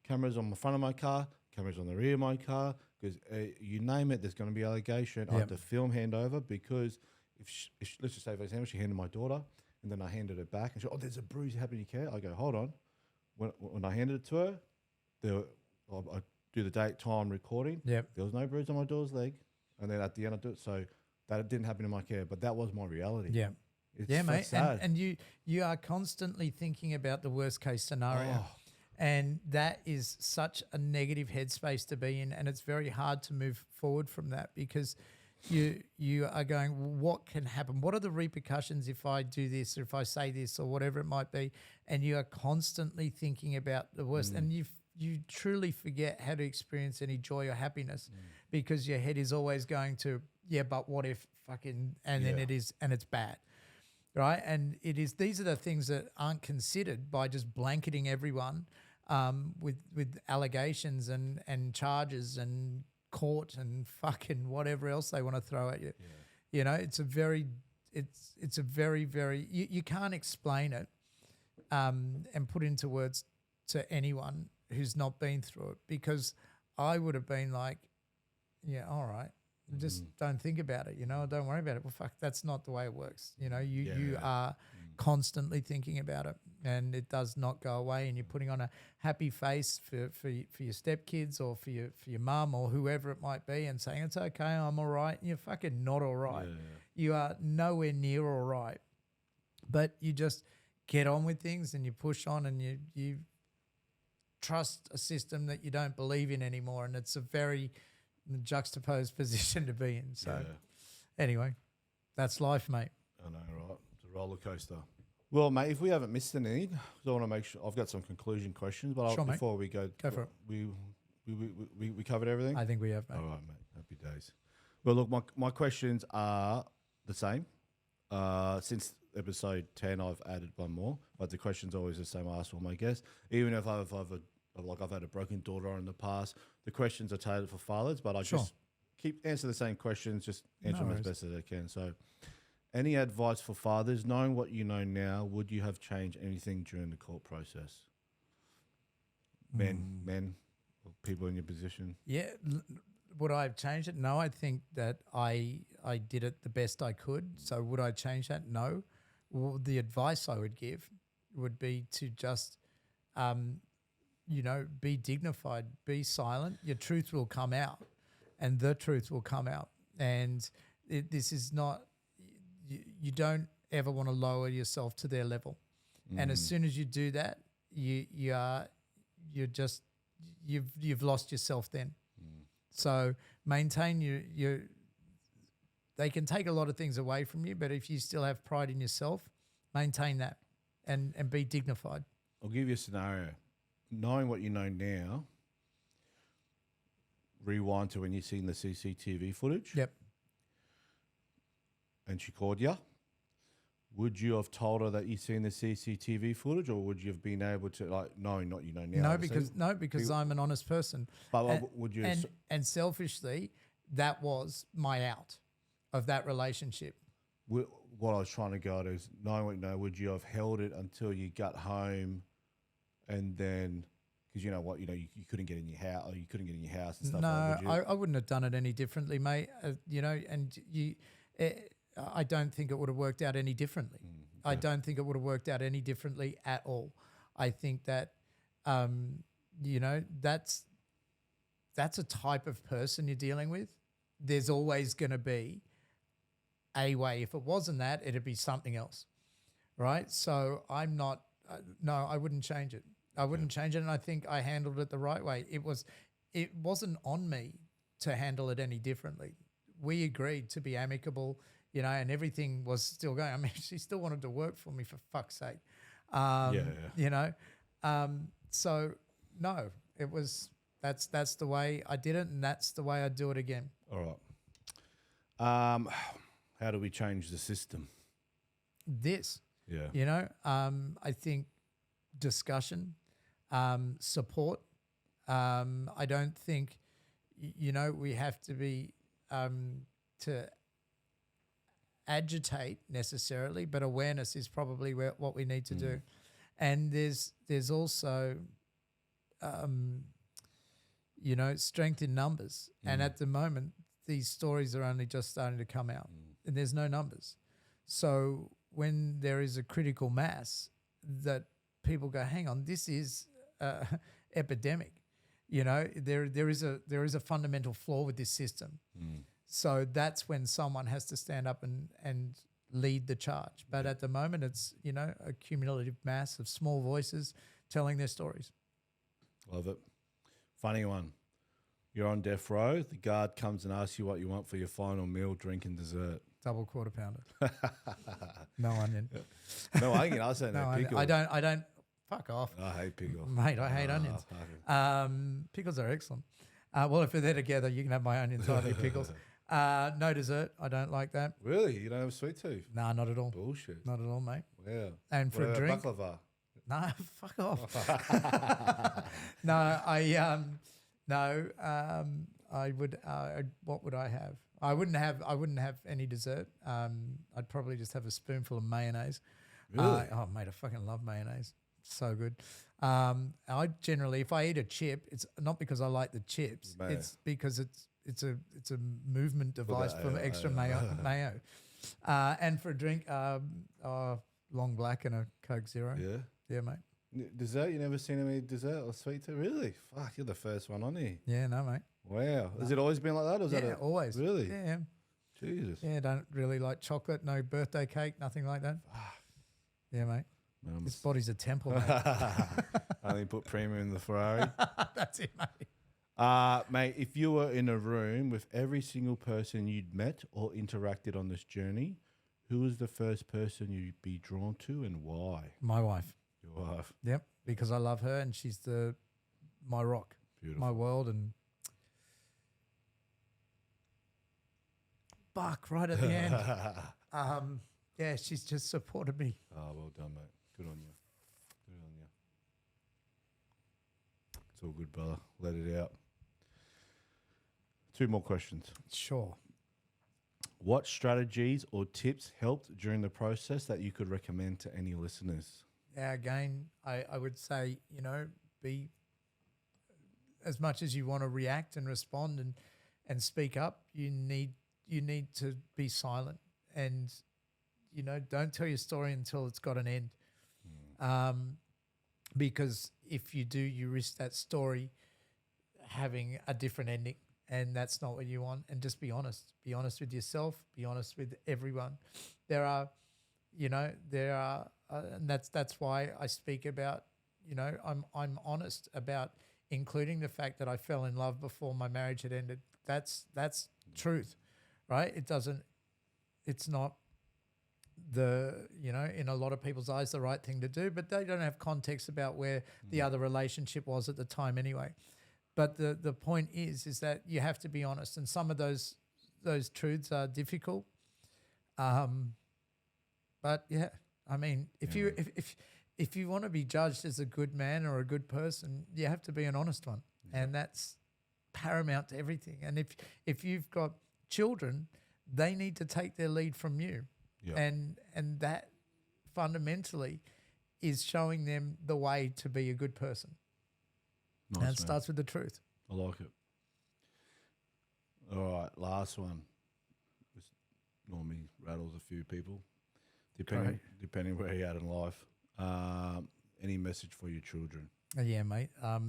Cameras on the front of my car, cameras on the rear of my car, because you name it, there's going to be allegation. I have to film handover, because if let's just say, for example, she handed my daughter, and then I handed it back, and she, oh, there's a bruise, you have any care? I go, hold on. When I handed it to her, I do the date, time, recording. Yep. There was no bruise on my daughter's leg, and then at the end I do it. So that didn't happen in my care, but that was my reality. Yeah. It's Yeah, so mate. sad. And you are constantly thinking about the worst case scenario. Oh. And that is such a negative headspace to be in. And it's very hard to move forward from that because you are going, well, what can happen? What are the repercussions if I do this or if I say this or whatever it might be? And you are constantly thinking about the worst. And you truly forget how to experience any joy or happiness because your head is always going to, yeah, but what if fucking, and then it is, and it's bad. Right. And these are the things that aren't considered by just blanketing everyone with allegations and charges and court and fucking whatever else they want to throw at you. Yeah. You know, it's a very, you can't explain it and put into words to anyone who's not been through it because I would have been like, yeah, all right. Just don't think about it, you know, don't worry about it. Well, fuck, that's not the way it works. You know, you are constantly thinking about it and it does not go away and you're putting on a happy face for your stepkids or for your mum or whoever it might be and saying, it's okay, I'm all right. And you're fucking not all right. Yeah. You are nowhere near all right. But you just get on with things and you push on and you trust a system that you don't believe in anymore. And it's a very juxtaposed position to be in. So anyway, that's life, mate. I know, right? It's a roller coaster. Well, mate, if we haven't missed anything, I want to make sure I've got some conclusion questions, but sure, before we go for it. We covered everything. I think we have, mate. All right, mate. Happy days. Well, look, my questions are the same. Since episode 10, I've added one more, but the question's always the same. I ask all my guests, even if I've had a broken daughter in the past. The questions are tailored for fathers, but I just answer the same questions, just answer them as best as I can. So, any advice for fathers, knowing what you know now, would you have changed anything during the court process? Men, or people in your position? Yeah. Would I have changed it? No, I think that I did it the best I could. So would I change that? No. Well, the advice I would give would be to just, be dignified, be silent. Your truth will come out and the truth will come out. And this is not, you don't ever want to lower yourself to their level. And as soon as you do that, you've lost yourself then. So maintain your they can take a lot of things away from you, but if you still have pride in yourself, maintain that and be dignified. I'll give you a scenario. Knowing what you know now, rewind to when you've seen the CCTV footage. Yep. And she called you. Would you have told her that you've seen the CCTV footage, or would you have been able to, like, knowing what you know now? No, because I'm an honest person. But would you? And selfishly, that was my out of that relationship. What I was trying to go at is, knowing what you know, would you have held it until you got home, and then, because you know what, you couldn't get in your house, or you couldn't get in your house and stuff. No, I wouldn't have done it any differently, mate. I don't think it would have worked out any differently. I don't think it would have worked out any differently at all. I think that, that's a type of person you're dealing with. There's always going to be a way. If it wasn't that, it'd be something else, right? So I'm not, no, I wouldn't change it. I wouldn't change it, and I think I handled it the right way. It wasn't on me to handle it any differently. We agreed to be amicable, and everything was still going. I mean, she still wanted to work for me, for fuck's sake. So no, it was, that's the way I did it, and that's the way I'd do it again. All right. How do we change the system? I think discussion, support. I don't think, we have to be to agitate necessarily, but awareness is probably what we need to do. And there's also, strength in numbers. And at the moment, these stories are only just starting to come out, and there's no numbers. So when there is a critical mass that people go, hang on, this is epidemic. There is a fundamental flaw with this system. So that's when someone has to stand up and lead the charge. But at the moment, it's, you know, a cumulative mass of small voices telling their stories. Love it. Funny one. You're on death row. The guard comes and asks you what you want for your final meal, drink, and dessert. Double quarter pounder. No onion. No onion. I say no pickle. I don't. Fuck off. I hate pickle. Mate, I hate onions. Pickles are excellent. Well, if we're there together, you can have my onions, I have pickles. No dessert. I don't like that. Really? You don't have a sweet tooth? Nah, not at all. Bullshit. Not at all, mate. Wow. And for a drink? Baklava? Nah, fuck off. I would. What would I have? I wouldn't have any dessert. I'd probably just have a spoonful of mayonnaise. Really? Oh, mate, I fucking love mayonnaise. So good. I generally, if I eat a chip, it's not because I like the chips. Mayo. It's because it's a movement device for extra mayo. And for a drink, long black and a Coke Zero. Yeah. Yeah, mate. Dessert? You never seen him eat dessert or sweet tooth? Really? Fuck, you're the first one on here. Yeah, no, mate. Wow. Has it always been like that? Or is that always. Really? Yeah. Jesus. Yeah, don't really like chocolate, no birthday cake, nothing like that. Yeah, mate. Man, This body's a temple, mate. only put premium in the Ferrari. That's it, mate. Mate, if you were in a room with every single person you'd met or interacted on this journey, who was the first person you'd be drawn to and why? My wife. Your wife. Yep, because I love her and she's my rock, Beautiful. my world, and Buck right at the end. Yeah, she's just supported me. Oh, well done, mate. Good on you. Good on you. It's all good, brother. Let it out. 2 more questions. Sure. What strategies or tips helped during the process that you could recommend to any listeners? Yeah, again, I would say, you know, be as much as you want to react and respond and speak up, you need to be silent and, you know, don't tell your story until it's got an end. Because if you do, you risk that story having a different ending, and that's not what you want. And just be honest. Be honest with yourself. Be honest with everyone. And that's why I speak about, you know, I'm honest about including the fact that I fell in love before my marriage had ended. That's truth, right? It's not in a lot of people's eyes, the right thing to do, but they don't have context about where the other relationship was at the time anyway. But the point is that you have to be honest, and some of those truths are difficult. But yeah, I mean, if you want to be judged as a good man or a good person, you have to be an honest one, and that's paramount to everything. And if you've got children, they need to take their lead from you. Yep. And that fundamentally is showing them the way to be a good person. Nice, and it starts with the truth. I like it. All right, last one. This normally rattles a few people, depending where you're at in life. Any message for your children? Yeah, mate. I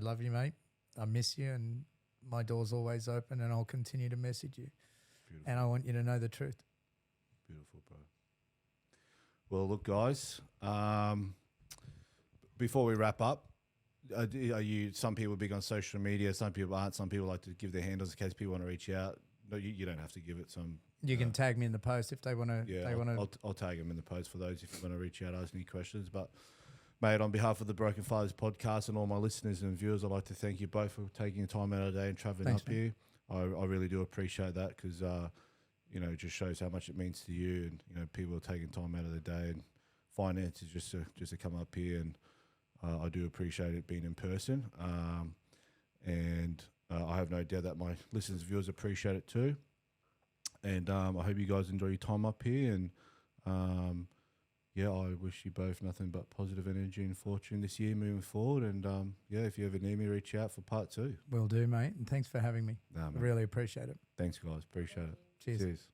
love you, mate. I miss you, and my door's always open, and I'll continue to message you. Beautiful. And I want you to know the truth. Beautiful, bro. Well, look, guys, before we wrap up, some people are big on social media, some people aren't, some people like to give their handles in case people want to reach out. No, you don't have to give it. You can tag me in the post if they want to. Yeah, I'll tag them in the post for those if you want to reach out, ask any questions. But, mate, on behalf of the Broken Fathers podcast and all my listeners and viewers, I'd like to thank you both for taking the time out of the day and travelling up here. I really do appreciate that because, it just shows how much it means to you, and people are taking time out of their day and finances just to come up here, and I do appreciate it being in person, and I have no doubt that my listeners and viewers appreciate it too, and I hope you guys enjoy your time up here, and I wish you both nothing but positive energy and fortune this year moving forward, and if you ever need me, reach out for part 2. Will do, mate, and thanks for having me. Nah, I really appreciate it. Thanks, guys. Appreciate it. Cheers.